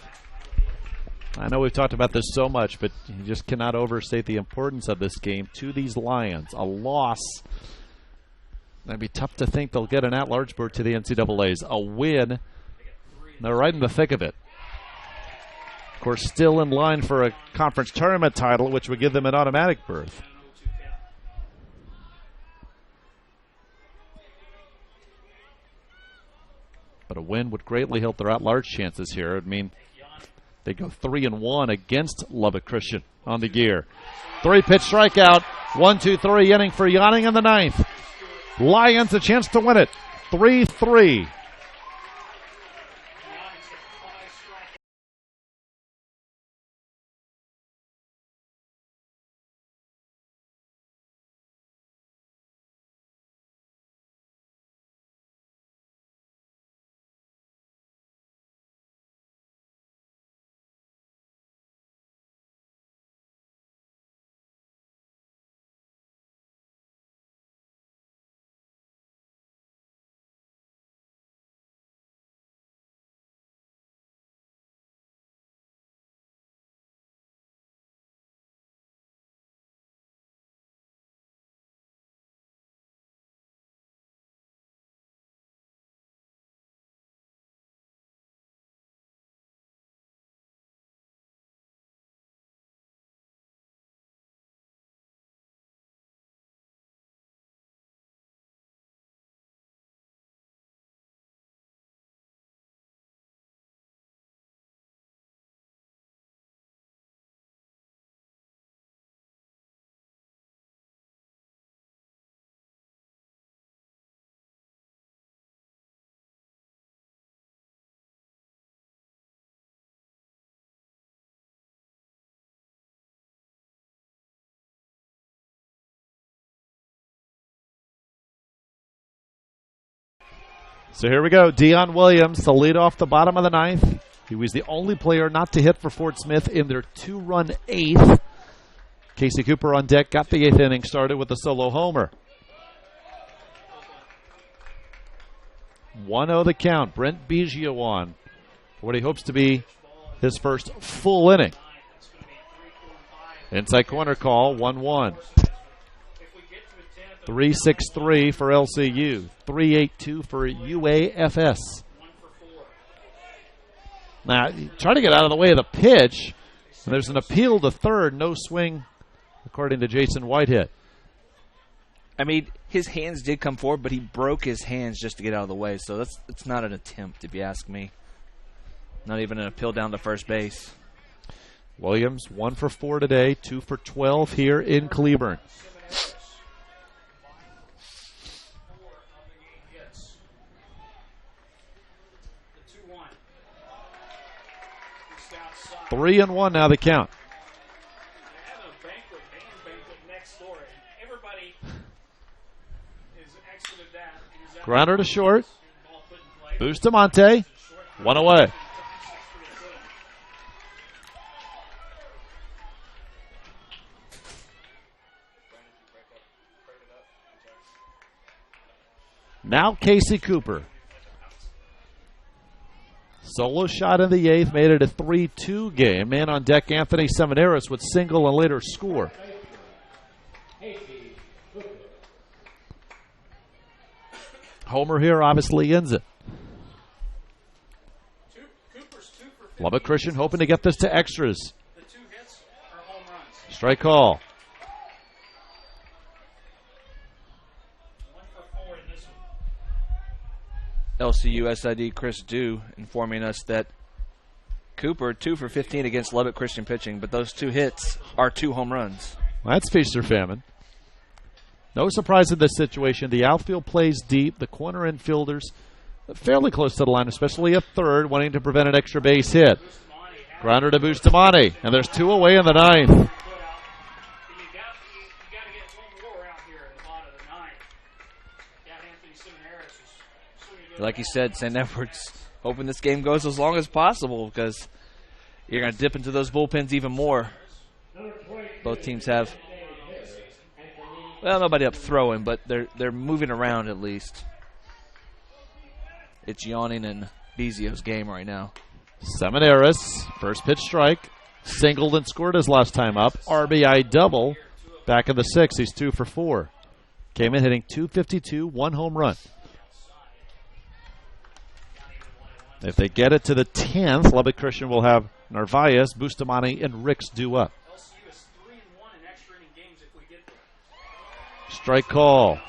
I know we've talked about this so much, but you just cannot overstate the importance of this game to these Lions. A loss, that'd be tough to think they'll get an at-large berth to the NCAAs. A win, they're right in the thick of it. Of course, still in line for a conference tournament title, which would give them an automatic berth. But a win would greatly help their at-large chances here. It would mean they go 3-1 against Lubbock Christian on the gear. 3-pitch strikeout. 1-2-3 inning for Yawning in the 9th. Lions a chance to win it. 3-3. So here we go. Dion Williams to lead off the bottom of the 9th. He was the only player not to hit for Fort Smith in their 2-run 8th. Casey Cooper on deck got the 8th inning started with a solo homer. 1-0 the count. Brent Biggio on for what he hopes to be his first full inning. Inside corner call, 1-1. If we get to a 10th, 3-6-3 for LCU. 3-8-2 for UAFS. 1 for 4. Now, try to get out of the way of the pitch. And there's an appeal to third. No swing, according to Jason Whitehead. I mean, his hands did come forward, but he broke his hands just to get out of the way. So it's not an attempt, if you ask me. Not even an appeal down to first base. Williams, 1 for 4 today, 2 for 12 here in Cleburne. The 2-1. 3-1 now the count. They have a band banquet next door, and everybody is exited that. And is Grounder to short. ball put in play. Bustamante, 1 away. Now Casey Cooper. Solo shot in the 8th, made it a 3-2 game. Man on deck, Anthony Seminaris would single and later score. Homer here obviously ends it. Cooper's 2 for 15. Lubbock Christian hoping to get this to extras. The 2 hits are home runs. Strike call. 1 for 4 in this one. LCU SID Chris Dew informing us that Cooper 2 for 15 against Lubbock Christian pitching, but those 2 hits are 2 home runs. That's feast or famine. No surprise in this situation. The outfield plays deep. The corner infielders fairly close to the line, especially a third, wanting to prevent an extra base hit. Grounder to Bustamante, and there's 2 away in the 9th. You got to get one more out here at the bottom of the 9th. Got Anthony Seminaris is swinging good. Like you said, St. Edwards hoping this game goes as long as possible because you're going to dip into those bullpens even more. Both teams have, well, nobody up throwing, but they're moving around at least. It's yawning in Bezio's game right now. Seminaris, first pitch strike, singled and scored his last time up. RBI double, back in the 6th. He's 2 for 4. Came in hitting .252, 1 home run. If they get it to the 10th, Lubbock Christian will have Narvaez, Bustamante, and Ricks due up. LCU is 3-1 in extra inning games if we get there. Strike call.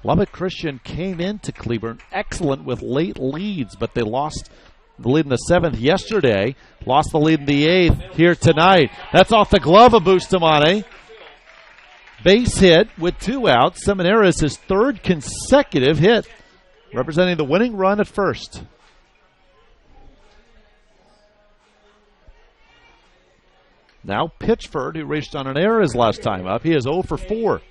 Lubbock Christian came into Cleburne excellent with late leads, but they lost the lead in the 7th yesterday, lost the lead in the 8th here tonight. That's off the glove of Bustamante. Base hit with 2 outs. Seminaris his 3rd consecutive hit, representing the winning run at first. Now Pitchford, who reached on an error his last time up. He is 0 for 4.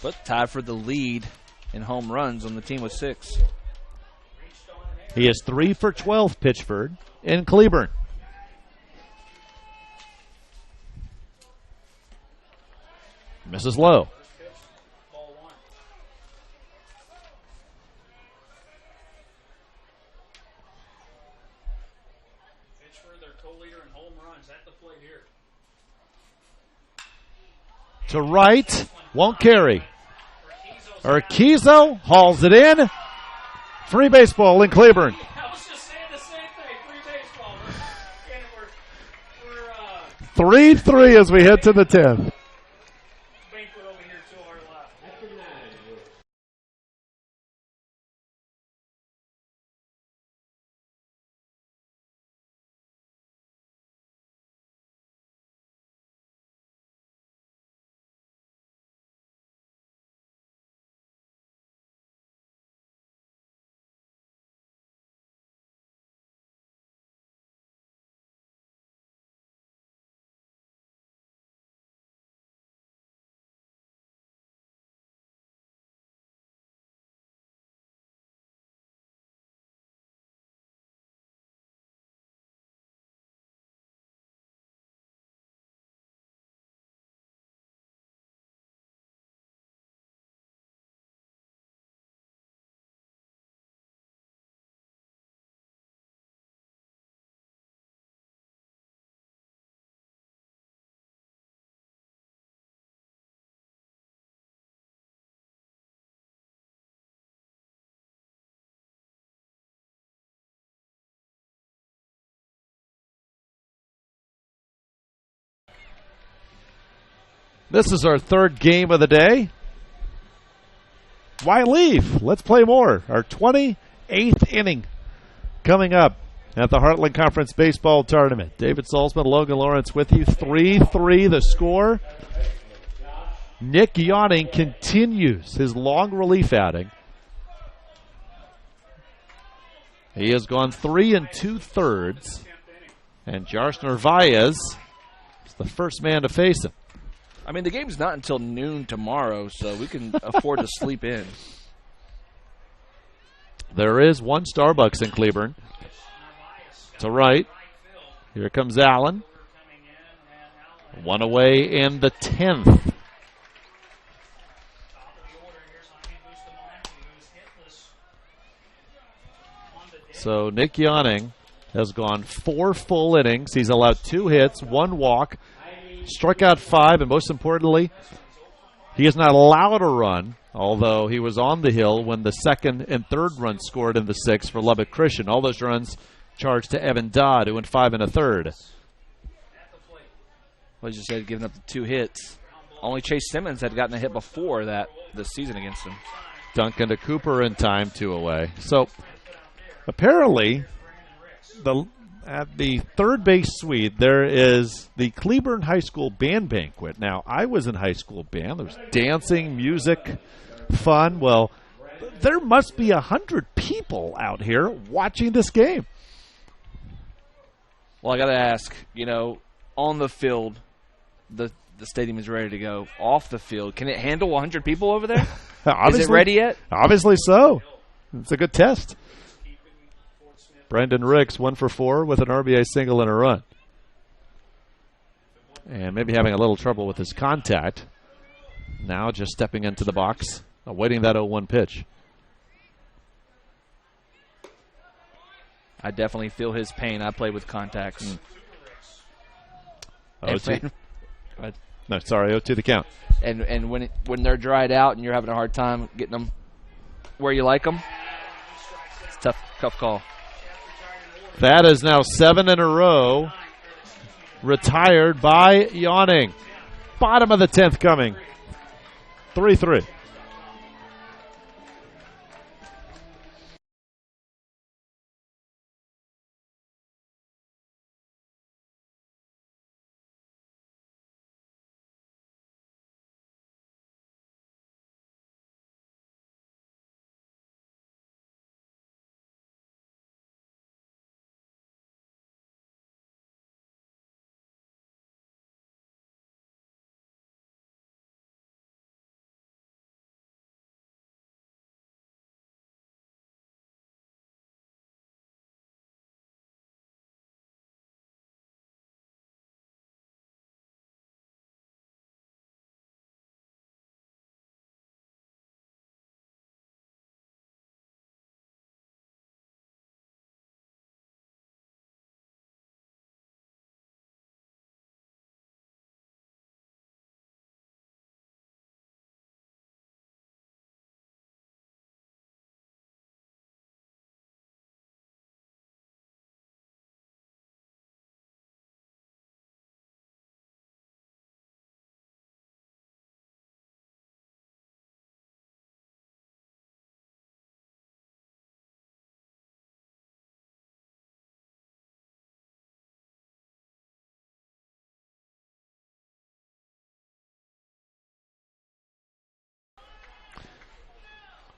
But tied for the lead in home runs on the team with 6. He is 3 for 12, Pitchford, in Cleburne. Misses low. Pitchford, their co-leader in home runs at the plate here. To right, won't carry. Urquizo hauls it in. Free baseball in Cleburne. I was just saying the same thing. Free baseball. And we're 3-3 as we head to the 10th. This is our third game of the day. Why leave? Let's play more. Our 28th inning coming up at the Heartland Conference Baseball Tournament. David Salzman, Logan Lawrence with you. 3-3 the score. Nick Yawning continues his long relief outing. He has gone 3 2/3. And Josh Narvaez is the first man to face him. I mean, the game's not until noon tomorrow, so we can afford to sleep in. There is one Starbucks in Cleburne. To right. Here comes Allen. One away in the 10th. So Nick Yawning has gone 4 full innings. He's allowed 2 hits, 1 walk, struck out 5, and most importantly, he is not allowed a run, although he was on the hill when the second and third runs scored in the 6th for Lubbock Christian. All those runs charged to Evan Dodd, who went 5 1/3. Well, you just said giving up the 2 hits. Only Chase Simmons had gotten a hit before that this season against him. Duncan to Cooper in time, 2 away. So apparently, at the third base suite, there is the Cleburne High School Band Banquet. Now, I was in high school band. There was dancing, music, fun. Well, there must be 100 people out here watching this game. Well, I got to ask, on the field, the stadium is ready to go. Off the field, can it handle 100 people over there? Is it ready yet? Obviously so. It's a good test. Brendan Ricks, 1 for 4 with an RBI single and a run. And maybe having a little trouble with his contact. Now just stepping into the box, awaiting that 0-1 pitch. I definitely feel his pain. I play with contacts. 0-2. No, sorry, 0-2 the count. And when they're dried out and you're having a hard time getting them where you like them, it's a tough call. That is now 7 in a row. Retired by Yawning. Bottom of the 10th coming. 3-3.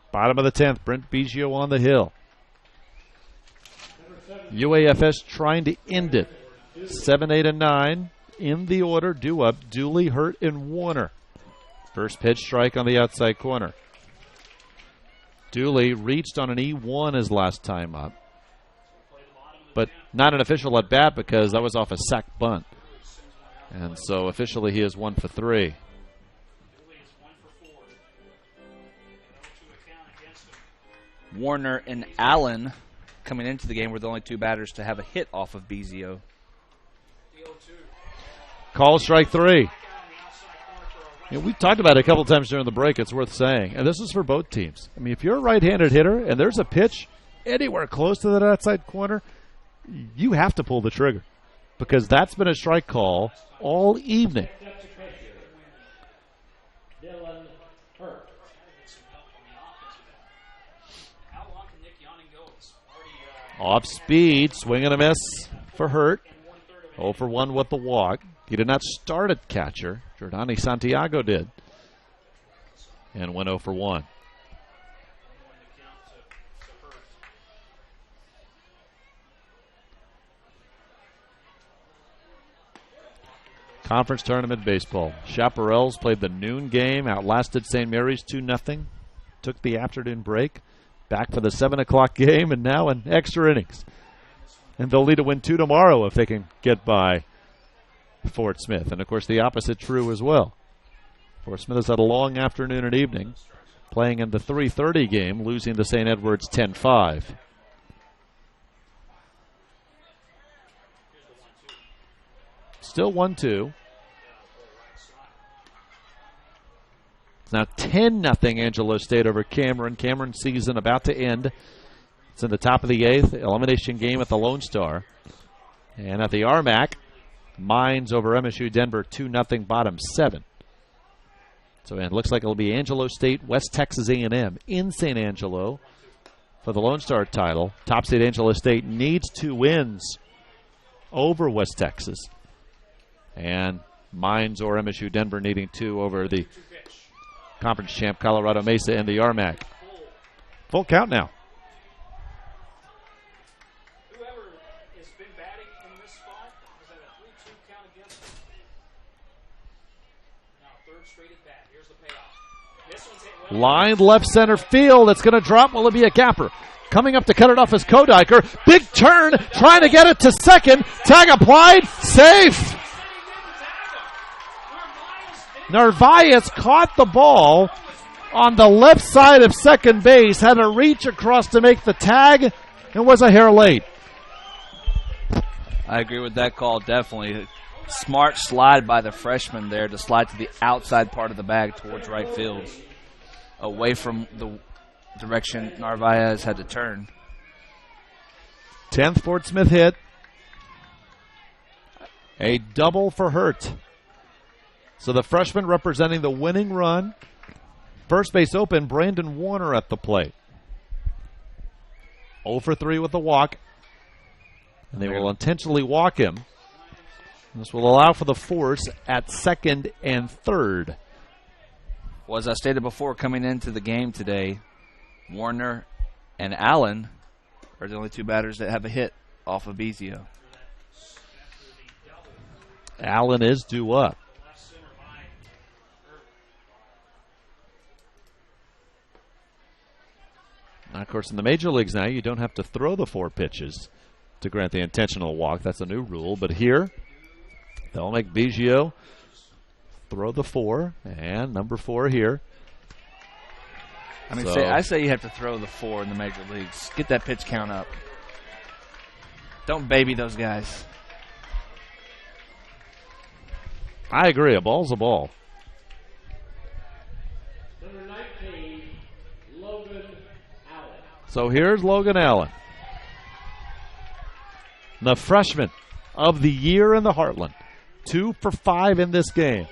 Bottom of the 10th, Brent Biggio on the hill. UAFS trying to end it. 7, 8, and 9 in the order. Due up, Dooley, Hurt, and Warner. First pitch strike on the outside corner. Dooley reached on an E1 his last time up, but not an official at bat because that was off a sac bunt. And so officially he is 1 for 3. Warner and Allen coming into the game were the only 2 batters to have a hit off of Biggio. Call strike 3. We've talked about it a couple times during the break. It's worth saying. And this is for both teams. I mean, if you're a right-handed hitter and there's a pitch anywhere close to that outside corner, you have to pull the trigger because that's been a strike call all evening. Off speed, swing and a miss for Hurt. 0 for 1 with the walk. He did not start at catcher. Jordani Santiago did. And went 0 for 1. Conference tournament baseball. Chaparrals played the noon game, outlasted St. Mary's 2-0. Took the afternoon break. Back for the 7 o'clock game, and now in extra innings. And they'll need to win 2 tomorrow if they can get by Fort Smith. And, of course, the opposite true as well. Fort Smith has had a long afternoon and evening, playing in the 3:30 game, losing to St. Edward's 10-5. Still 1-2. It's now 10-0 Angelo State over Cameron. Cameron's season about to end. It's in the top of the 8th. Elimination game at the Lone Star. And at the RMAC, Mines over MSU Denver 2-0 bottom 7. So it looks like it'll be Angelo State, West Texas A&M in St. Angelo for the Lone Star title. Top seed Angelo State needs 2 wins over West Texas. And Mines or MSU Denver needing 2 over the conference champ Colorado Mesa and the RMAC. Full count now. Whoever has been batting in this spot is at a 3-2 count against him. Now third straight at bat. Here's the payoff. This one's hit well. Line left center field. It's going to drop. Will it be a gapper? Coming up to cut it off is Kodiker. Big turn, trying to get it to second. Tag applied. Safe. Narvaez caught the ball on the left side of second base, had to reach across to make the tag, and was a hair late. I agree with that call, definitely. Smart slide by the freshman there to slide to the outside part of the bag towards right field, away from the direction Narvaez had to turn. 10th Fort Smith hit. A double for Hurt. So the freshman representing the winning run. First base open, Brandon Warner at the plate. 0 for 3 with the walk. And they will intentionally walk him. This will allow for the force at second and third. Well, as I stated before, coming into the game today, Warner and Allen are the only 2 batters that have a hit off of Bezio. Allen is due up. Now, of course, in the major leagues now, you don't have to throw the 4 pitches to grant the intentional walk. That's a new rule. But here, they'll make Biggio throw the 4, and number 4 here. I mean, I say you have to throw the 4 in the major leagues. Get that pitch count up. Don't baby those guys. I agree. A ball's a ball. So here's Logan Allen, the freshman of the year in the Heartland. 2 for 5 in this game.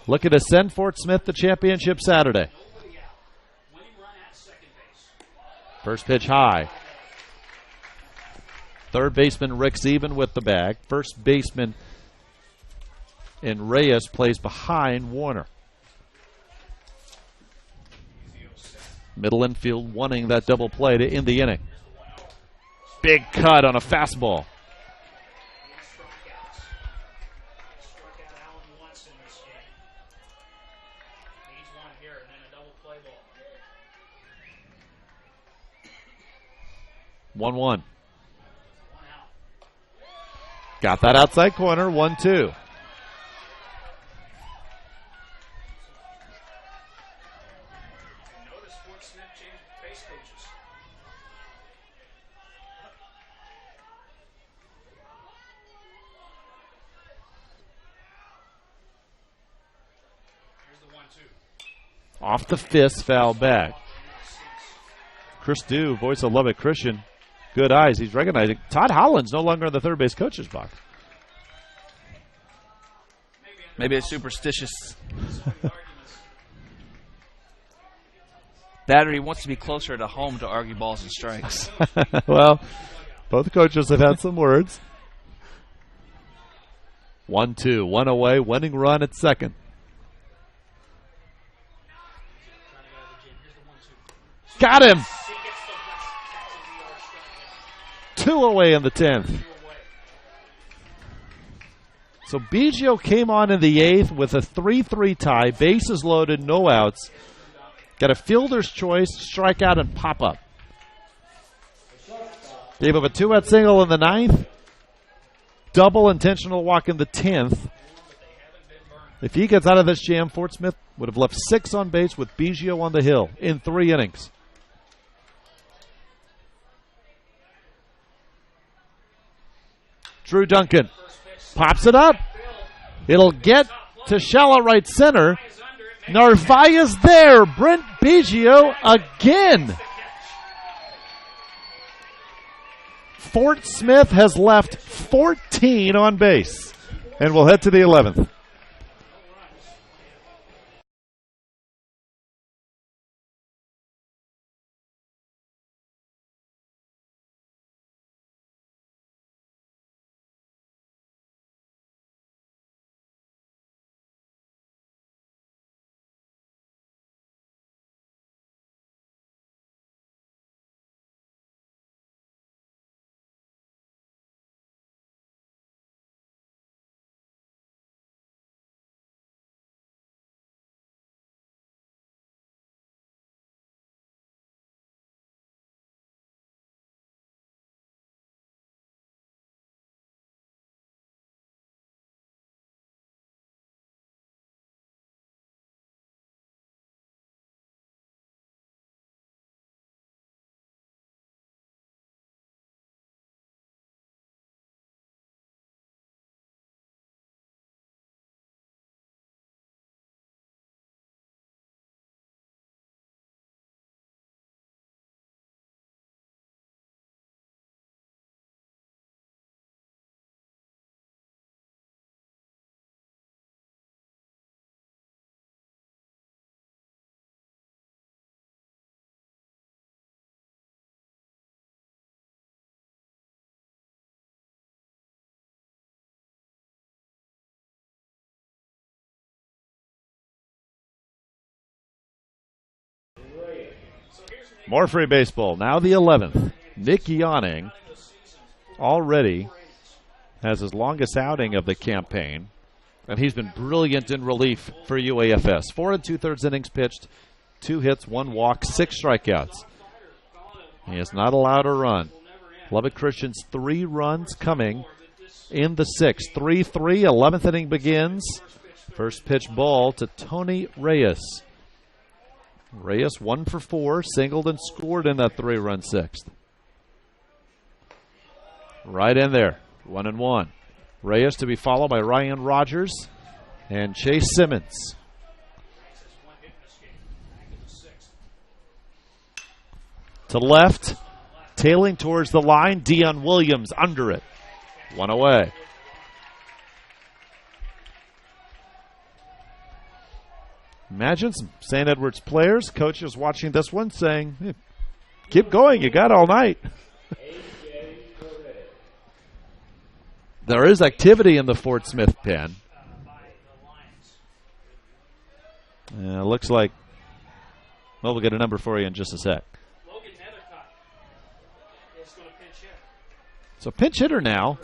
Looking to send Fort Smith the championship Saturday. First pitch high. Third baseman Rick Zeban with the bag. First baseman in Reyes plays behind Warner. Middle infield wanting that double play to end the inning. Big cut on a fastball. Struck out Allen once in this game. Needs one here and then a double play ball. 1-1. One out. Got that outside corner. 1-2. Notice Fort Smith changed base coaches. Here's the 1-2. Off the fist, foul back. Chris Dew, voice of Lubbock Christian. Good eyes. He's recognizing Todd Holland's no longer in the third base coach's box. Maybe it's superstitious. That or he wants to be closer to home to argue balls and strikes. Well, both coaches have had some words. 1-2, one away, winning run at second. Got him! 2 away in the 10th. So Biggio came on in the 8th with a 3-3 tie, bases loaded, no outs. Got a fielder's choice, strikeout, and pop-up. Gave up a 2-out single in the 9th. Double intentional walk in the 10th. If he gets out of this jam, Fort Smith would have left 6 on base with Biggio on the hill in 3 innings. Drew Duncan pops it up. It'll get to shallow right center. Narvaez's there. Brent Biggio again. Fort Smith has left 14 on base. And we'll head to the 11th. More free baseball. Now the 11th. Nick Yawning already has his longest outing of the campaign, and he's been brilliant in relief for UAFS. 4 2/3 innings pitched, 2 hits, 1 walk, 6 strikeouts. He has not allowed a run. Lubbock Christian's 3 runs coming in the 6th. 3-3, 11th inning begins. First pitch ball to Tony Reyes. Reyes 1 for 4, singled and scored in that 3-run 6th. Right in there, 1-1. Reyes to be followed by Ryan Rogers and Chase Simmons. To left, tailing towards the line, Dion Williams under it. 1 away. Imagine some St. Edwards players, coaches watching this one saying, hey, keep going, you got all night. There is activity in the Fort Smith pen. Looks like, well, we'll get a number for you in just a sec. So pinch hitter now.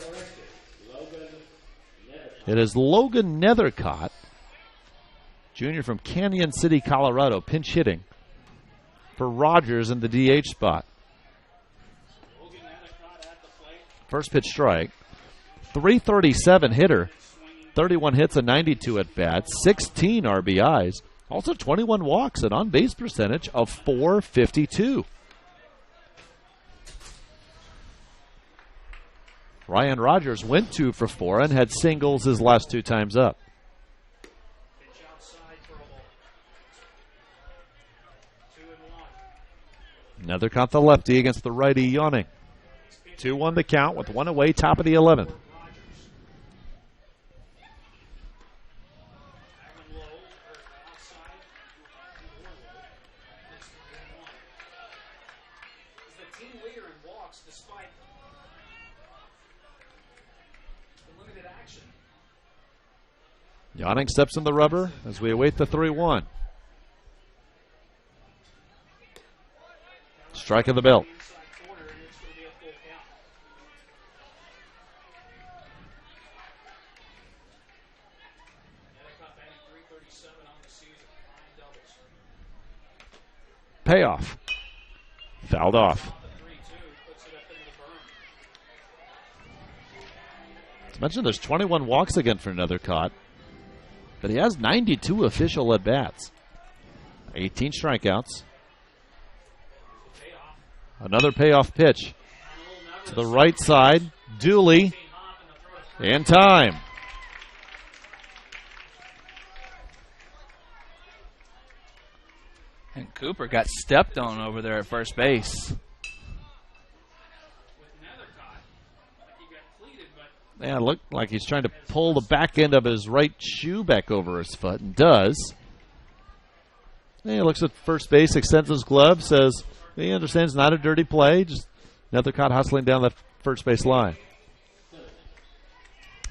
It is Logan Nethercott, junior from Canyon City, Colorado, pinch hitting for Rogers in the DH spot. First pitch strike. 337 hitter, 31 hits and 92 at bats, 16 RBIs, also 21 walks, and on base percentage of .452. Ryan Rogers went 2 for 4 and had singles his last 2 times up. Nethercott the lefty against the righty Yawning. 2-1 the count with 1 away, top of the 11th. team leader in walks despite the limited action. Yawning steps in the rubber as we await the 3-1. Strike of the belt. Inside corner, and it's going to be a full count. Endicott batting .337 on the season, 9 doubles. Payoff. Fouled off. Off the 3-2, puts it up into the berm. As mentioned, there's 21 walks again for Nethercott, but he has 92 official at-bats. 18 strikeouts. Another payoff pitch to the right side. Dooley in time. And Cooper got stepped on over there at first base. With Nethercott, like he got cleated, but Yeah, it looked like he's trying to pull the back end of his right shoe back over his foot, and does. And he looks at first base, extends his glove, says he understands not a dirty play, just Nethercott hustling down the first base line.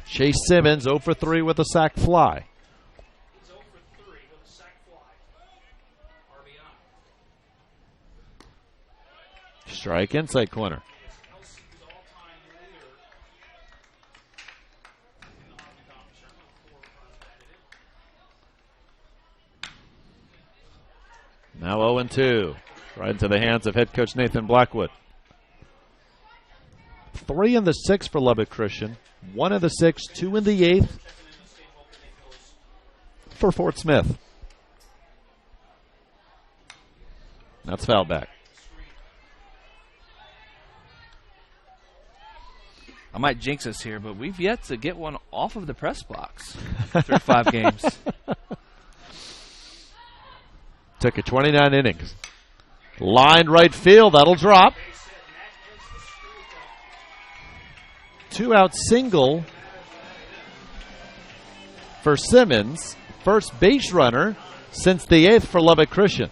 Chase Simmons 0 for 3 with a sac fly. he's 0 for 3 with a sac fly. RBI. Strike inside corner. It's LC's all-time leader in the Hockey Conference tournament, 4 runs batted in. Now 0-2. Right into the hands of head coach Nathan Blackwood. 3 in the 6 for Lubbock Christian. 1 in the 6, 2 in the 8th for Fort Smith. That's foul back. I might jinx us here, but we've yet to get one off of the press box through 5 games. Took it 29 innings. Line right field, that'll drop. 2-out single for Simmons. First base runner since the 8th for Lubbock Christian.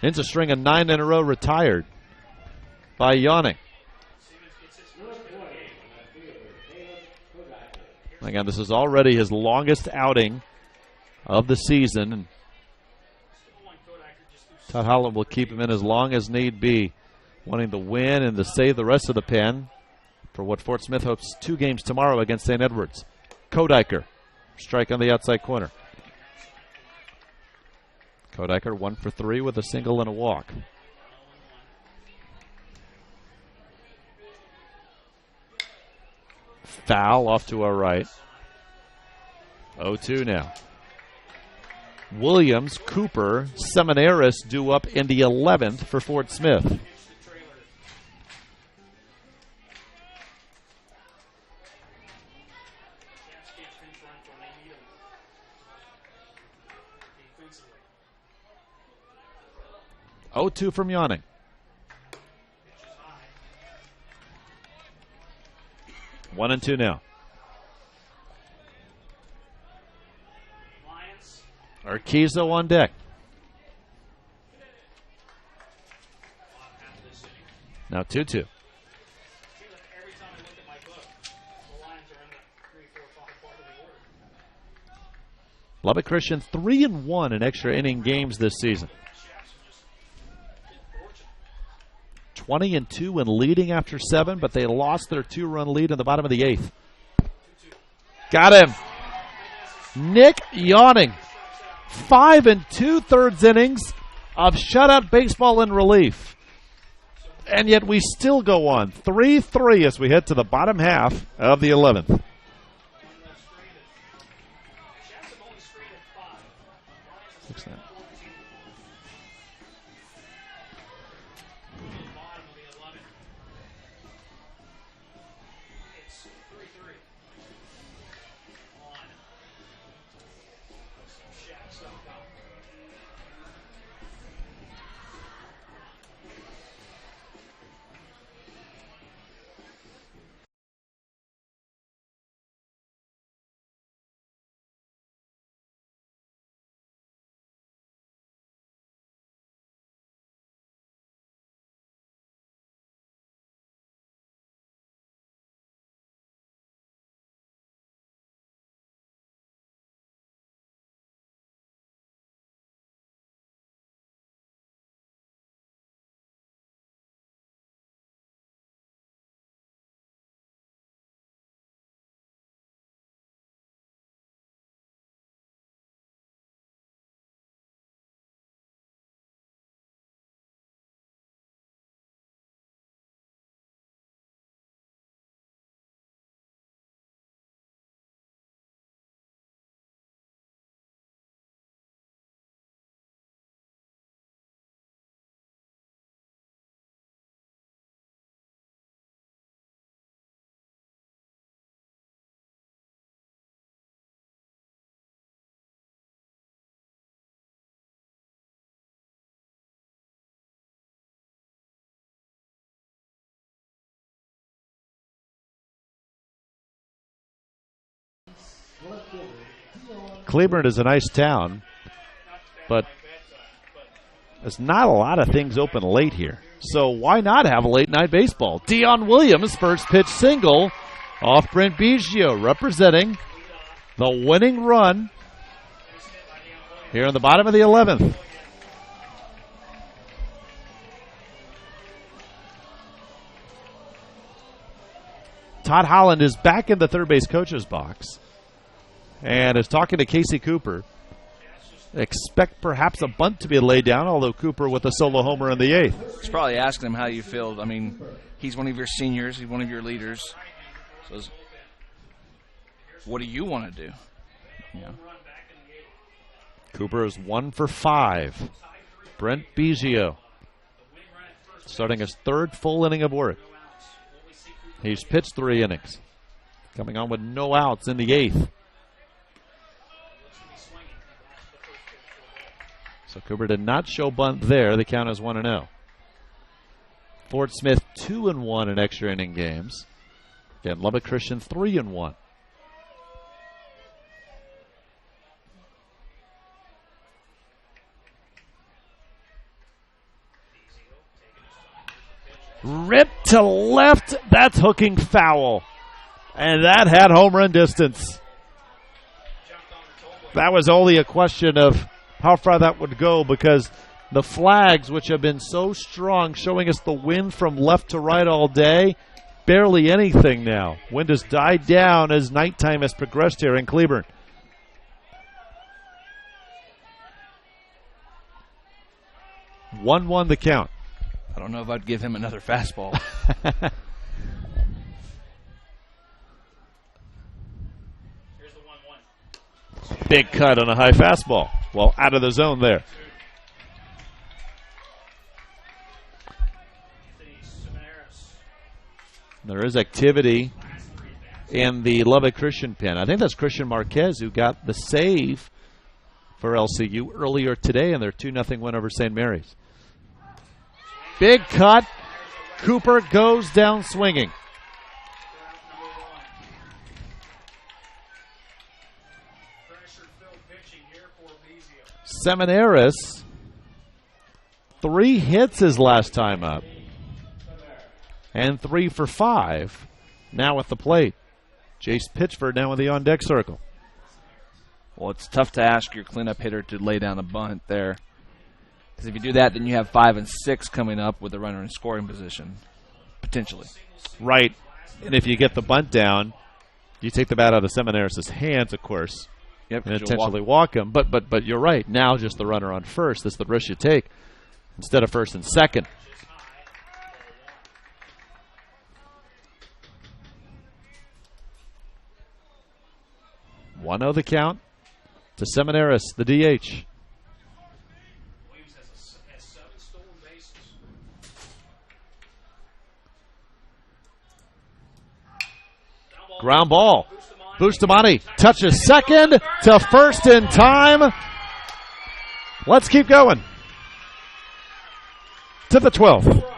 Ends a string of 9 in a row retired by Yawning. Again, this is already his longest outing of the season. Todd Holland will keep him in as long as need be, wanting to win and to save the rest of the pen for what Fort Smith hopes 2 games tomorrow against St. Edwards. Kodiker, strike on the outside corner. Kodiker 1 for 3 with a single and a walk. Foul off to our right. 0-2 now. Williams, Cooper, Seminaris due up in the 11th for Fort Smith. Oh, 2 from Yawning. 1-2 now. Urquizo on deck. Now 2-2. Every time I look at my book, the Lions are in the 3, 4, 5 part of the order. Lubbock Christian 3-1 in extra inning games this season. 20-2 and leading after 7, but they lost their 2-run lead in the bottom of the 8th. Got him. Nick Yawning. 5 2/3 innings of shutout baseball in relief. And yet we still go on 3-3 as we head to the bottom half of the 11th. Cleburne is a nice town, but there's not a lot of things open late here. So why not have a late night baseball? Dion Williams, first pitch single off Brent Biggio, representing the winning run here in the bottom of the 11th. Todd Holland is back in the third base coach's box and is talking to Casey Cooper. Expect perhaps a bunt to be laid down, although Cooper with a solo homer in the 8th. He's probably asking him how you feel. I mean, he's one of your seniors. He's one of your leaders. So what do you want to do? Yeah. Cooper is 1 for 5. Brent Biggio starting his third full inning of work. He's pitched 3 innings, coming on with no outs in the 8th. So Cooper did not show bunt there. The count is 1-0. Fort Smith 2-1 in extra inning games. Again, Lubbock Christian 3-1. Ripped to left. That's hooking foul. And that had home run distance. That was only a question of how far that would go, because the flags, which have been so strong, showing us the wind from left to right all day, barely anything now. Wind has died down as nighttime has progressed here in Cleburne. One the count. I don't know if I'd give him another fastball. Here's the 1-1. Big cut on a high fastball. Well, out of the zone there. There is activity in the Lubbock Christian pen. I think that's Christian Marquez who got the save for LCU earlier today in their 2-0 win over St. Mary's. Big cut. Cooper goes down swinging. Seminaris, 3 hits his last time up, and 3 for 5 now at the plate. Jace Pitchford now in the on-deck circle. Well, it's tough to ask your cleanup hitter to lay down a bunt there, because if you do that, then you have 5 and 6 coming up with the runner in scoring position, potentially. Right, and if you get the bunt down, you take the bat out of Seminaris' hands, of course. Yep, And intentionally walk him. But you're right. Now just the runner on first. That's the risk you take instead of first and second. One the count to Seminaris, the DH. Williams has 7 stolen bases. Ground ball. Bustamante touches second to first in time. Let's keep going to the 12th.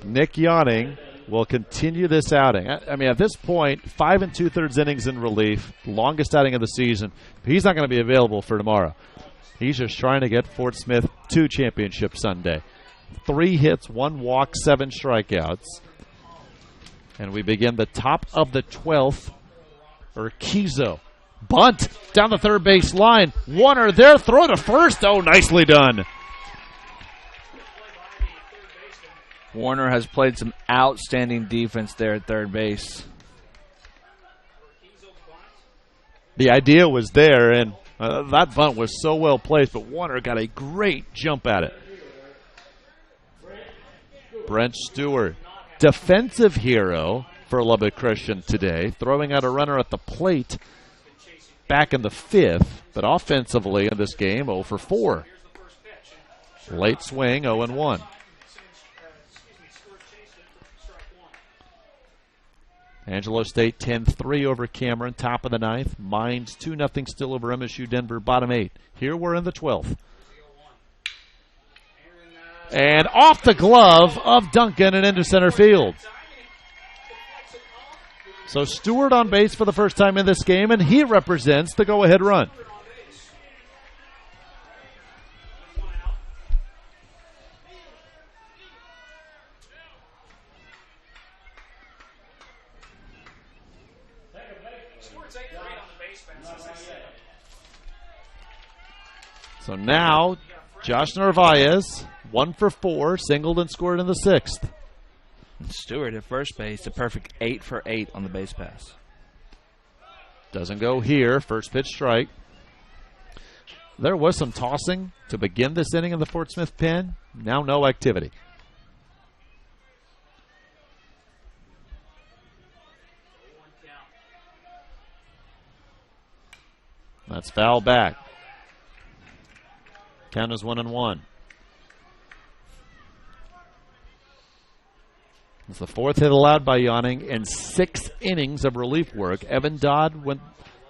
Nick Yawning will continue this outing. I mean, at this point, 5 2/3 innings in relief, longest outing of the season. He's not going to be available for tomorrow. He's just trying to get Fort Smith to championship Sunday. 3 hits, 1 walk, 7 strikeouts. And we begin the top of the 12th. Urquizo. Bunt down the third base line. Warner there, throw to first. Oh, nicely done. Warner has played some outstanding defense there at third base. The idea was there, and that bunt was so well placed, but Warner got a great jump at it. Brent Stewart, defensive hero for Lubbock Christian today, throwing out a runner at the plate back in the 5th, but offensively in this game, 0 for 4. Late swing, 0-1. Angelo State 10-3 over Cameron, top of the 9th. Mines 2-0 still over MSU Denver, bottom 8. Here we're in the 12th. And off the glove of Duncan and into center field. So Stewart on base for the first time in this game, and he represents the go-ahead run. So now, Josh Narvaez, 1 for 4, singled and scored in the 6th. And Stewart at first base, a perfect 8 for 8 on the base pass. Doesn't go here, first pitch strike. There was some tossing to begin this inning in the Fort Smith pen. Now no activity. That's foul back. Count is 1-1. It's the 4th hit allowed by Yawning in 6 innings of relief work. Evan Dodd went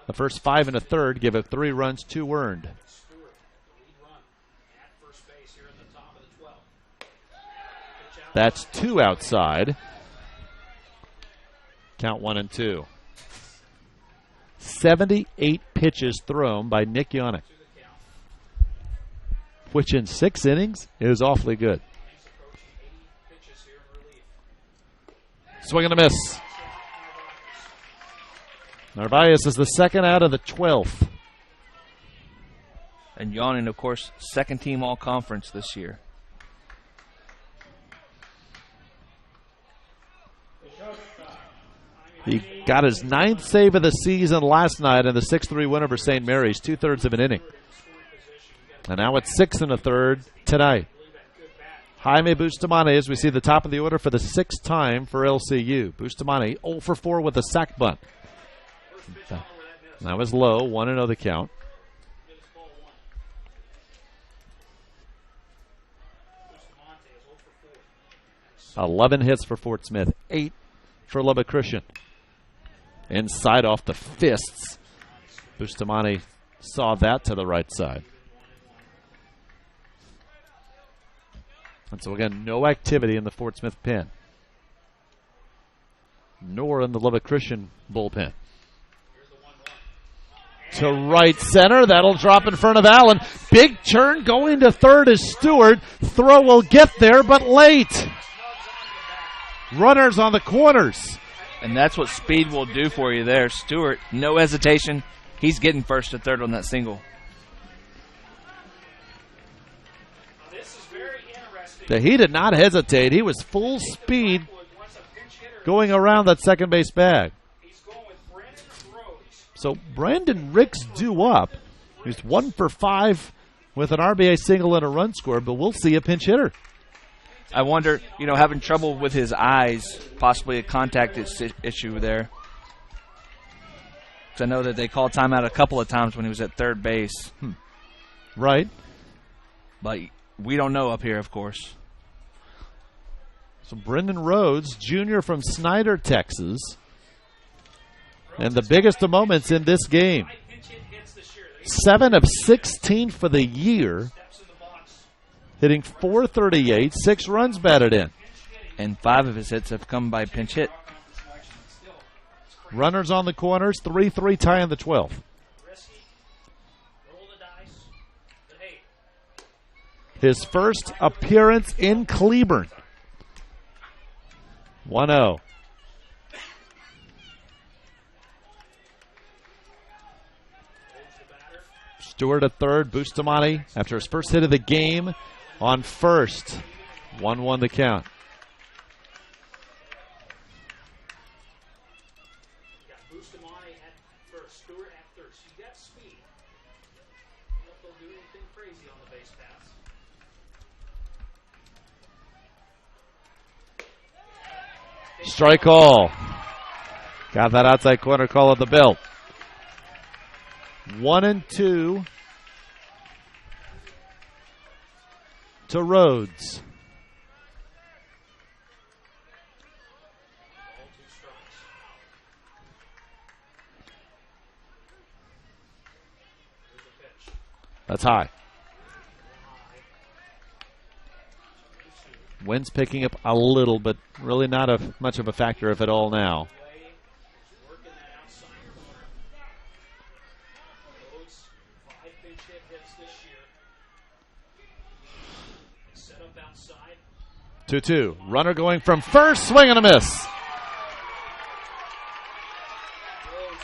the first 5 1/3, give it 3 runs, 2 earned. That's 2 outside. Count 1-2. 78 pitches thrown by Nick Yawning, which in 6 innings is awfully good. Swing and a miss. Narvaez is the second out of the 12th. And Yawning, of course, second team all-conference this year. He got his 9th save of the season last night in the 6-3 win over St. Mary's, 2/3 of an inning. And now it's 6 1/3 tonight. Jaime Bustamante, as we see the top of the order for the 6th time for LCU. Bustamante 0 for 4 with a sac bunt. That was low, 1-0 the count. $11 hits for Fort Smith, 8 for Lubbock Christian. Inside off the fists. Bustamante saw that to the right side. And so again, no activity in the Fort Smith pen, nor in the Lubbock Christian bullpen. To right center, that'll drop in front of Allen. Big turn going to third is Stewart. Throw will get there, but late. Runners on the corners. And that's what speed will do for you there. Stewart, no hesitation. He's getting first to third on that single. He did not hesitate. He was full speed going around that second base bag. So Brandon Ricks due up. He's 1 for 5 with an RBI single and a run score, but we'll see a pinch hitter. I wonder, having trouble with his eyes, possibly a contact issue there. Because I know that they called timeout a couple of times when he was at third base. Right. But we don't know up here, of course. So Brendan Rhodes, junior from Snyder, Texas. And the biggest of moments in this game. 7 of 16 for the year. hitting .438, 6 runs batted in. And 5 of his hits have come by pinch hit. Runners on the corners, 3-3 tie in the 12th. His first appearance in Cleburne. 1-0. Stewart at third. Bustamante after his first hit of the game on first. 1-1 the count. Bustamante at first, Stewart at third. She's got speed. I don't know if they'll do anything crazy on the base pass. Strike call. Got that outside corner call of the belt. 1-2 to Rhodes. That's high. Wind's picking up a little, but really not much of a factor, if at all, now. Set up outside. 2-2. Runner going from first, swing and a miss.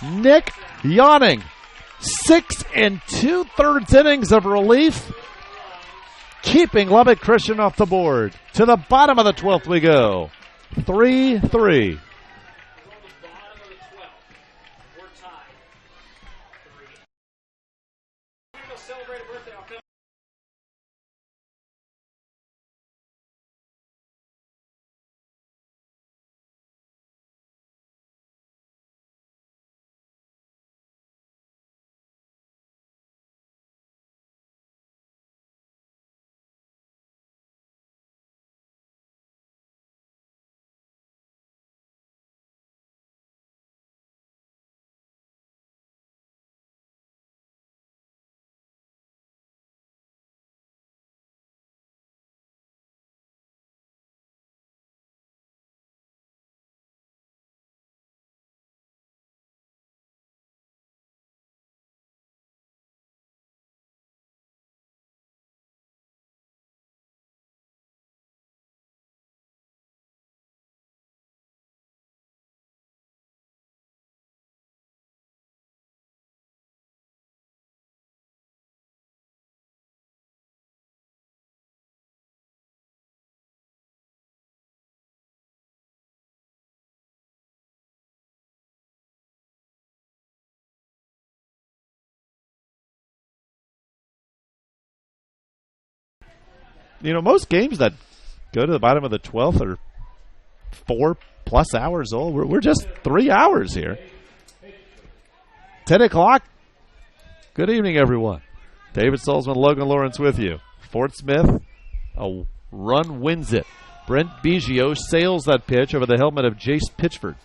Nick Yawning. 6 2/3 innings of relief, keeping Lubbock Christian off the board. To the bottom of the 12th we go. 3-3. You know, most games that go to the bottom of the 12th are 4+ hours old. We're just 3 hours here. 10 o'clock. Good evening, everyone. David Salzman, Logan Lawrence with you. Fort Smith, a run wins it. Brent Biggio sails that pitch over the helmet of Jace Pitchford.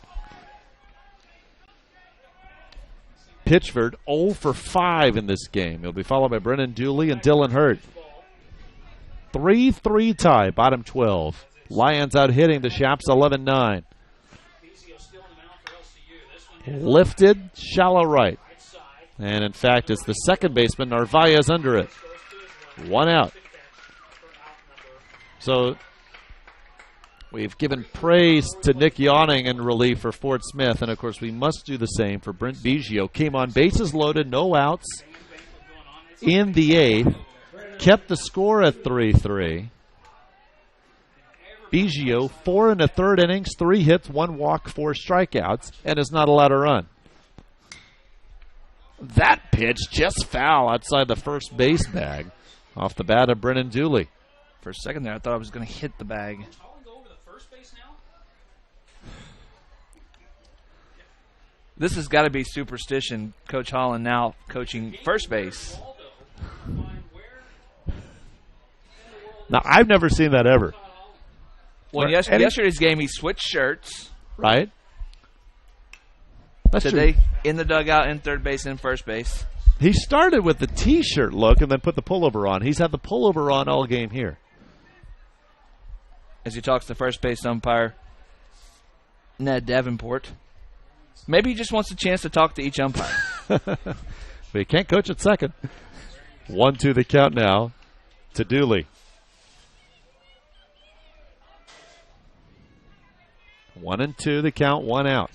Pitchford 0 for 5 in this game. He'll be followed by Brennan Dooley and Dylan Hurt. 3-3 tie, bottom 12. Lions out hitting the Shaps 11-9. Lifted, shallow right. And in fact, it's the second baseman, Narvaez, under it. 1 out. So we've given praise to Nick Yawning in relief for Fort Smith, and of course we must do the same for Brent Biggio. Came on bases loaded, no outs in the 8th. Kept the score at 3-3. Biggio, 4 1/3 innings, 3 hits, 1 walk, 4 strikeouts, and is not allowed to run. That pitch just foul outside the first base bag off the bat of Brennan Dooley. For a second there, I thought I was going to hit the bag. This has got to be superstition. Coach Holland now coaching first base. Now, I've never seen that ever. Well, yesterday's game, he switched shirts. Right. That's Today, true. in the dugout, in third base, and first base. He started with the T-shirt look and then put the pullover on. He's had the pullover on all game here. As he talks to first base umpire Ned Davenport. Maybe he just wants a chance to talk to each umpire. But he can't coach at second. 1-2 the count now to Dooley. 1-2 the count, 1 out.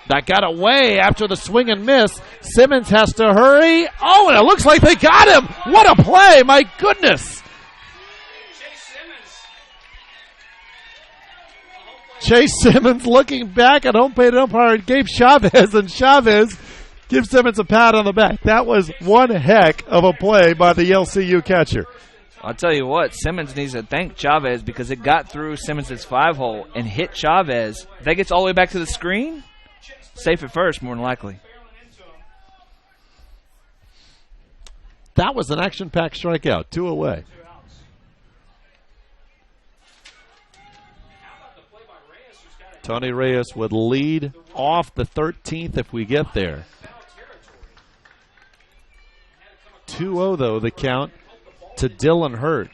That got away after the swing and miss. Simmons has to hurry. Oh, and it looks like they got him. What a play. My goodness. Chase Simmons looking back at home plate umpire Gabe Chavez, and Chavez gives Simmons a pat on the back. That was one heck of a play by the LCU catcher. I'll tell you what, Simmons needs to thank Chavez because it got through Simmons' 5-hole and hit Chavez. If that gets all the way back to the screen, safe at first, more than likely. That was an action-packed strikeout. 2 away. Tony Reyes would lead off the 13th if we get there. 2-0, though, the count to Dylan Hurt.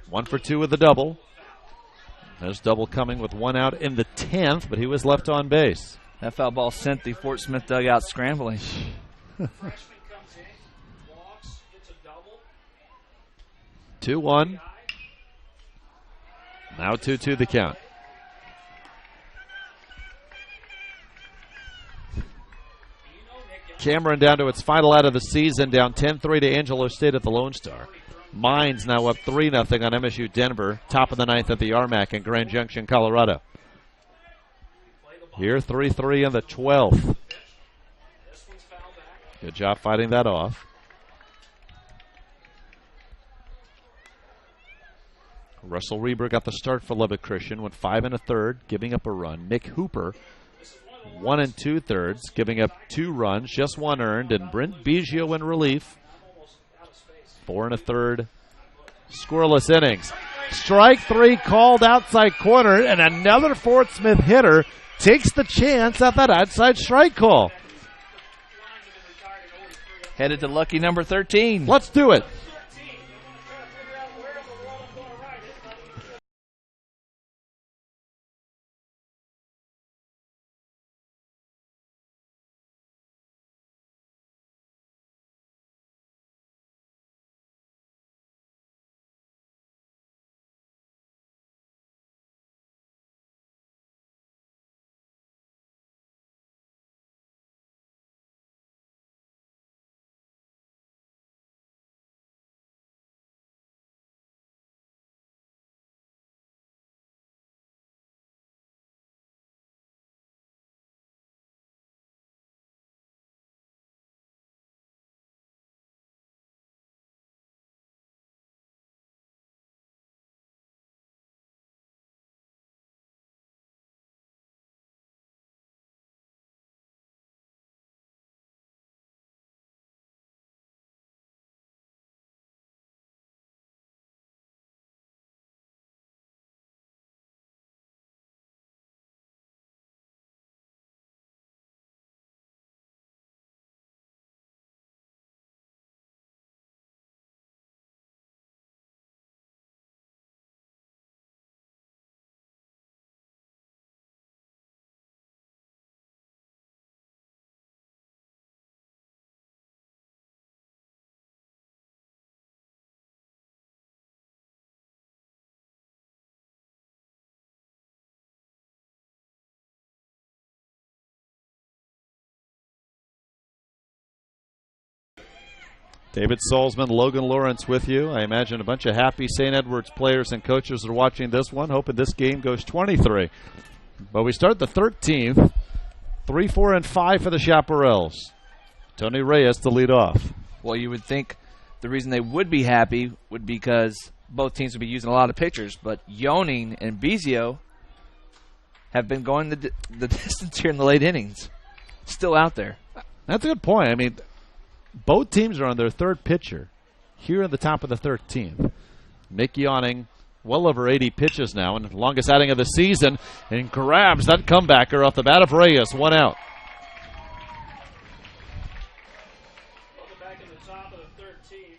1 for 2 with the double. There's double coming with 1 out in the 10th, but he was left on base. That foul ball sent the Fort Smith dugout scrambling. 2-1. Now 2-2 the count. Cameron down to its final out of the season, down 10-3 to Angelo State at the Lone Star. Mines now up 3-0 on MSU Denver, top of the 9th at the Armac in Grand Junction, Colorado. Here 3-3 in the 12th. Good job fighting that off. Russell Reber got the start for Lubbock Christian, went 5 1/3, giving up a run. Nick Hooper, 1 2/3, giving up 2 runs, just 1 earned, and Brent Biggio in relief. 4 1/3, scoreless innings. Strike 3 called outside corner, and another Fort Smith hitter takes the chance at that outside strike call. Headed to lucky number 13. Let's do it. David Salzman, Logan Lawrence with you. I imagine a bunch of happy St. Edwards players and coaches are watching this one, hoping this game goes 23. But we start the 13th. 3, 4, and 5 for the Chaparrals. Tony Reyes to lead off. Well, you would think the reason they would be happy would be because both teams would be using a lot of pitchers, but Yoning and Biggio have been going the distance here in the late innings. Still out there. That's a good point. I mean, both teams are on their 3rd pitcher here at the top of the 13th. Mick Yoning, well over 80 pitches now, and longest outing of the season, and grabs that comebacker off the bat of Reyes. 1 out. 13th.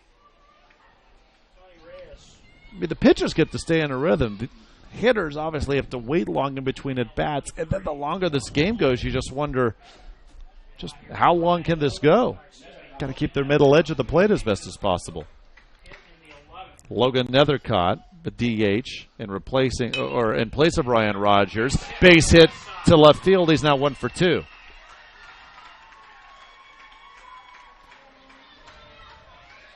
Tony Reyes. I mean, the pitchers get to stay in a rhythm. The hitters obviously have to wait long in between at bats, and then the longer this game goes, you just wonder just how long can this go? Got to keep their middle edge of the plate as best as possible. Logan Nethercott, the DH, in place of Ryan Rogers. Base hit to left field. He's now 1 for 2. So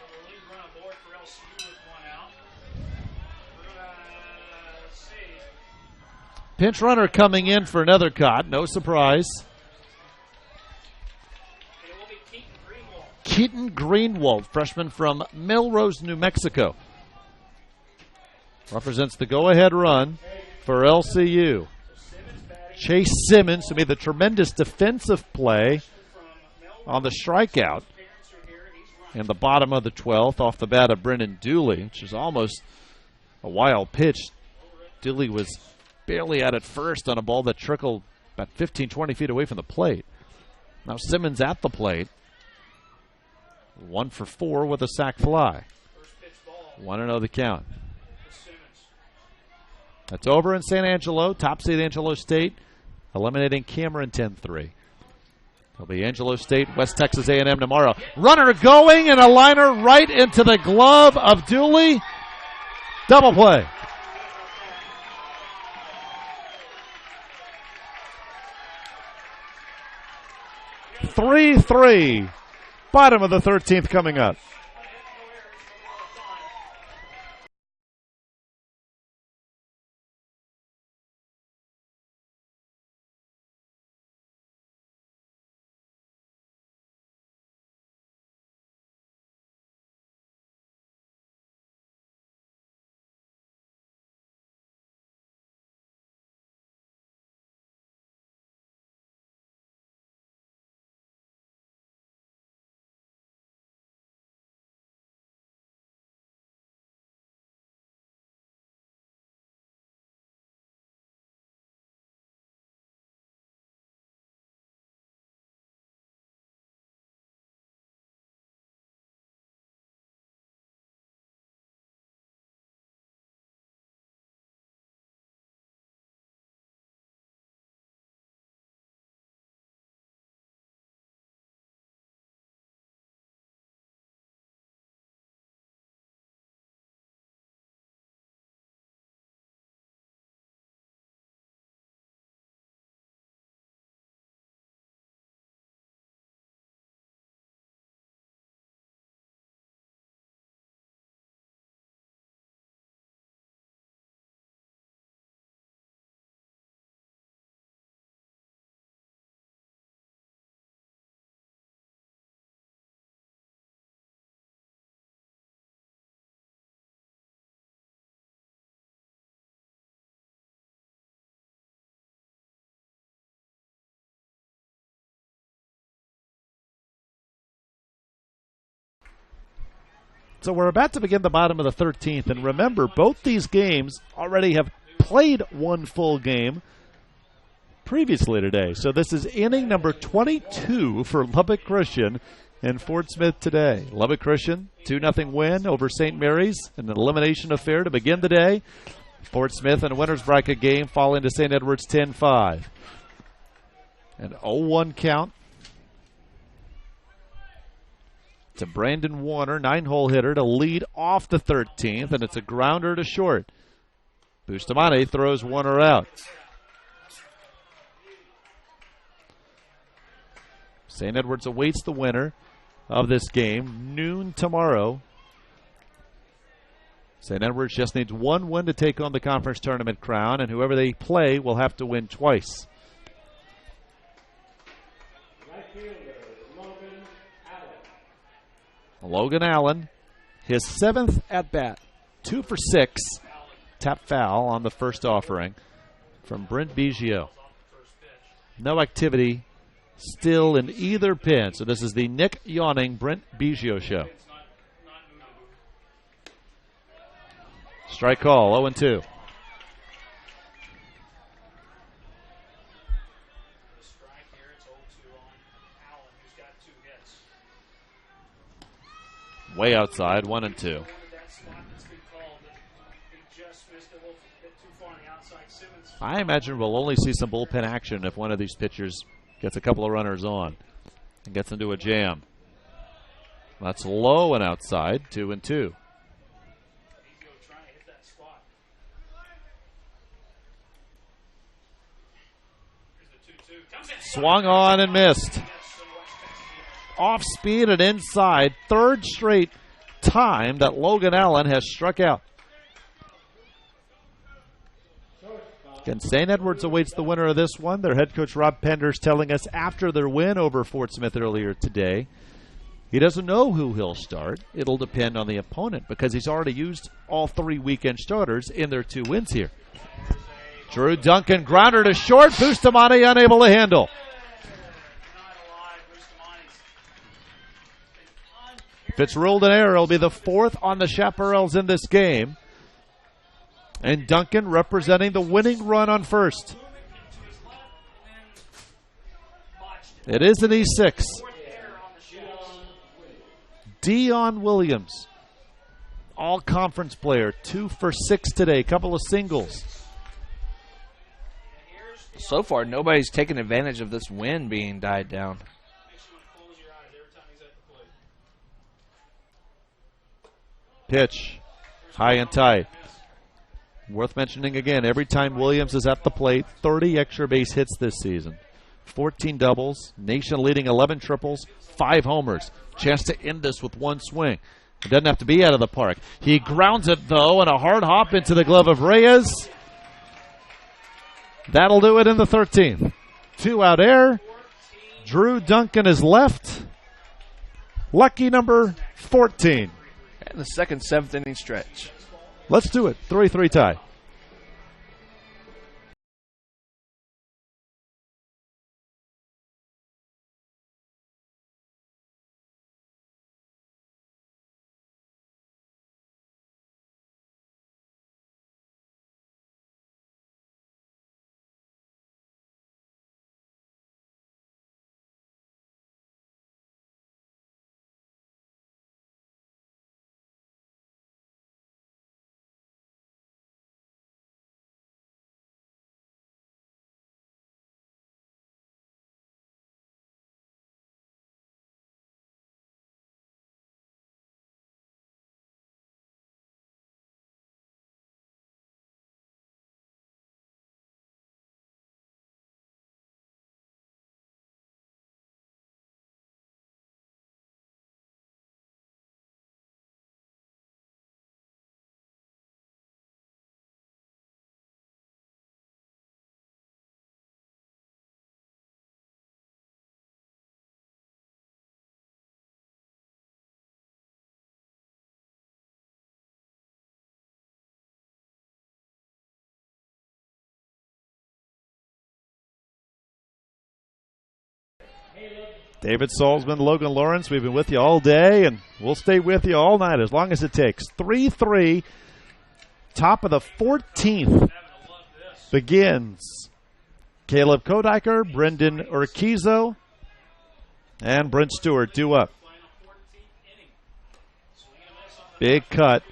the lead run aboard for LCU with one out. We're going to see. Pinch runner coming in for Nethercott. No surprise. It will be Keaton Greenwald. Keaton Greenwald, freshman from Melrose, New Mexico. Represents the go-ahead run for LCU. Chase Simmons, who made the tremendous defensive play on the strikeout in the bottom of the 12th off the bat of Brennan Dooley, which is almost a wild pitch. Dooley was barely at it first on a ball that trickled about 15, 20 feet away from the plate. Now Simmons at the plate. 1 for 4 with a sac fly. 1-0 the count. That's over in San Angelo. Top seed Angelo State, eliminating Cameron 10-3. It'll be Angelo State, West Texas A&M tomorrow. Runner going and a liner right into the glove of Dooley. Double play. Three. Bottom of the 13th coming up. So we're about to begin the bottom of the 13th, and remember, both these games already have played one full game previously today. So this is inning number 22 for Lubbock Christian and Fort Smith today. Lubbock Christian, 2-0 win over St. Mary's, an elimination affair to begin the day. Fort Smith in a winner's bracket game falling to St. Edward's 10-5. An 0-1 count to Brandon Warner, 9-hole hitter, to lead off the 13th, and it's a grounder to short. Bustamante throws Warner out. St. Edwards awaits the winner of this game, noon tomorrow. St. Edwards just needs one win to take on the conference tournament crown, and whoever they play will have to win twice. Logan Allen, his 7th at-bat, 2 for 6, tap foul on the first offering from Brent Biggio. No activity still in either pin, so this is the Nick Yawning Brent Biggio show. Strike call, 0-2. Way outside, 1-2. I imagine we'll only see some bullpen action if one of these pitchers gets a couple of runners on and gets into a jam. That's low and outside, 2-2. Swung on and missed. Off speed and inside. Third straight time that Logan Allen has struck out. Again, St. Edwards awaits the winner of this one. Their head coach Rob Penders telling us after their win over Fort Smith earlier today, he doesn't know who he'll start. It'll depend on the opponent because he's already used all 3 weekend starters in their 2 wins here. Drew Duncan, grounder to short. Bustamante unable to handle. If it's ruled an error, it'll be the 4th on the Chaparrals in this game. And Duncan representing the winning run on first. It is an E6. Dion Williams, all-conference player, 2 for 6 today, couple of singles. So far, nobody's taken advantage of this wind being died down. Pitch, high and tight. Worth mentioning again, every time Williams is at the plate, 30 extra base hits this season. 14 doubles, nation leading 11 triples, 5 homers. Chance to end this with 1 swing. It doesn't have to be out of the park. He grounds it, though, and a hard hop into the glove of Reyes. That'll do it in the 13th. 2 out air. Drew Duncan is left. Lucky number 14. And the second 7th inning stretch. Let's do it. 3-3 tie. David Salzman, Logan Lawrence, we've been with you all day, and we'll stay with you all night as long as it takes. 3-3, top of the 14th begins. Caleb Kodiker, Brendan Urquizo, and Brent Stewart due up. Big cut.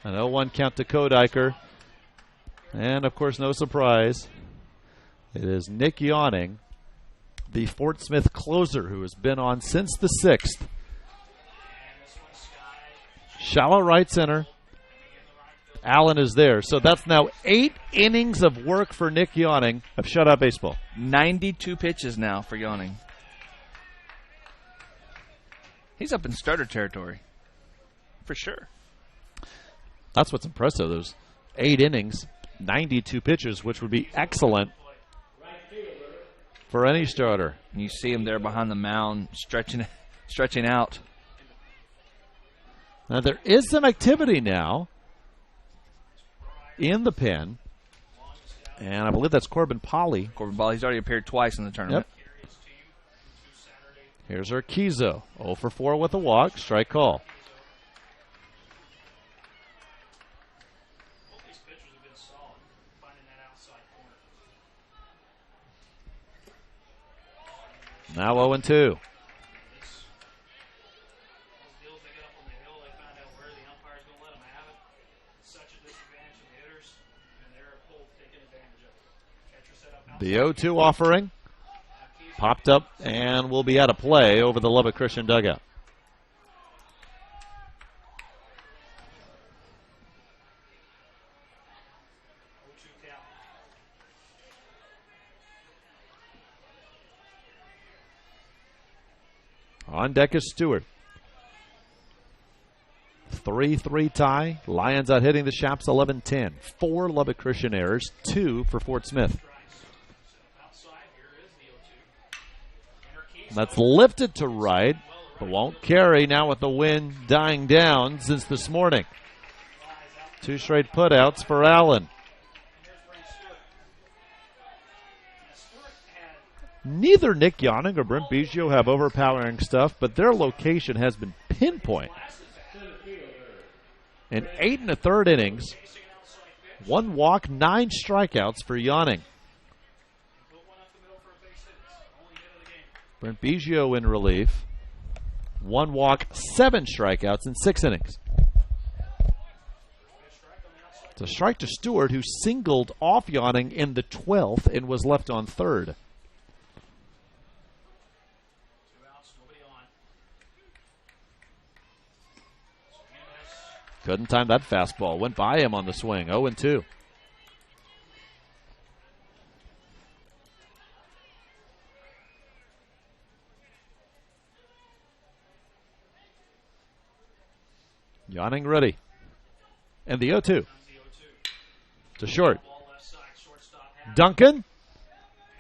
An 0-1 count to Kodiker. And, of course, no surprise, it is Nick Yawning, the Fort Smith closer who has been on since the 6th. Shallow right center. Allen is there. So that's now 8 innings of work for Nick Yawning of shutout baseball. 92 pitches now for Yawning. He's up in starter territory. For sure. That's what's impressive. Those 8 innings, 92 pitches, which would be excellent for any starter. And you see him there behind the mound stretching out. Now there is some activity now in the pen. And I believe that's Corbin Polley. Corbin Polley, he's already appeared twice in the tournament. Yep. Here's Urquizo. 0 for 4 with a walk. Strike call. Now 0-2. The 0-2 offering popped up and will be out of play over the Lubbock Christian dugout. On deck is Stewart. 3-3 tie. Lions out hitting the Shaps 11-10. 4 Lubbock Christian errors, 2 for Fort Smith. That's lifted to right, but won't carry now with the wind dying down since this morning. 2 straight putouts for Allen. Neither Nick Yawning or Brent Biggio have overpowering stuff, but their location has been pinpoint. In 8 1/3 innings, 1 walk, 9 strikeouts for Yawning. Brent Biggio in relief. 1 walk, 7 strikeouts in 6 innings. It's a strike to Stewart, who singled off Yawning in the 12th and was left on third. Couldn't time that fastball. Went by him on the swing. 0-2. Yawning ready. And the 0-2. To short. Duncan.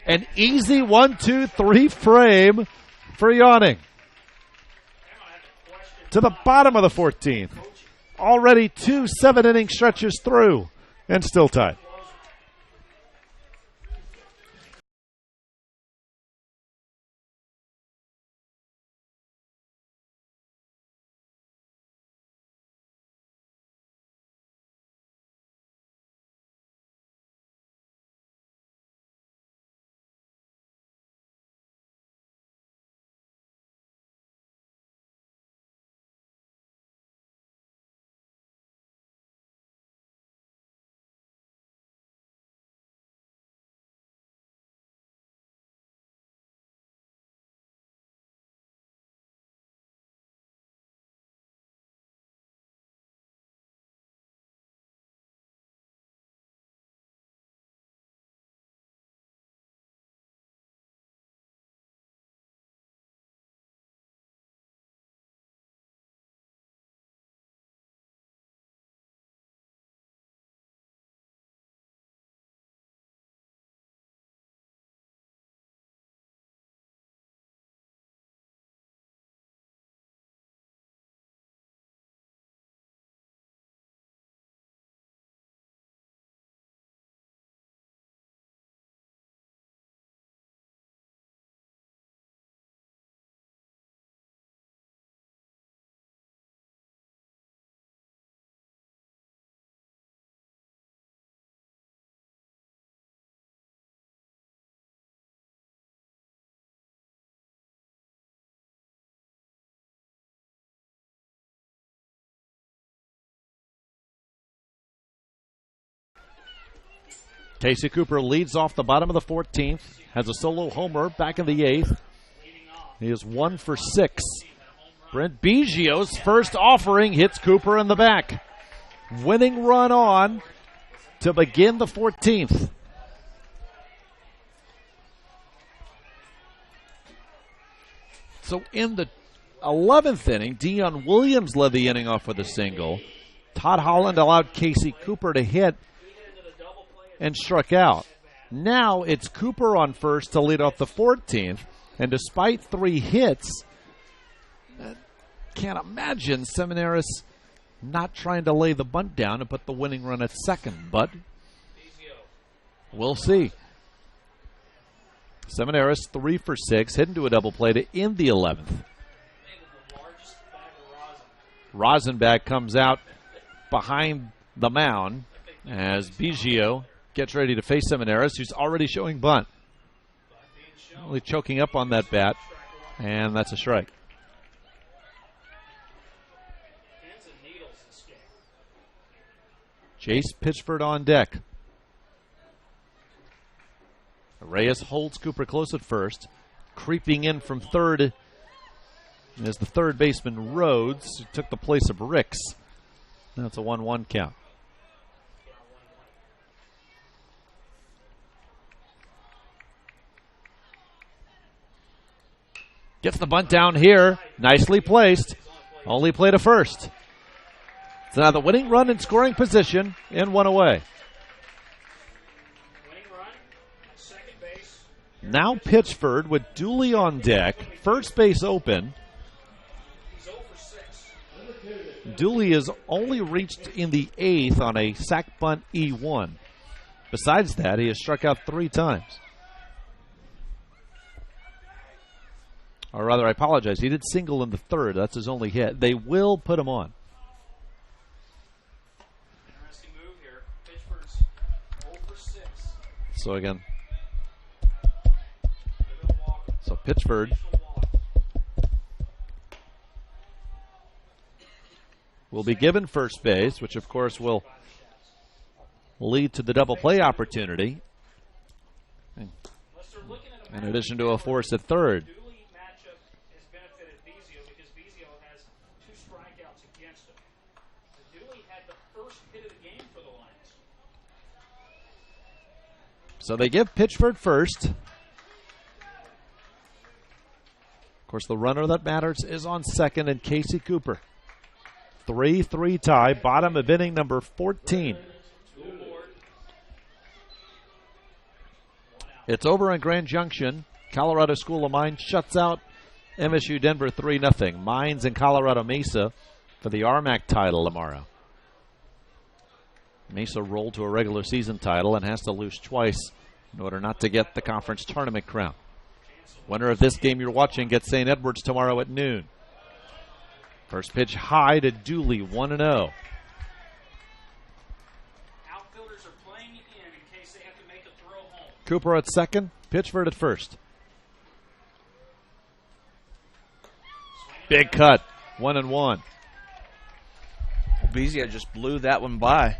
An easy 1-2-3 frame for Yawning. To the bottom of the 14th. Already 2 7-inning stretches through and still tied. Casey Cooper leads off the bottom of the 14th, has a solo homer back in the 8th. He is 1 for 6. Brent Biggio's first offering hits Cooper in the back. Winning run on to begin the 14th. So in the 11th inning, Dion Williams led the inning off with a single. Todd Holland allowed Casey Cooper to hit and struck out. Now it's Cooper on first to lead off the 14th, and despite 3 hits, can't imagine Seminaris not trying to lay the bunt down and put the winning run at second, but we'll see. Seminaris 3 for 6, heading to a double play to end the 11th. Rosenbach comes out behind the mound as Biggio gets ready to face Seminaris, who's already showing bunt. Only choking up on that bat, and that's a strike. Jace Pitchford on deck. Reyes holds Cooper close at first. Creeping in from third is the third baseman Rhodes, who took the place of Ricks. That's a 1-1 count. Gets the bunt down here. Nicely placed. Only play to first. So now the winning run in scoring position and one away. Now Pitchford with Dooley on deck. First base open. Dooley is only reached in the 8th on a sac bunt E1. Besides that, he has struck out 3 times. Or rather, I apologize. He did single in the 3rd. That's his only hit. They will put him on. Interesting move here. Pitchford's 0 for 6. So again. So Pitchford will be given first base, which of course will lead to the double play opportunity. In addition to a force at third. So they give Pitchford first. Of course, the runner that matters is on second, and Casey Cooper. 3-3 tie, bottom of inning number 14. It's over in Grand Junction. Colorado School of Mines shuts out MSU Denver 3-0. Mines in Colorado Mesa for the RMAC title tomorrow. Mesa rolled to a regular season title and has to lose twice in order not to get the conference tournament crown. Winner of this game you're watching gets St. Edwards tomorrow at noon. First pitch high to Dooley, 1-0. Outfielders are playing in case they have to make a throw home. Cooper at second, Pitchford at first. Big cut, 1-1. Bezia just blew that one by.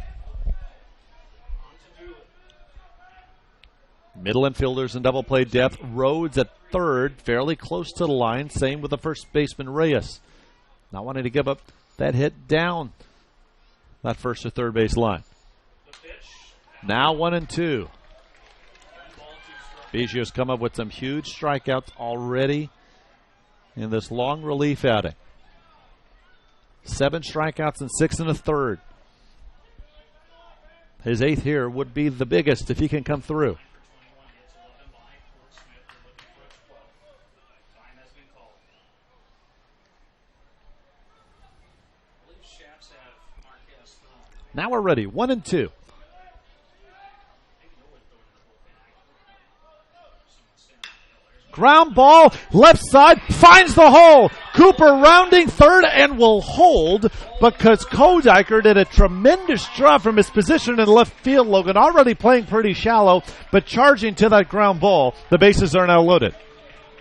Middle infielders in double play depth. Rhodes at third, fairly close to the line. Same with the first baseman, Reyes. Not wanting to give up that hit down that first to third base line. Now 1-2. Biggio's come up with some huge strikeouts already in this long relief outing. 7 strikeouts and 6 1/3. His 8th here would be the biggest if he can come through. Now we're ready. 1-2. Ground ball, left side, finds the hole. Cooper rounding third and will hold because Kodiker did a tremendous job from his position in left field. Logan already playing pretty shallow, but charging to that ground ball. The bases are now loaded.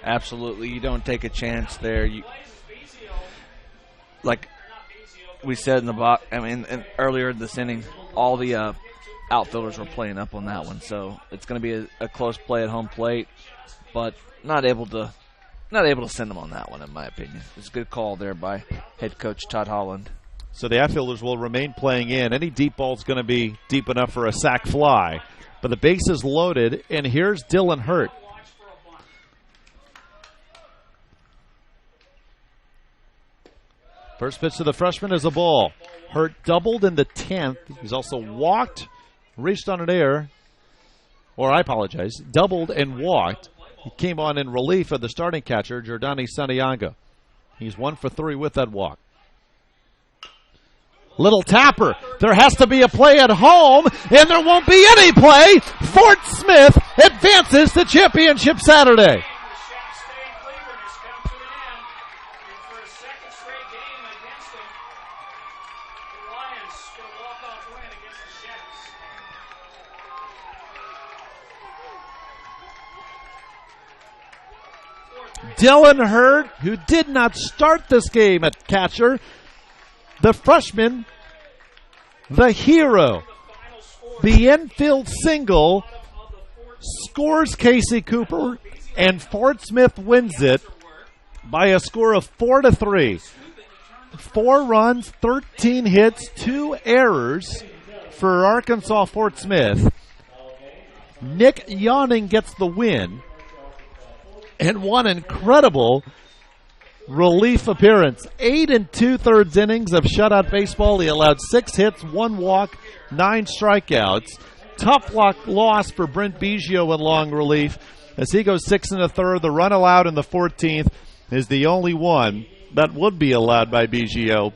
Absolutely. You don't take a chance there. Like we said in the box, earlier in this inning, all the outfielders were playing up on that one. So it's going to be a close play at home plate, but not able to send them on that one, in my opinion. It's a good call there by head coach Todd Holland. So the outfielders will remain playing in. Any deep ball is going to be deep enough for a sac fly. But the base is loaded, and here's Dylan Hurt. First pitch to the freshman is a ball. Hurt doubled in the 10th. He's also walked, reached on an error. Or I apologize, doubled and walked. He came on in relief of the starting catcher, Jordani Santiago. He's 1 for 3 with that walk. Little tapper. There has to be a play at home, and there won't be any play. Fort Smith advances to Championship Saturday. Dylan Hurt, who did not start this game at catcher, the freshman, the hero, the infield single scores Casey Cooper, and Fort Smith wins it by a score of 4-3. 4 runs, 13 hits, 2 errors for Arkansas Fort Smith. Nick Yawning gets the win. And one incredible relief appearance. 8 2/3 innings of shutout baseball. He allowed 6 hits, 1 walk, 9 strikeouts. Tough luck loss for Brent Biggio in long relief as he goes 6 1/3. The run allowed in the 14th is the only one that would be allowed by Biggio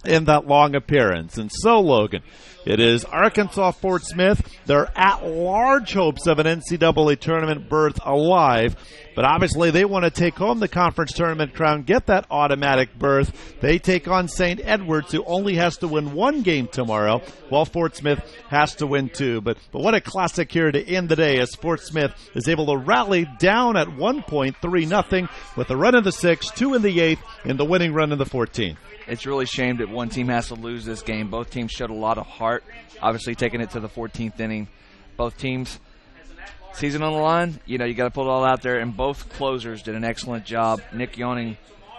in that long appearance. And so, Logan, it is Arkansas Fort Smith. They're at-large hopes of an NCAA tournament berth alive, but obviously they want to take home the conference tournament crown, get that automatic berth. They take on St. Edwards, who only has to win 1 game tomorrow, while Fort Smith has to win 2. But what a classic here to end the day as Fort Smith is able to rally down at 1 point, 3-0, with a run in the 6th, 2 in the 8th, and the winning run in the 14th. It's really a shame that one team has to lose this game. Both teams showed a lot of heart, obviously taking it to the 14th inning. Both teams, season on the line, you got to put it all out there, and both closers did an excellent job. Nick Yawning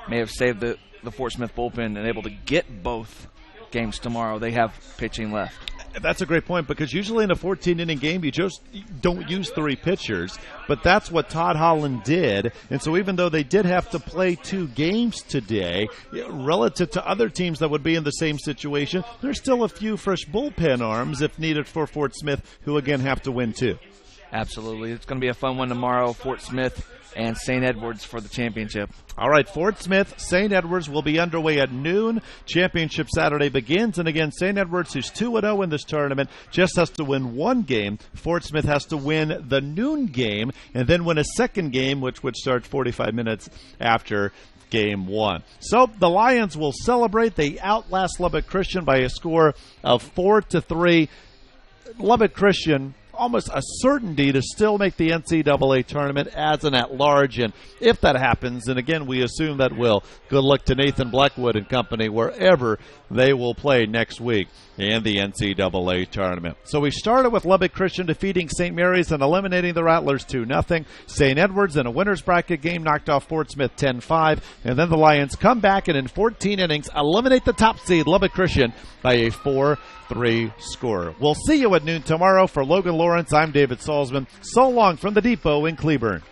may have saved the Fort Smith bullpen and able to get both games tomorrow. They have pitching left. That's a great point, because usually in a 14-inning game, you just don't use 3 pitchers. But that's what Todd Holland did. And so even though they did have to play 2 games today, relative to other teams that would be in the same situation, there's still a few fresh bullpen arms if needed for Fort Smith, who again have to win 2. Absolutely. It's going to be a fun one tomorrow. Fort Smith and St. Edwards for the championship. All right, Fort Smith, St. Edwards will be underway at noon. Championship Saturday begins, and again, St. Edwards, who's 2-0 in this tournament, just has to win 1 game. Fort Smith has to win the noon game and then win a second game, which would start 45 minutes after Game 1. So the Lions will celebrate. They outlast Lubbock Christian by a score of 4-3. Lubbock Christian, almost a certainty to still make the NCAA tournament as an at-large, and if that happens, and again we assume that will, good luck to Nathan Blackwood and company wherever they will play next week in the NCAA tournament. So we started with Lubbock Christian defeating St. Mary's and eliminating the Rattlers 2-0. St. Edwards in a winner's bracket game knocked off Fort Smith 10-5, and then the Lions come back and in 14 innings eliminate the top seed Lubbock Christian by a 4-3 score. We'll see you at noon tomorrow. For Logan Lawrence, I'm David Salzman. So long from the Depot in Cleburne.